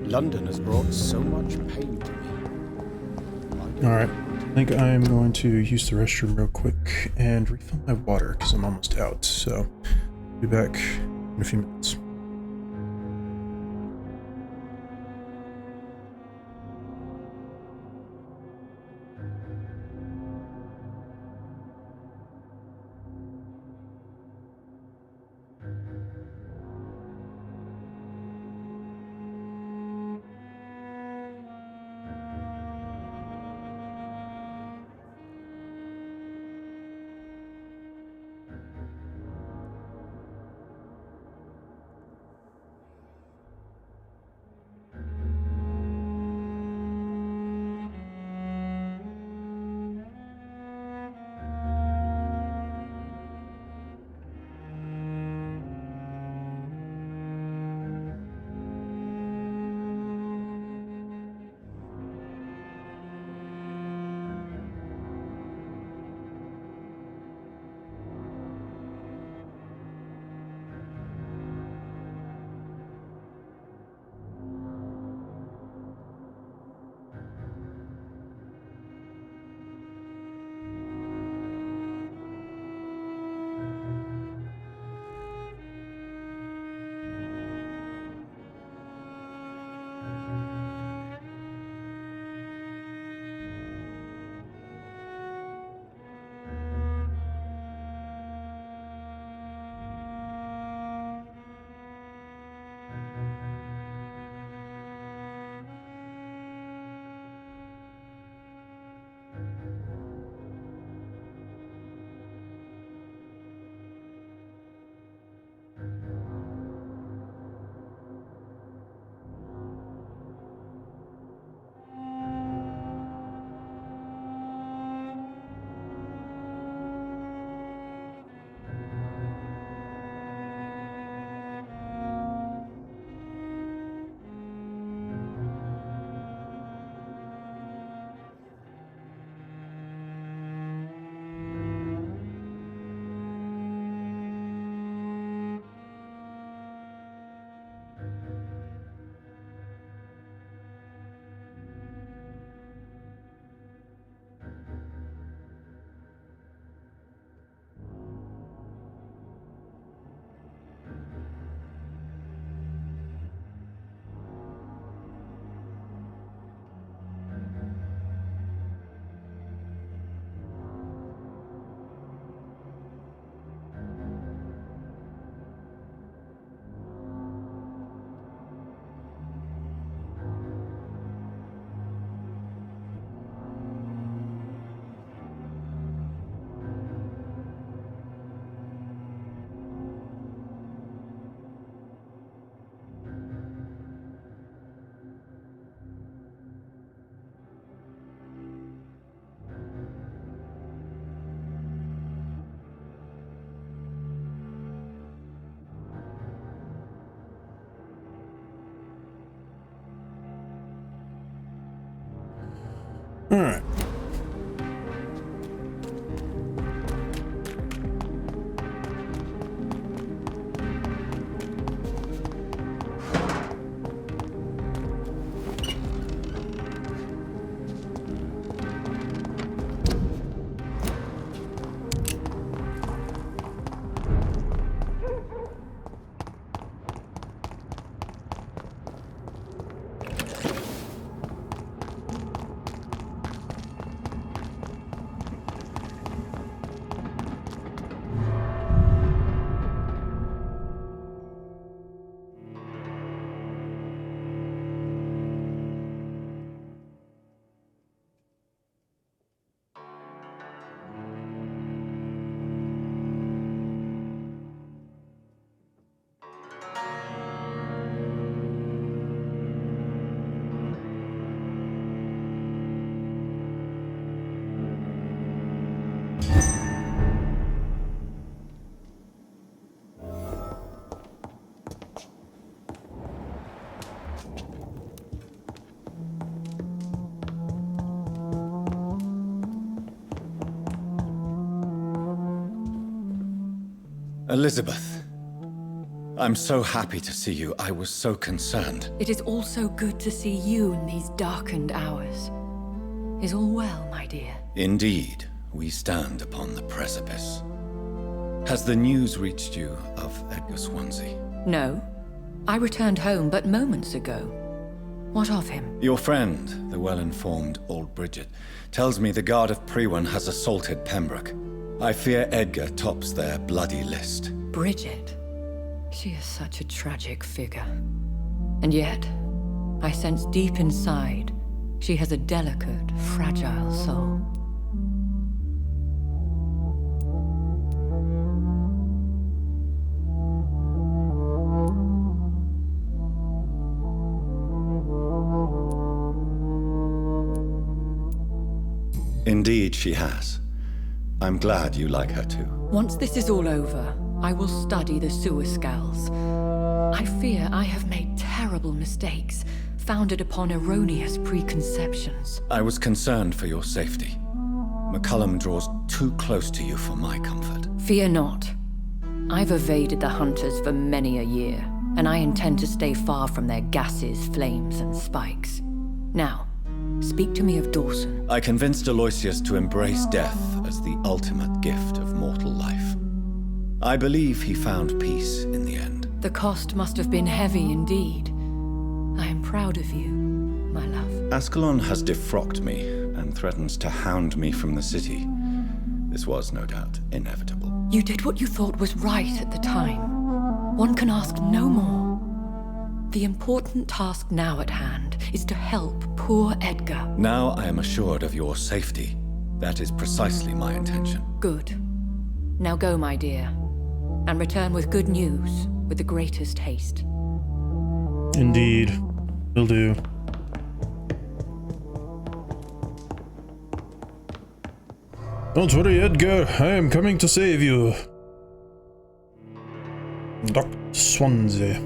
S3: London has brought so much pain to me.
S1: Alright, I think I'm going to use the restroom real quick and refill my water because I'm almost out. So, be back in a few minutes. Alright.
S2: Elizabeth, I'm so happy to see you. I was so concerned.
S16: It is also good to see you in these darkened hours. Is all well, my dear?
S2: Indeed, we stand upon the precipice. Has the news reached you of Edgar Swansea?
S16: No. I returned home but moments ago. What of him?
S2: Your friend, the well-informed old Bridget, tells me the Guard of Priwen has assaulted Pembroke. I fear Edgar tops their bloody list.
S16: Bridget? She is such a tragic figure. And yet, I sense deep inside, she has a delicate, fragile soul.
S2: Indeed, she has. I'm glad you like her too.
S16: Once this is all over, I will study the sewer skulls. I fear I have made terrible mistakes, founded upon erroneous preconceptions.
S2: I was concerned for your safety. McCullum draws too close to you for my comfort.
S16: Fear not. I've evaded the hunters for many a year, and I intend to stay far from their gases, flames, and spikes. Now, speak to me of Dawson.
S2: I convinced Aloysius to embrace death as the ultimate gift of mortal life. I believe he found peace in the end.
S16: The cost must have been heavy indeed. I am proud of you, my love.
S2: Ascalon has defrocked me and threatens to hound me from the city. This was, no doubt, inevitable.
S16: You did what you thought was right at the time. One can ask no more. The important task now at hand is to help poor Edgar.
S2: Now I am assured of your safety. That is precisely my intention.
S16: Good. Now go, my dear, and return with good news with the greatest haste.
S1: Indeed. Will do. Don't worry, Edgar. I am coming to save you. Dr. Swansea.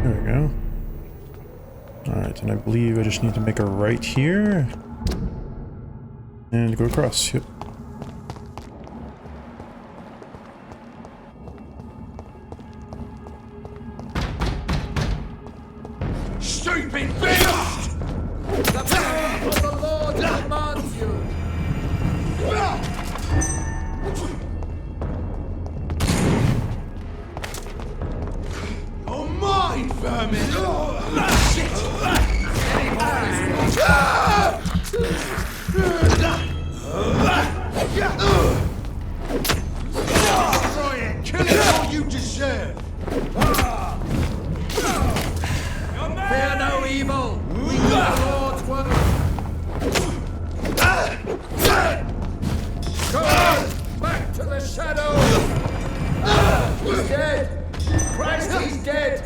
S1: There we go. Alright, and I believe I just need to make a right here. And go across, yep.
S17: Stupid beast! The power of the Lord commands you! You're mine, vermin! Shit! Destroy it! Kill it all you deserve! Fear no evil! We do the Lord's work! Go on! Back to the shadow! He's dead! Christ, he's dead!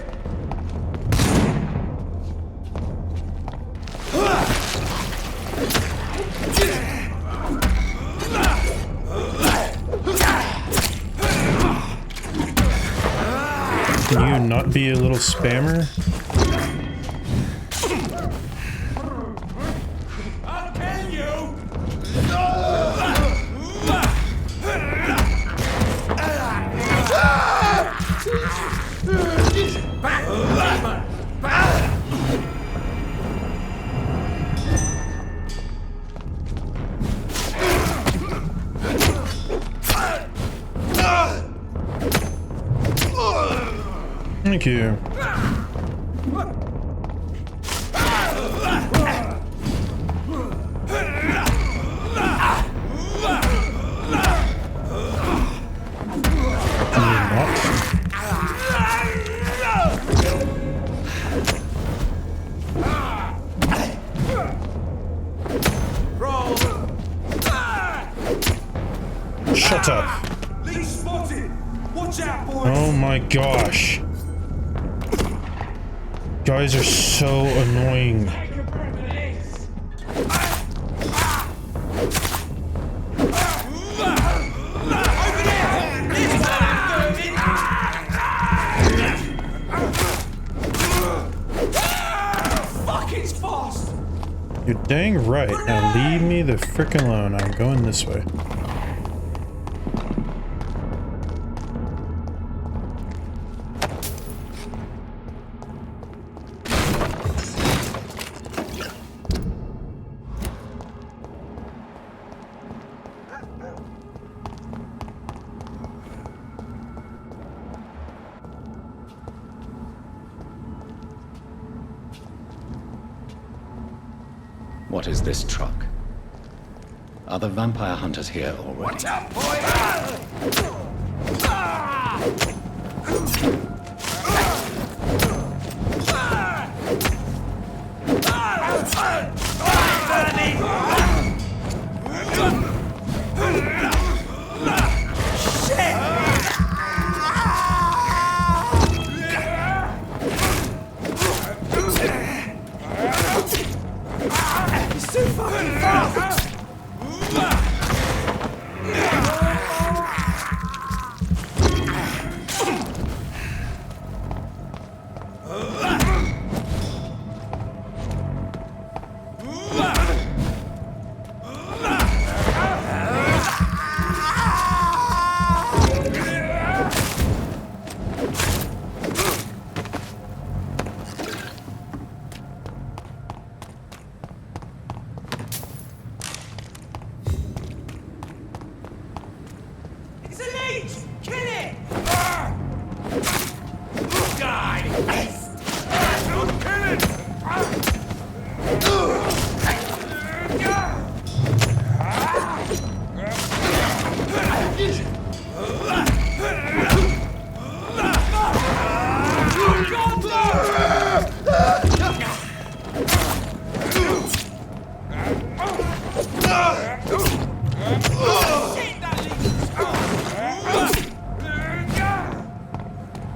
S1: Can you not be a little spammer?
S17: I'll kill you! Back, demon! Back!
S1: Thank you. Shut up.
S17: Lee spotted! Watch out, boys!
S1: Oh my gosh. Guys are so annoying. You're dang right. Now leave me the frickin' alone. I'm going this way.
S2: What is this truck? Are the vampire hunters here already?
S17: Watch out, boy!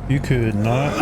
S1: You could not.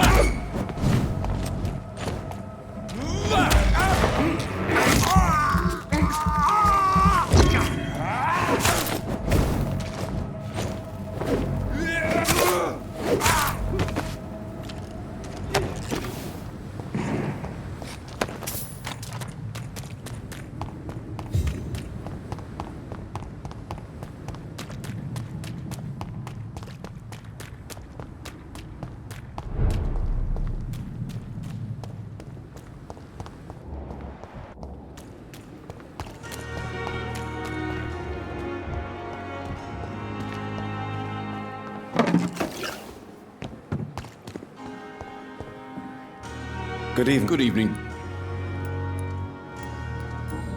S2: Good evening.
S18: Good evening.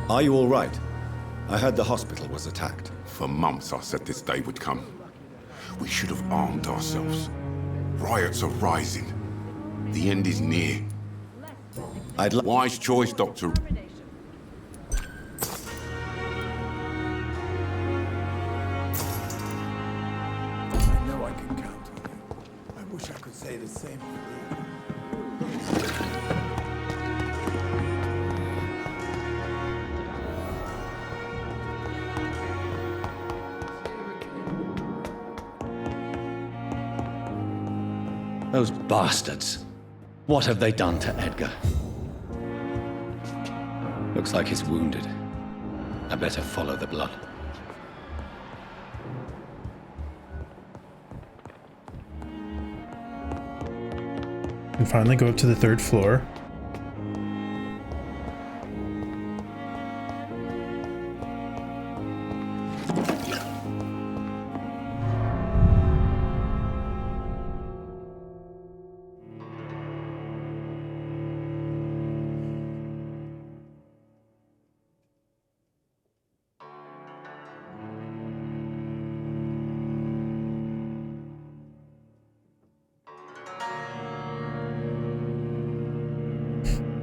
S2: Are you all right? I heard the hospital was attacked.
S18: For months I said this day would come. We should have armed ourselves. Riots are rising. The end is near. Wise choice, Doctor.
S9: I know I can count on you. I wish I could say the same for you.
S2: Those bastards. What have they done to Edgar? Looks like he's wounded. I better follow the blood.
S1: And finally go up to the 3rd floor.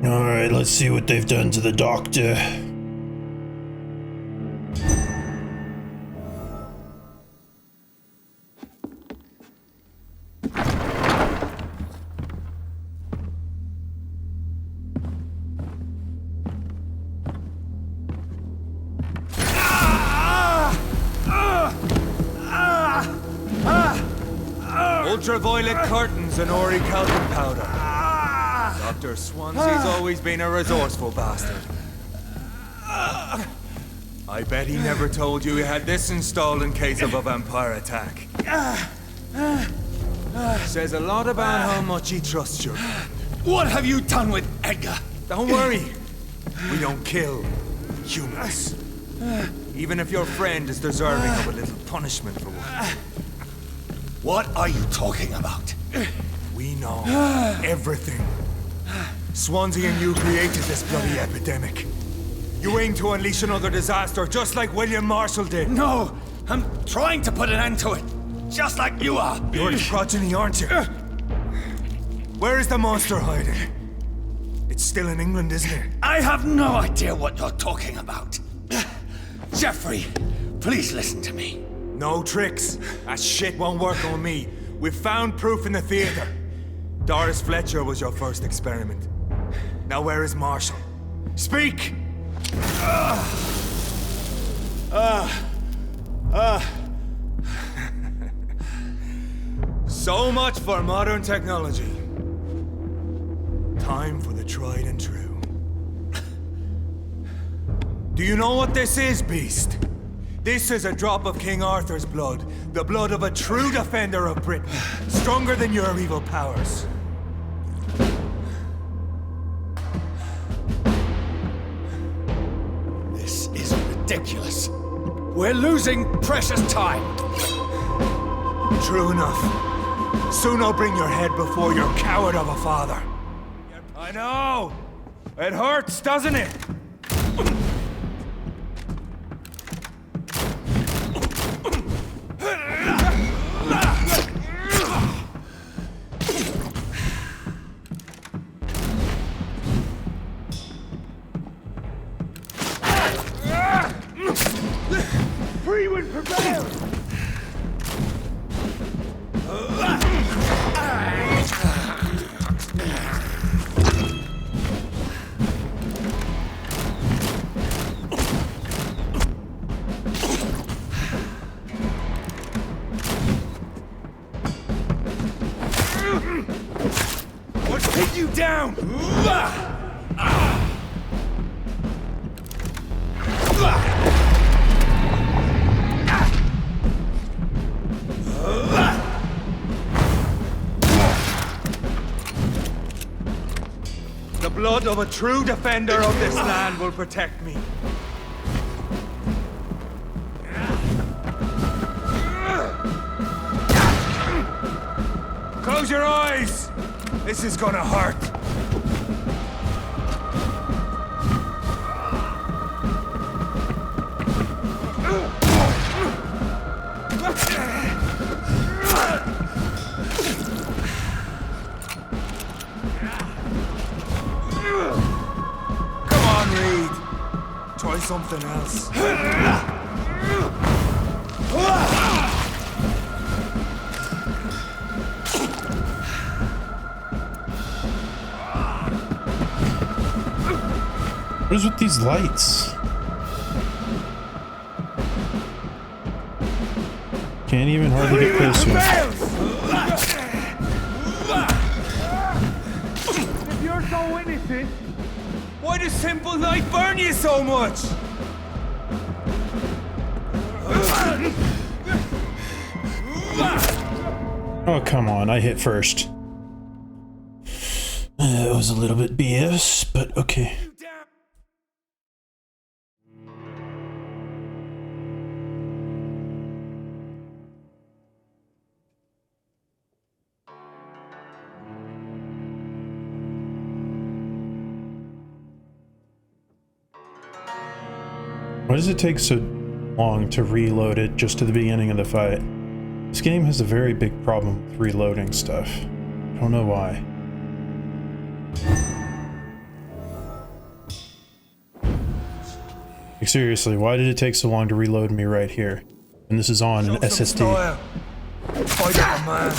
S1: Alright, let's see what they've done to the doctor.
S19: ultraviolet curtains and orichalcum powder. Dr. Swansea's always been a resourceful bastard. I bet he never told you he had this installed in case of a vampire attack. Says a lot about how much he trusts you.
S17: What have you done with Edgar?
S19: Don't worry. We don't kill humans. Even if your friend is deserving of a little punishment for one.
S17: What are you talking about?
S19: We know everything. Swansea and you created this bloody epidemic. You aim to unleash another disaster, just like William Marshall did.
S17: No! I'm trying to put an end to it, just like you are.
S19: You're a progeny, aren't you? Where is the monster hiding? It's still in England, isn't it?
S17: I have no idea what you're talking about. Jeffrey, please listen to me.
S19: No tricks. That shit won't work on me. We've found proof in the theater. Doris Fletcher was your first experiment. Now where is Marshall? Speak! So much for modern technology. Time for the tried and true. Do you know what this is, Beast? This is a drop of King Arthur's blood. The blood of a true defender of Britain. Stronger than your evil powers.
S17: This is ridiculous. We're losing precious time.
S19: True enough. Soon I'll bring your head before your coward of a father. I know! It hurts, doesn't it?
S17: Freeman prevails!
S19: Let's take you down! The blood of a true defender of this land will protect me. Close your eyes! This is gonna hurt. Come on, Reed. Try something else.
S1: What is with these lights? Can't even hardly get close to him.
S19: If you're so innocent, why does simple light burn you so much?
S1: Oh, come on, I hit first. That was a little bit BS, but okay. Why does it take so long to reload it just to the beginning of the fight? This game has a very big problem with reloading stuff. I don't know why. Like, seriously, why did it take so long to reload me right here? And this is on an SSD.
S19: Fight like a man.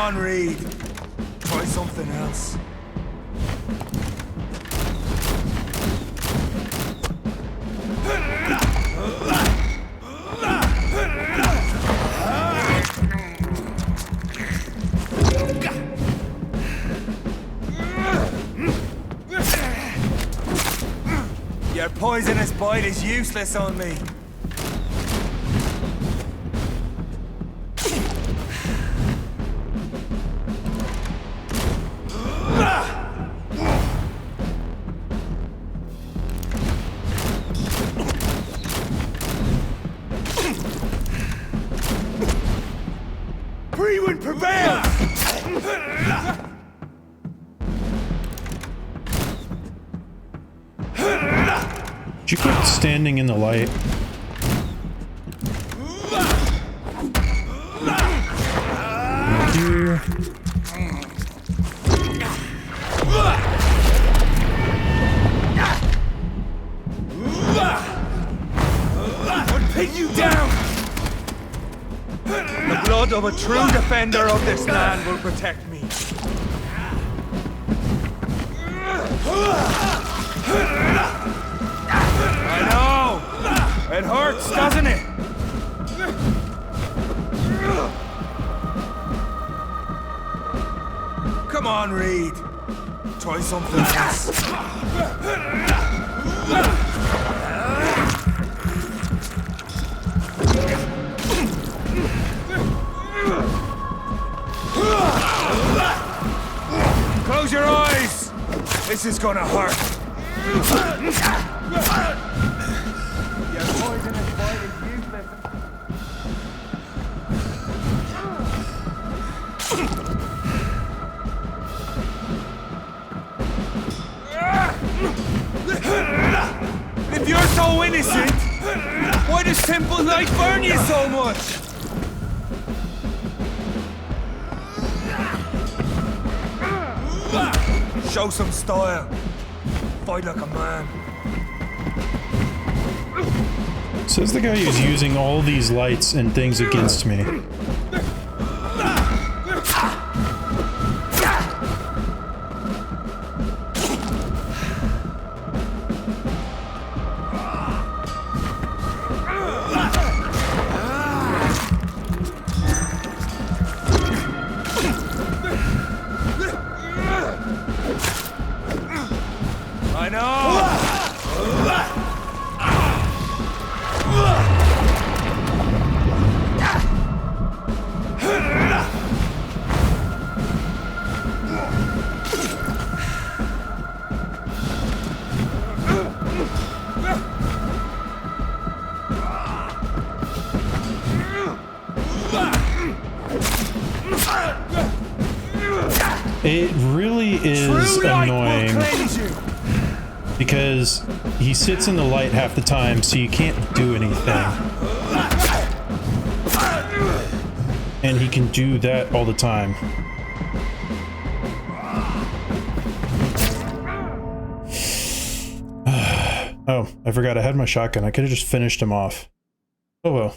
S19: on, Reed. Try something else. Your poisonous bite is useless on me. Freewind prevails!
S1: You quit standing in the light. Thank you.
S19: I'll pin you down! The blood of a true defender of this land will protect me. I know! It hurts, doesn't it? Come on, Reed. Try something else. Close your eyes! This is gonna hurt. Your poisonous bite is useless. If you're so innocent, why does simple life burn you so much? Show some style. Fight like a man.
S1: Says the guy who's using all these lights and things against me.
S19: I know!
S1: It really is annoying because he sits in the light half the time, so you can't do anything. And he can do that all the time. Oh, I forgot I had my shotgun. I could have just finished him off. Oh well.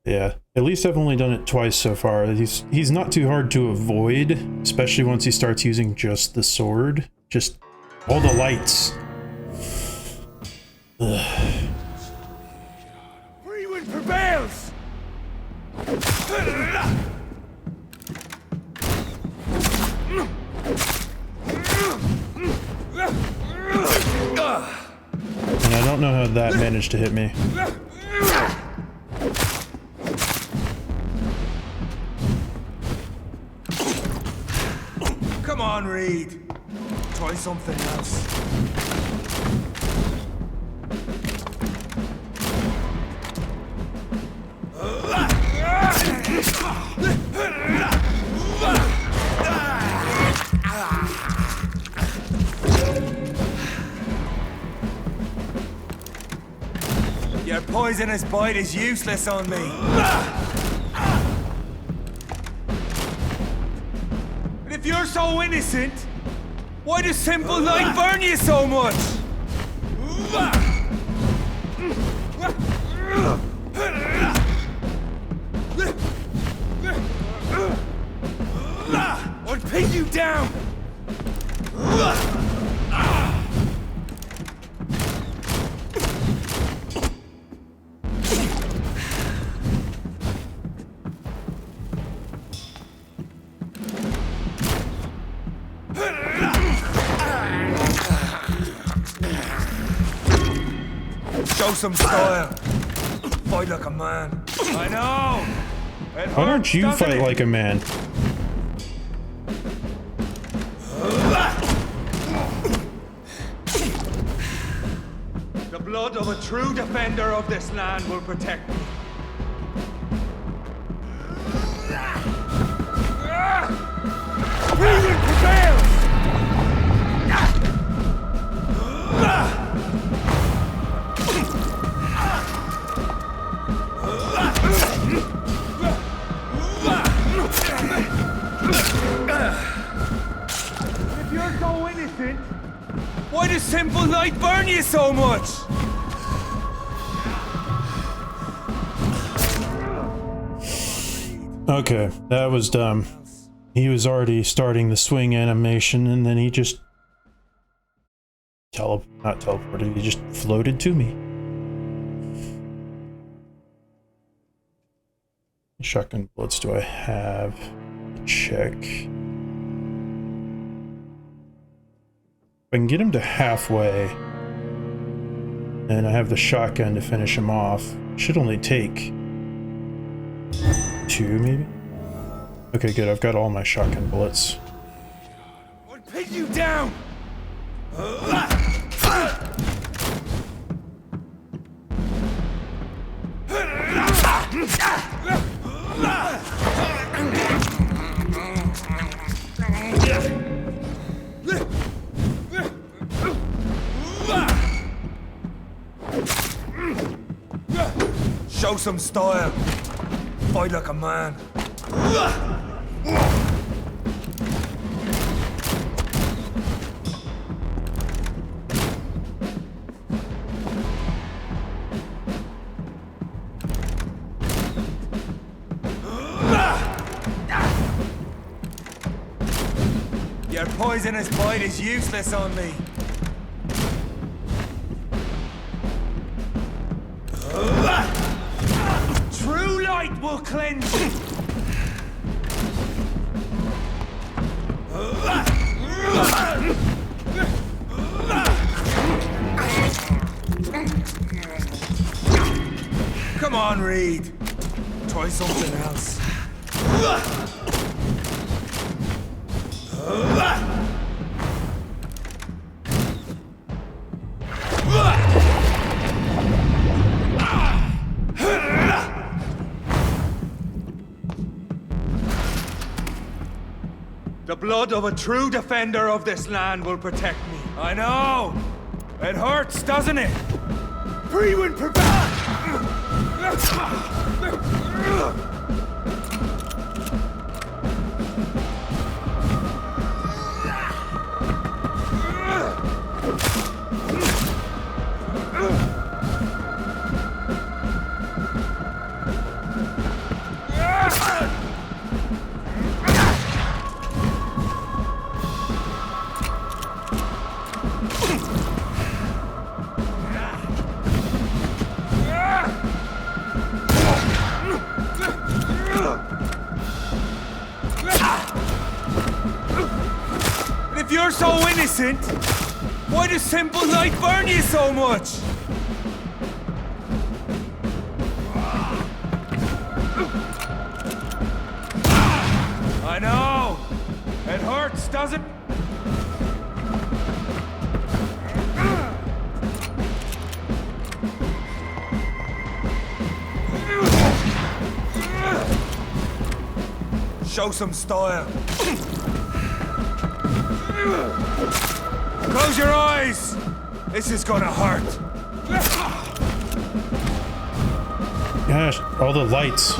S1: Yeah, at least I've only done it twice so far. He's not too hard to avoid, especially once he starts using just the sword. Just all the lights. Ugh.
S19: Freewind prevails!
S1: And I don't know how that managed to hit me.
S19: Come on, Reed. Try something else. Your poisonous bite is useless on me. And if you're so innocent, why does simple life burn you so much? Or pin you down! Show some style. Fight like a man. I know.
S1: Why don't you fight like a man?
S19: The blood of a true defender of this land will protect me. Freedom prevails! If you're so innocent, why does simple light burn you so much?
S1: Okay, that was dumb. He was already starting the swing animation, and then he just not teleported, he just floated to me. Shotgun bullets do I have? Check. If I can get him to halfway, and I have the shotgun to finish him off. Should only take 2, maybe? Okay, good. I've got all my shotgun bullets.
S19: I'll pin you down! Show some style. Fight like a man. Your poisonous bite is useless on me. True light will cleanse you. Come on, Reed. Try something else. The blood of a true defender of this land will protect me. I know! It hurts, doesn't it? Freewind prevail! If you're so innocent, why does simple light burn you so much? I know! It hurts, does it? Show some style. Close your eyes! This is gonna hurt.
S1: Gosh, all the lights.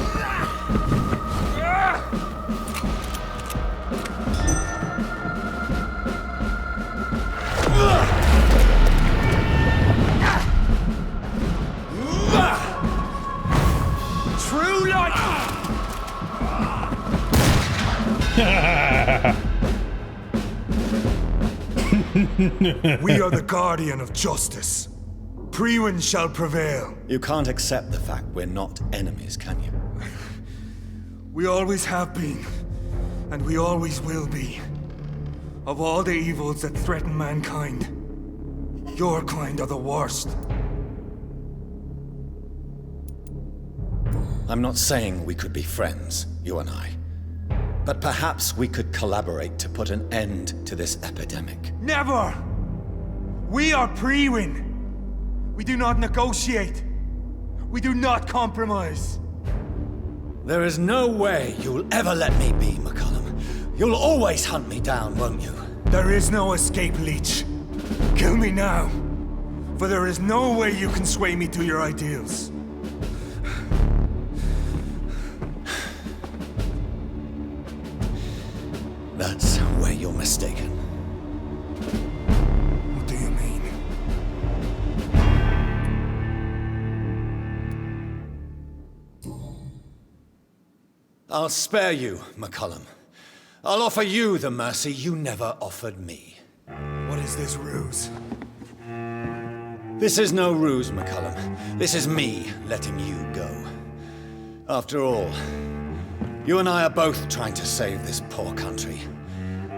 S19: We are the guardian of justice. Priwen shall prevail.
S2: You can't accept the fact we're not enemies, can you?
S19: We always have been, and we always will be. Of all the evils that threaten mankind, your kind are the worst.
S2: I'm not saying we could be friends, you and I. But perhaps we could collaborate to put an end to this epidemic.
S19: Never! We are Priwen. We do not negotiate. We do not compromise.
S2: There is no way you'll ever let me be, McCullum. You'll always hunt me down, won't you?
S19: There is no escape, Leech. Kill me now. For there is no way you can sway me to your ideals.
S2: That's where you're mistaken.
S19: What do you mean?
S2: I'll spare you, McCullum. I'll offer you the mercy you never offered me.
S19: What is this ruse?
S2: This is no ruse, McCullum. This is me letting you go. After all, you and I are both trying to save this poor country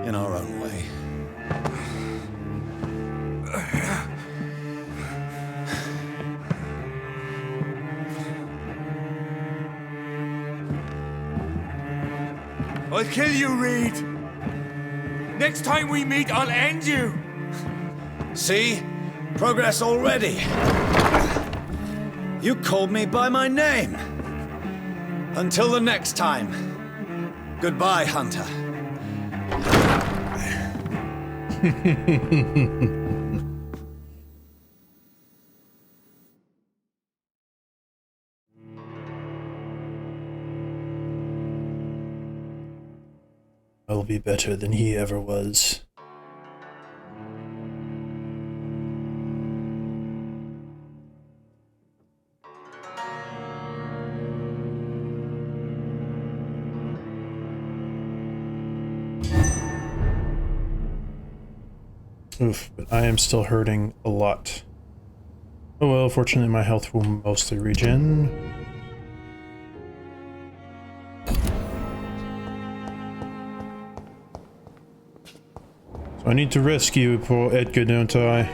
S2: in our own way.
S19: I'll kill you, Reed. Next time we meet, I'll end you.
S2: See? Progress already. You called me by my name. Until the next time. Goodbye, Hunter.
S1: I'll be better than he ever was. Oof, but I am still hurting a lot. Oh well, fortunately my health will mostly regen. So I need to rescue poor Edgar, don't I?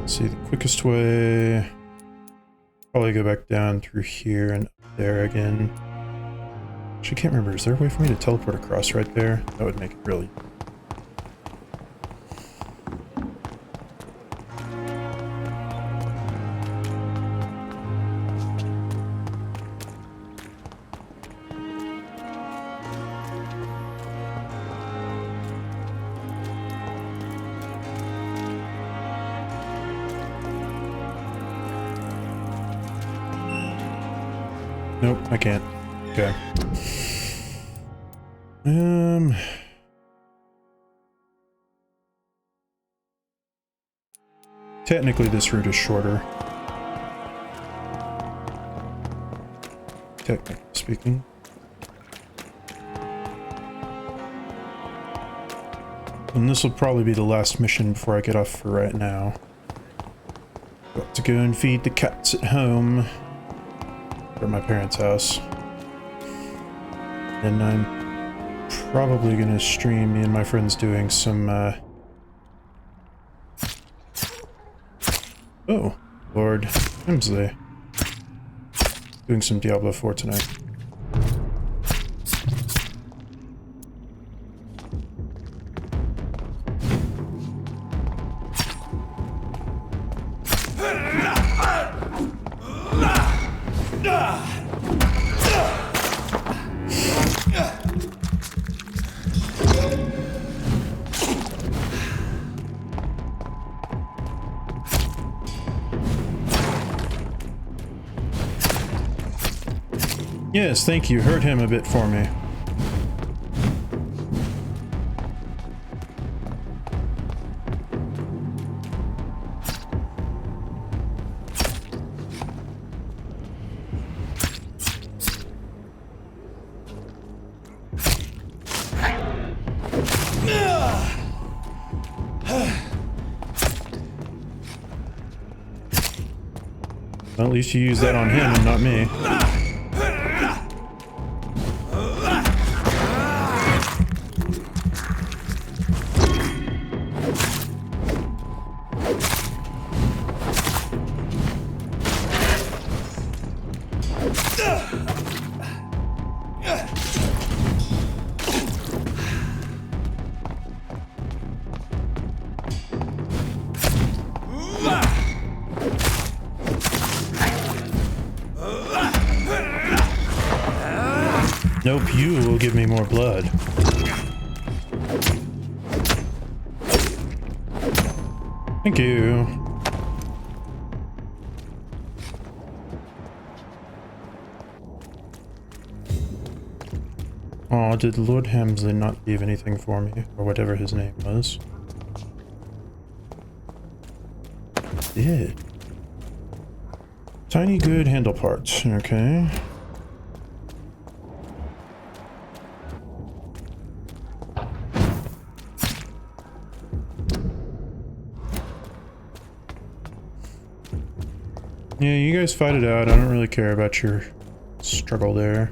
S1: See, the quickest way, probably go back down through here and up there again. Actually, can't remember. Is there a way for me to teleport across right there? That would make it really... Nope, I can't. Okay. Technically this route is shorter. Technically speaking. And this will probably be the last mission before I get off for right now. Got to go and feed the cats at home. Or my parents' house. And I'm probably gonna stream me and my friends doing some, Oh, Lord Hemsley. Doing some Diablo 4 tonight. Yes, thank you. Hurt him a bit for me. Well, at least you used that on him and not me. Nope, you will give me more blood. Thank you. Oh, did Lord Hamsley not leave anything for me? Or whatever his name was. Did. Tiny good handle parts, okay. Yeah, you guys fight it out. I don't really care about your struggle there.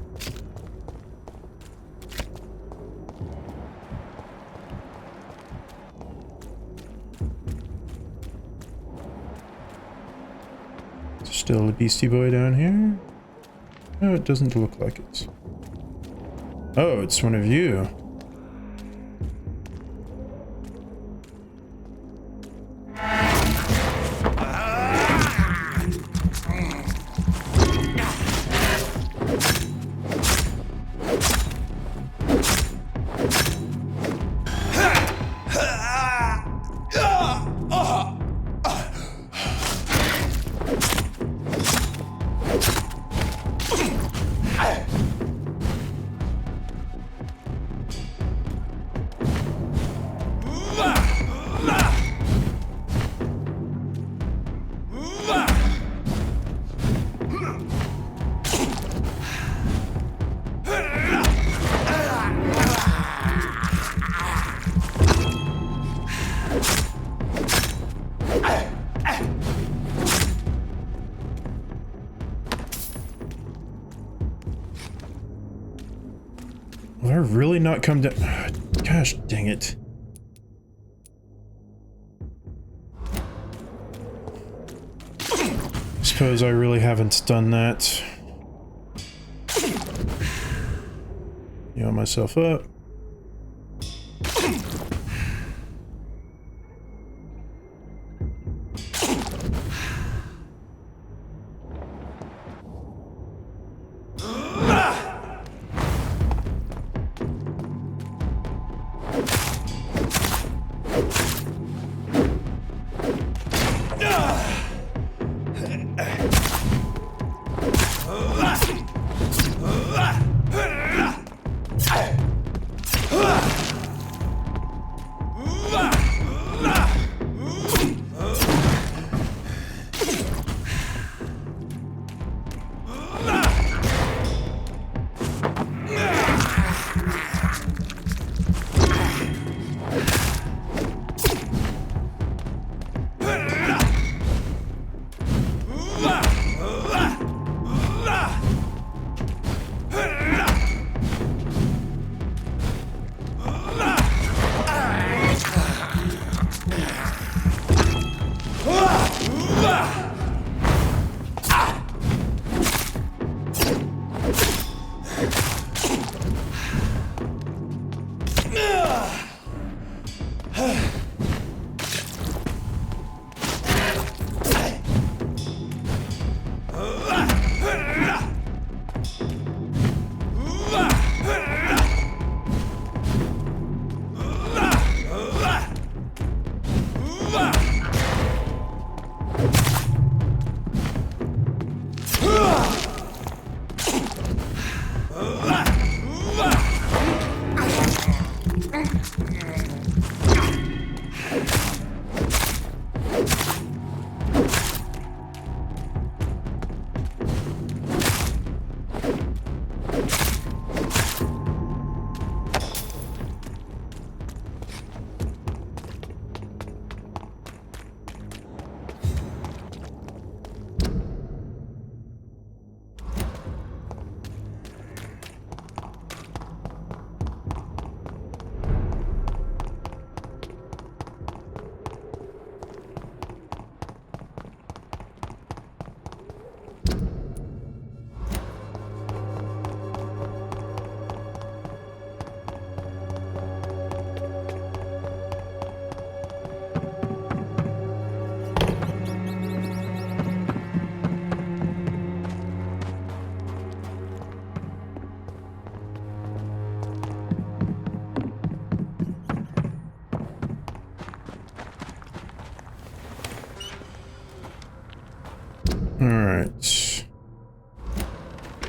S1: Still a beastie boy down here? No, it doesn't look like it. Oh, it's one of you. Will I really not come down? Gosh dang it. I suppose I really haven't done that. Heal myself up.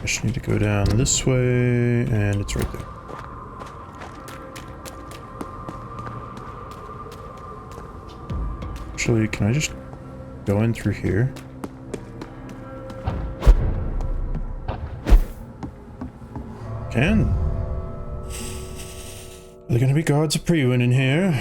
S1: I just need to go down this way, and it's right there. Actually, can I just go in through here? Can. Are there gonna be guards of Priwen in here?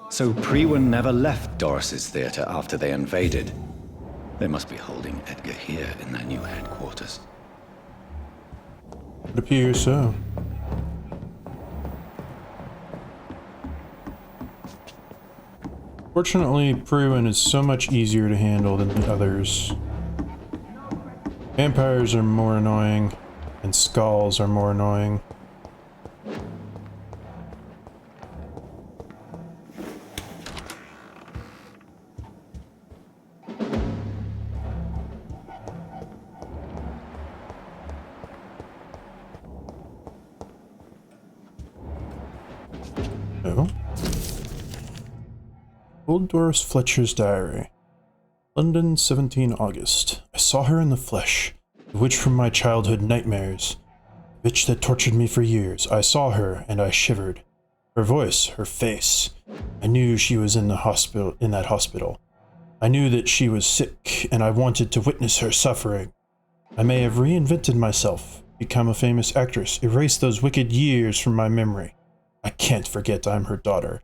S2: So Priwen never left Doris's theatre after they invaded. They must be holding Edgar here in their new headquarters.
S1: It appears so. Fortunately, Priwen is so much easier to handle than the others. Vampires are more annoying, and skulls are more annoying. Old Doris Fletcher's diary. London, 17 August. I saw her in the flesh, the witch from my childhood nightmares, the witch that tortured me for years. I saw her, and I shivered. Her voice, her face. I knew she was in the hospital. In that hospital. I knew that she was sick, and I wanted to witness her suffering. I may have reinvented myself, become a famous actress, erased those wicked years from my memory. I can't forget I'm her daughter.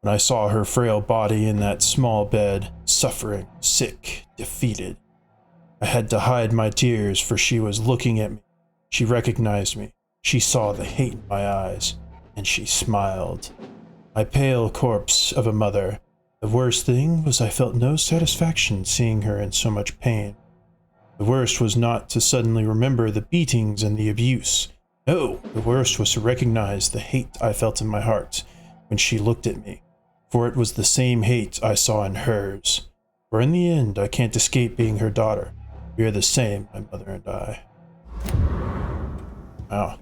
S1: When I saw her frail body in that small bed, suffering, sick, defeated, I had to hide my tears, for she was looking at me. She recognized me. She saw the hate in my eyes, and she smiled. My pale corpse of a mother. The worst thing was I felt no satisfaction seeing her in so much pain. The worst was not to suddenly remember the beatings and the abuse. No, the worst was to recognize the hate I felt in my heart when she looked at me. For it was the same hate I saw in hers. For in the end, I can't escape being her daughter. We are the same, my mother and I. Wow.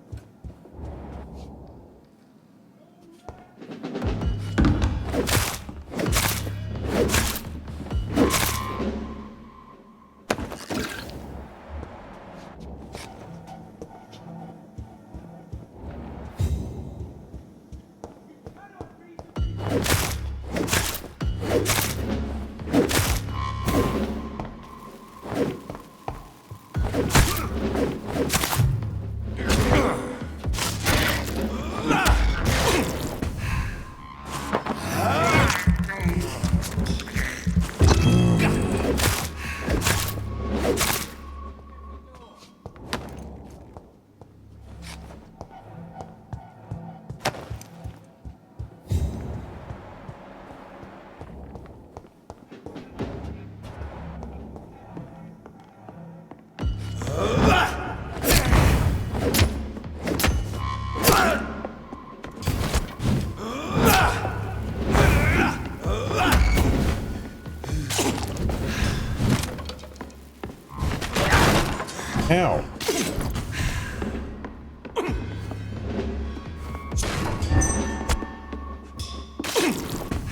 S1: Ow.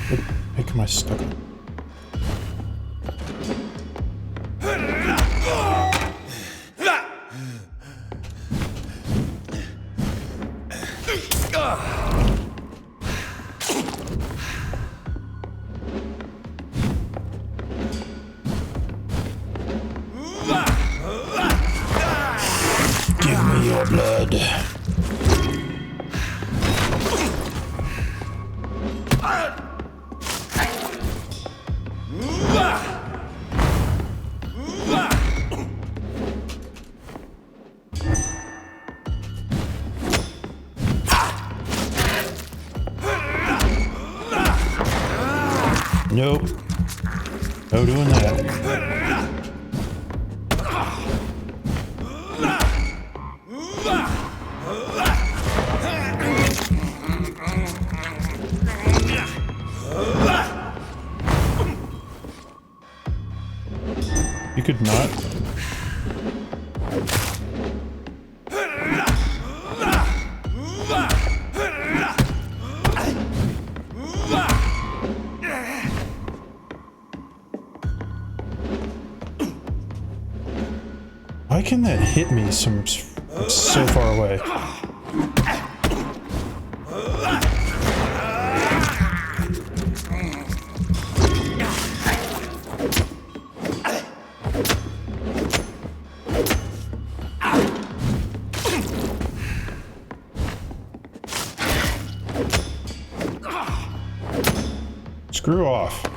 S1: What the heck am I stuck on? Give me your blood. Nope. No doing that. You could not. Why can that hit me so far away? Screw off.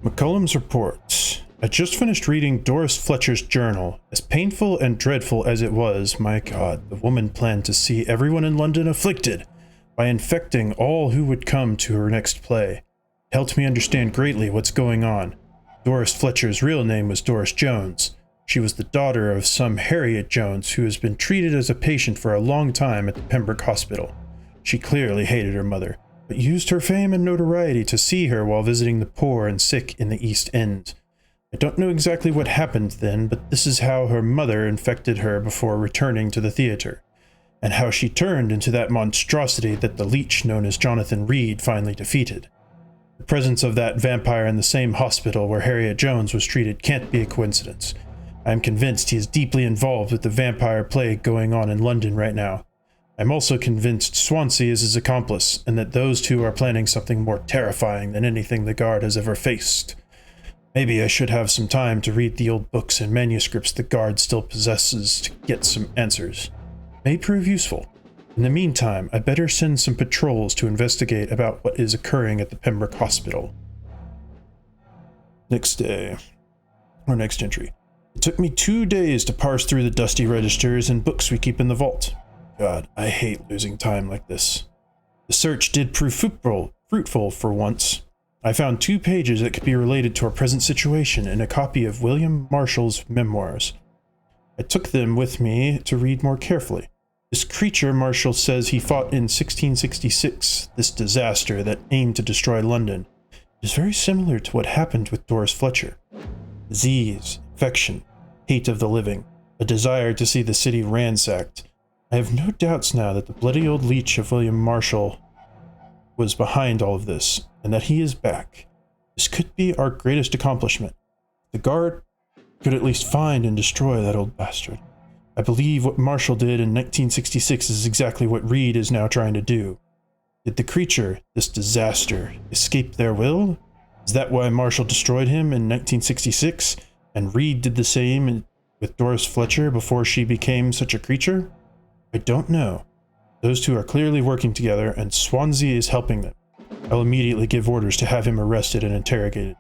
S1: McCullum's report. I just finished reading Doris Fletcher's journal. As painful and dreadful as it was, my God, the woman planned to see everyone in London afflicted by infecting all who would come to her next play. It helped me understand greatly what's going on. Doris Fletcher's real name was Doris Jones. She was the daughter of some Harriet Jones who has been treated as a patient for a long time at the Pembroke Hospital. She clearly hated her mother, but used her fame and notoriety to see her while visiting the poor and sick in the East End. I don't know exactly what happened then, but this is how her mother infected her before returning to the theater, and how she turned into that monstrosity that the leech known as Jonathan Reed finally defeated. The presence of that vampire in the same hospital where Harriet Jones was treated can't be a coincidence. I am convinced he is deeply involved with the vampire plague going on in London right now. I'm also convinced Swansea is his accomplice, and that those two are planning something more terrifying than anything the Guard has ever faced. Maybe I should have some time to read the old books and manuscripts the Guard still possesses to get some answers. May prove useful. In the meantime, I better send some patrols to investigate about what is occurring at the Pembroke Hospital. Next day. Or next entry. It took me 2 days to parse through the dusty registers and books we keep in the vault. God, I hate losing time like this. The search did prove fruitful for once. I found 2 pages that could be related to our present situation in a copy of William Marshall's memoirs. I took them with me to read more carefully. This creature Marshall says he fought in 1666, this disaster that aimed to destroy London, is very similar to what happened with Doris Fletcher. Disease, infection, hate of the living, a desire to see the city ransacked. I have no doubts now that the bloody old leech of William Marshall was behind all of this, and that he is back. This could be our greatest accomplishment. The Guard could at least find and destroy that old bastard. I believe what Marshall did in 1966 is exactly what Reed is now trying to do. Did the creature, this disaster, escape their will? Is that why Marshall destroyed him in 1966, and Reed did the same with Doris Fletcher before she became such a creature? I don't know. Those two are clearly working together, and Swansea is helping them. I'll immediately give orders to have him arrested and interrogated.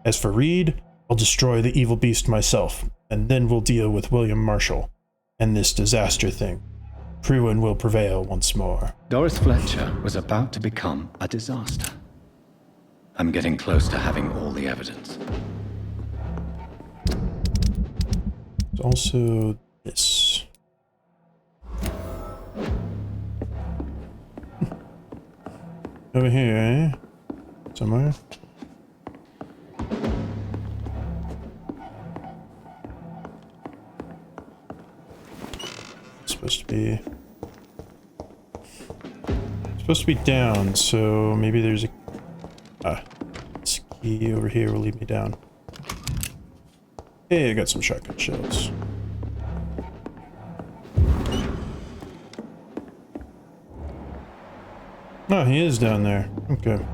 S1: As for Reed, I'll destroy the evil beast myself, and then we'll deal with William Marshall and this disaster thing. Pruin will prevail once more.
S2: Doris Fletcher was about to become a disaster. I'm getting close to having all the evidence.
S1: There's also this. Over here, eh? Somewhere. It's supposed to be down, so maybe there's a this key over here will lead me down. Hey, I got some shotgun shells. Oh, he is down there. Okay.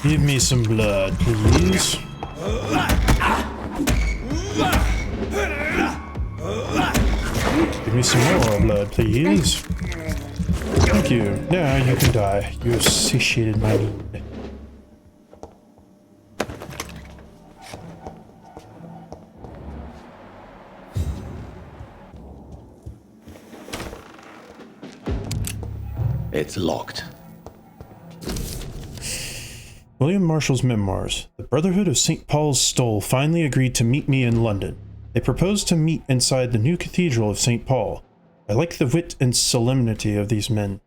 S1: Give me some blood, please. Give me some more blood, please. Thank you. Now you can die. You have satiated my need.
S2: It's locked.
S1: William Marshall's memoirs. The Brotherhood of St. Paul's Stole finally agreed to meet me in London. They proposed to meet inside the new Cathedral of St. Paul. I like the wit and solemnity of these men.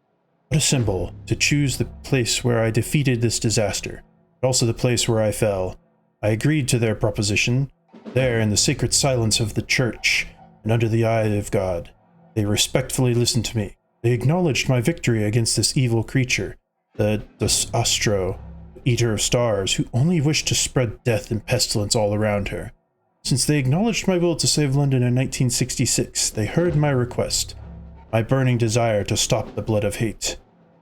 S1: What a symbol, to choose the place where I defeated this disaster, but also the place where I fell. I agreed to their proposition. There, in the sacred silence of the church, and under the eye of God, they respectfully listened to me. They acknowledged my victory against this evil creature, the Astro, Eater of Stars, who only wished to spread death and pestilence all around her. Since they acknowledged my will to save London in 1966, they heard my request, my burning desire to stop the blood of hate.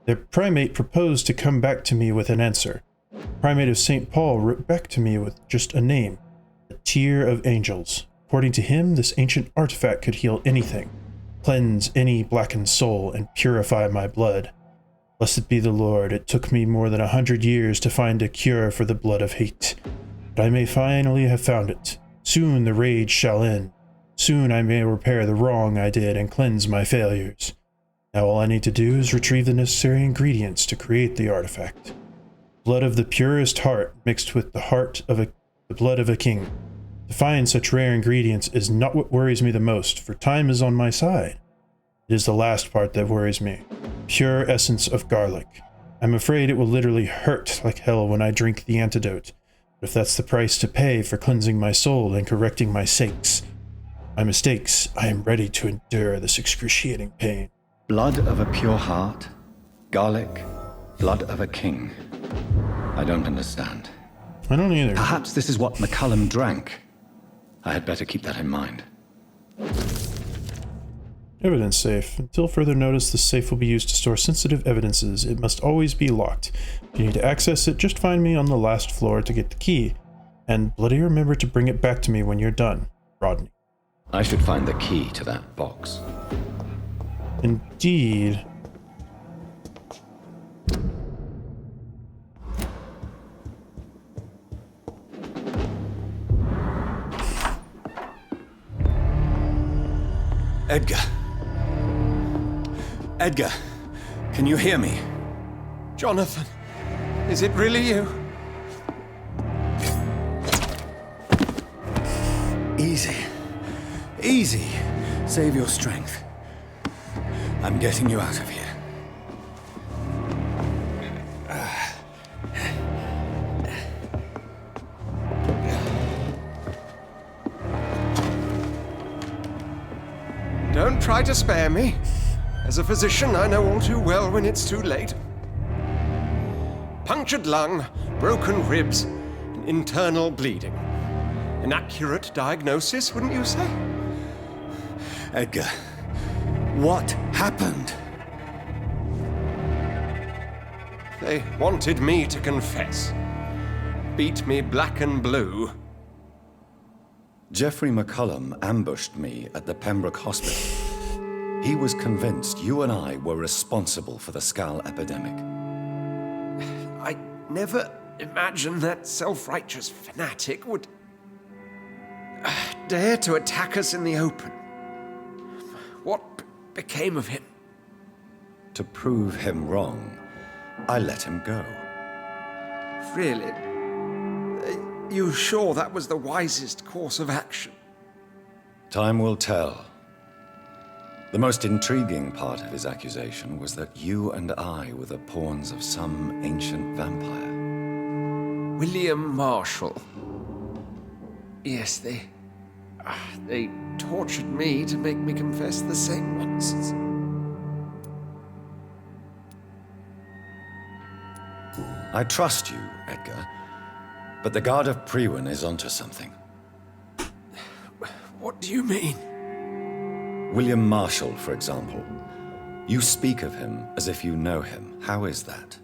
S1: Their primate proposed to come back to me with an answer. The primate of St. Paul wrote back to me with just a name, the Tear of Angels. According to him, this ancient artifact could heal anything, cleanse any blackened soul, and purify my blood. Blessed be the Lord, it took me more than 100 years to find a cure for the blood of hate. But I may finally have found it. Soon the rage shall end. Soon I may repair the wrong I did and cleanse my failures. Now all I need to do is retrieve the necessary ingredients to create the artifact. Blood of the purest heart mixed with the blood of a king. To find such rare ingredients is not what worries me the most, for time is on my side. It is the last part that worries me. Pure essence of garlic. I'm afraid it will literally hurt like hell when I drink the antidote. But if that's the price to pay for cleansing my soul and correcting my mistakes, I am ready to endure this excruciating pain.
S2: Blood of a pure heart, garlic, blood of a king. I don't understand.
S1: I don't either.
S2: Perhaps this is what McCullum drank. I had better keep that in mind.
S1: Evidence safe. Until further notice, the safe will be used to store sensitive evidences. It must always be locked. If you need to access it, just find me on the last floor to get the key. And bloody remember to bring it back to me when you're done, Rodney.
S2: I should find the key to that box.
S1: Indeed.
S9: Edgar. Edgar, can you hear me?
S6: Jonathan, is it really you?
S9: Easy. Easy. Save your strength. I'm getting you out of here.
S6: Don't try to spare me. As a physician, I know all too well when it's too late. Punctured lung, broken ribs, and internal bleeding. An accurate diagnosis, wouldn't you say?
S9: Edgar, what happened?
S6: They wanted me to confess. Beat me black and blue.
S2: Geoffrey McCullum ambushed me at the Pembroke Hospital. He was convinced you and I were responsible for the Skal epidemic.
S6: I never imagined that self-righteous fanatic would dare to attack us in the open. What became of him?
S2: To prove him wrong, I let him go.
S6: Really? Are you sure that was the wisest course of action?
S2: Time will tell. The most intriguing part of his accusation was that you and I were the pawns of some ancient vampire.
S6: William Marshall. Yes, they tortured me to make me confess the same nonsense.
S2: I trust you, Edgar, but the Guard of Priwen is onto something.
S6: What do you mean?
S2: William Marshall, for example. You speak of him as if you know him. How is that?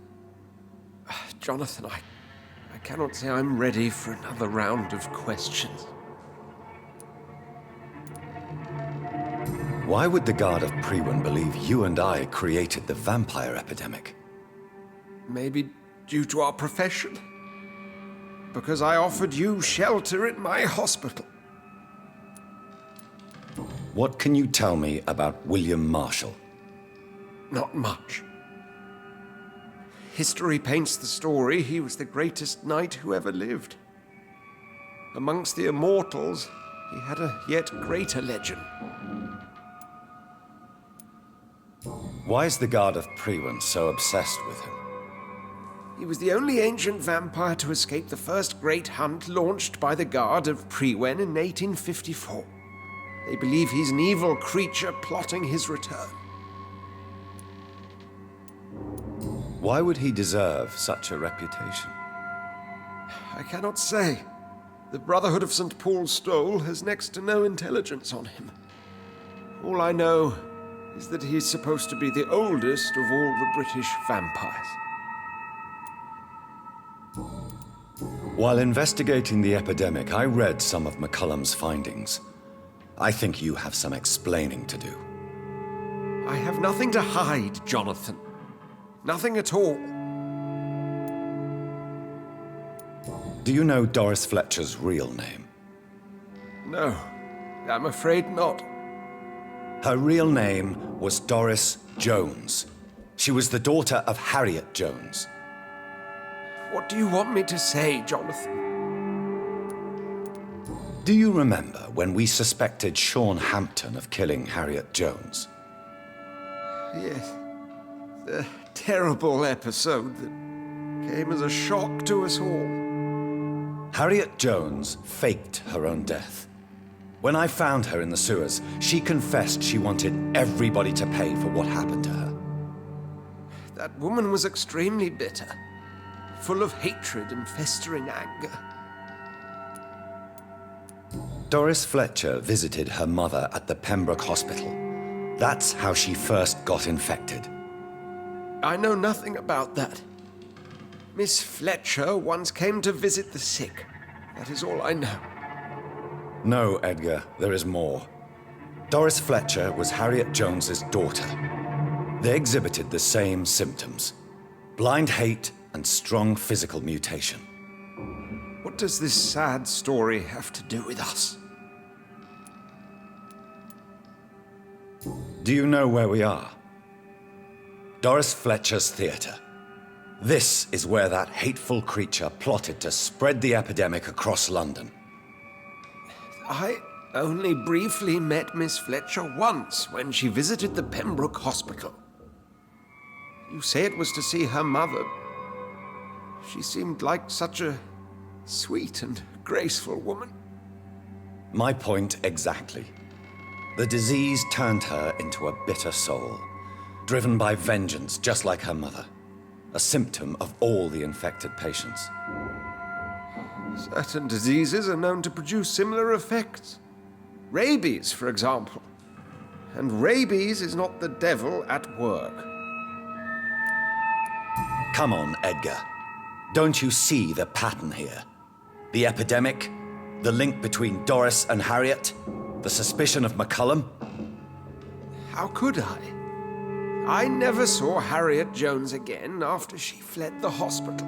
S6: Jonathan, I cannot say I'm ready for another round of questions.
S2: Why would the Guard of Priwen believe you and I created the vampire epidemic?
S6: Maybe due to our profession. Because I offered you shelter in my hospital.
S2: What can you tell me about William Marshall?
S6: Not much. History paints the story he was the greatest knight who ever lived. Amongst the immortals, he had a yet greater legend.
S2: Why is the Guard of Priwen so obsessed with him?
S6: He was the only ancient vampire to escape the first great hunt launched by the Guard of Priwen in 1854. They believe he's an evil creature plotting his return.
S2: Why would he deserve such a reputation?
S6: I cannot say. The Brotherhood of St. Paul's Stole has next to no intelligence on him. All I know is that he's supposed to be the oldest of all the British vampires.
S2: While investigating the epidemic, I read some of McCullum's findings. I think you have some explaining to do.
S6: I have nothing to hide, Jonathan. Nothing at all.
S2: Do you know Doris Fletcher's real name?
S6: No, I'm afraid not.
S2: Her real name was Doris Jones. She was the daughter of Harriet Jones.
S6: What do you want me to say, Jonathan?
S2: Do you remember when we suspected Sean Hampton of killing Harriet Jones?
S6: Yes. The terrible episode that came as a shock to us all.
S2: Harriet Jones faked her own death. When I found her in the sewers, she confessed she wanted everybody to pay for what happened to her.
S6: That woman was extremely bitter, full of hatred and festering anger.
S2: Doris Fletcher visited her mother at the Pembroke Hospital. That's how she first got infected.
S6: I know nothing about that. Miss Fletcher once came to visit the sick. That is all I know.
S2: No, Edgar, there is more. Doris Fletcher was Harriet Jones's daughter. They exhibited the same symptoms: blind hate and strong physical mutation.
S6: What does this sad story have to do with us?
S2: Do you know where we are? Doris Fletcher's theatre. This is where that hateful creature plotted to spread the epidemic across London.
S6: I only briefly met Miss Fletcher once when she visited the Pembroke Hospital. You say it was to see her mother. She seemed like such a sweet and graceful woman.
S2: My point exactly. The disease turned her into a bitter soul, driven by vengeance just like her mother. A symptom of all the infected patients.
S6: Certain diseases are known to produce similar effects. Rabies, for example. And rabies is not the devil at work.
S2: Come on, Edgar. Don't you see the pattern here? The epidemic, the link between Doris and Harriet, the suspicion of McCullum?
S6: How could I? I never saw Harriet Jones again after she fled the hospital.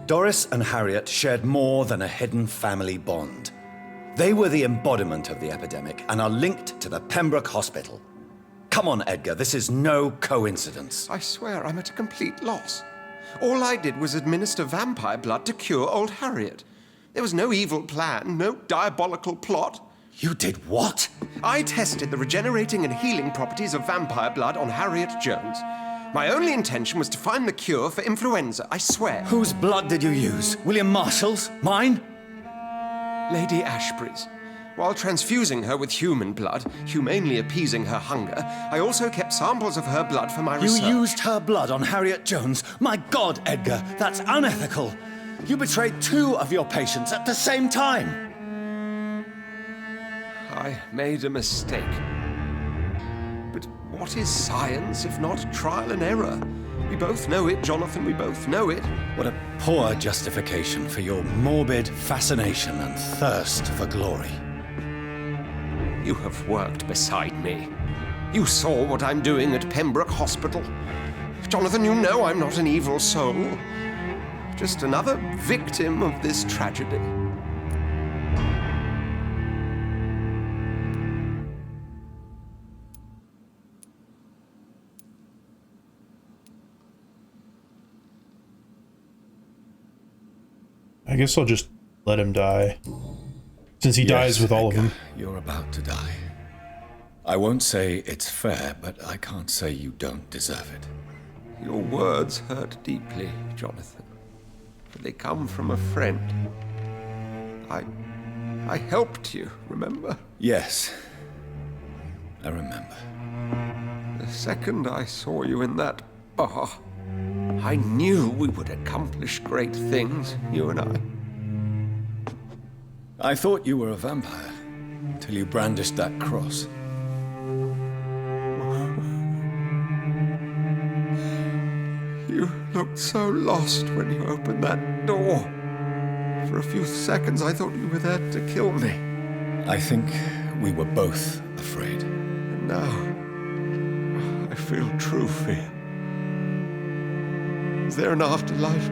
S2: Doris and Harriet shared more than a hidden family bond. They were the embodiment of the epidemic and are linked to the Pembroke Hospital. Come on, Edgar, this is no coincidence.
S6: I swear I'm at a complete loss. All I did was administer vampire blood to cure old Harriet. There was no evil plan, no diabolical plot.
S2: You did what?
S6: I tested the regenerating and healing properties of vampire blood on Harriet Jones. My only intention was to find the cure for influenza, I swear.
S2: Whose blood did you use? William Marshall's? Mine?
S6: Lady Ashbury's. While transfusing her with human blood, humanely appeasing her hunger, I also kept samples of her blood for my research.
S2: You used her blood on Harriet Jones? My God, Edgar, that's unethical. You betrayed 2 of your patients at the same time.
S6: I made a mistake. But what is science if not trial and error? We both know it, Jonathan, we both know it.
S2: What a poor justification for your morbid fascination and thirst for glory.
S6: You have worked beside me. You saw what I'm doing at Pembroke Hospital. Jonathan, you know I'm not an evil soul. Just another victim of this tragedy.
S1: I guess I'll just let him die. Since he dies with all of them.
S2: You're about to die. I won't say it's fair, but I can't say you don't deserve it.
S6: Your words hurt deeply, Jonathan. But they come from a friend. I helped you, remember?
S2: Yes. I remember.
S6: The second I saw you in that bar, I knew we would accomplish great things, you and I.
S2: I thought you were a vampire, till you brandished that cross.
S6: You looked so lost when you opened that door. For a few seconds, I thought you were there to kill me.
S2: I think we were both afraid.
S6: And now, I feel true fear. Is there an afterlife?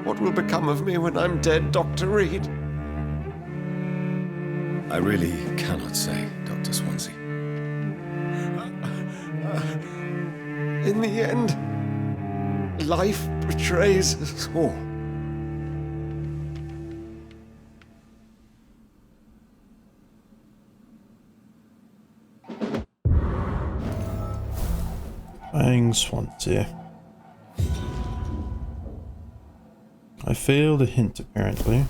S6: What will become of me when I'm dead, Dr. Reed?
S2: I really cannot say, Dr. Swansea.
S6: In the end, life betrays us all.
S1: Bang Swansea. I failed a hint, apparently.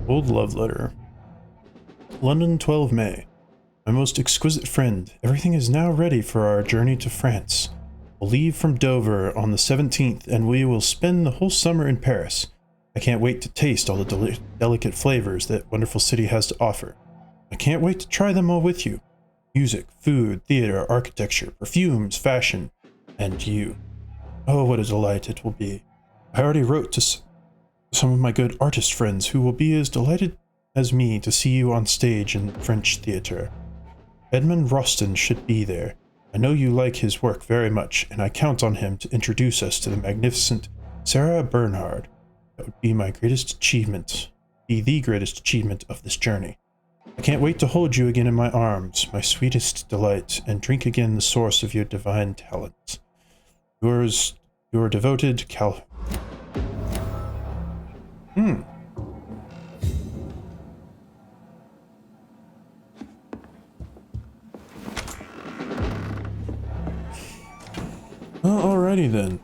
S1: Old love letter. London, 12 May. My most exquisite friend, everything is now ready for our journey to France. We'll leave from Dover on the 17th, and we will spend the whole summer in Paris. I can't wait to taste all the delicate flavors that wonderful city has to offer. I can't wait to try them all with you. Music, food, theater, architecture, perfumes, fashion, and you. Oh, what a delight it will be. I already wrote to some of my good artist friends who will be as delighted as me to see you on stage in French theater. Edmund Rostand should be there. I know you like his work very much, and I count on him to introduce us to the magnificent Sarah Bernhardt. That would be my greatest achievement, be the greatest achievement of this journey. I can't wait to hold you again in my arms, my sweetest delight, and drink again the source of your divine talents. Yours, your devoted Cal... Well, alrighty then.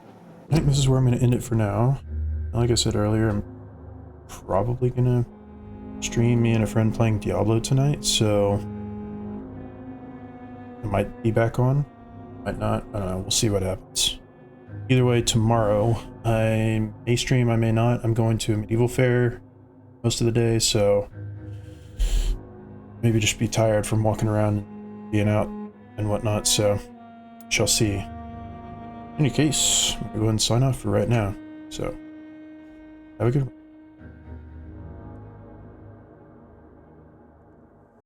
S1: I think this is where I'm going to end it for now. Like I said earlier, I'm probably going to stream me and a friend playing Diablo tonight, so I might be back on, might not, I don't know, we'll see what happens. Either way, tomorrow I may stream, I may not. I'm going to a medieval fair most of the day, so maybe just be tired from walking around and being out and whatnot, so shall see. In any case, I'm going to go ahead and sign off for right now, so have a good one.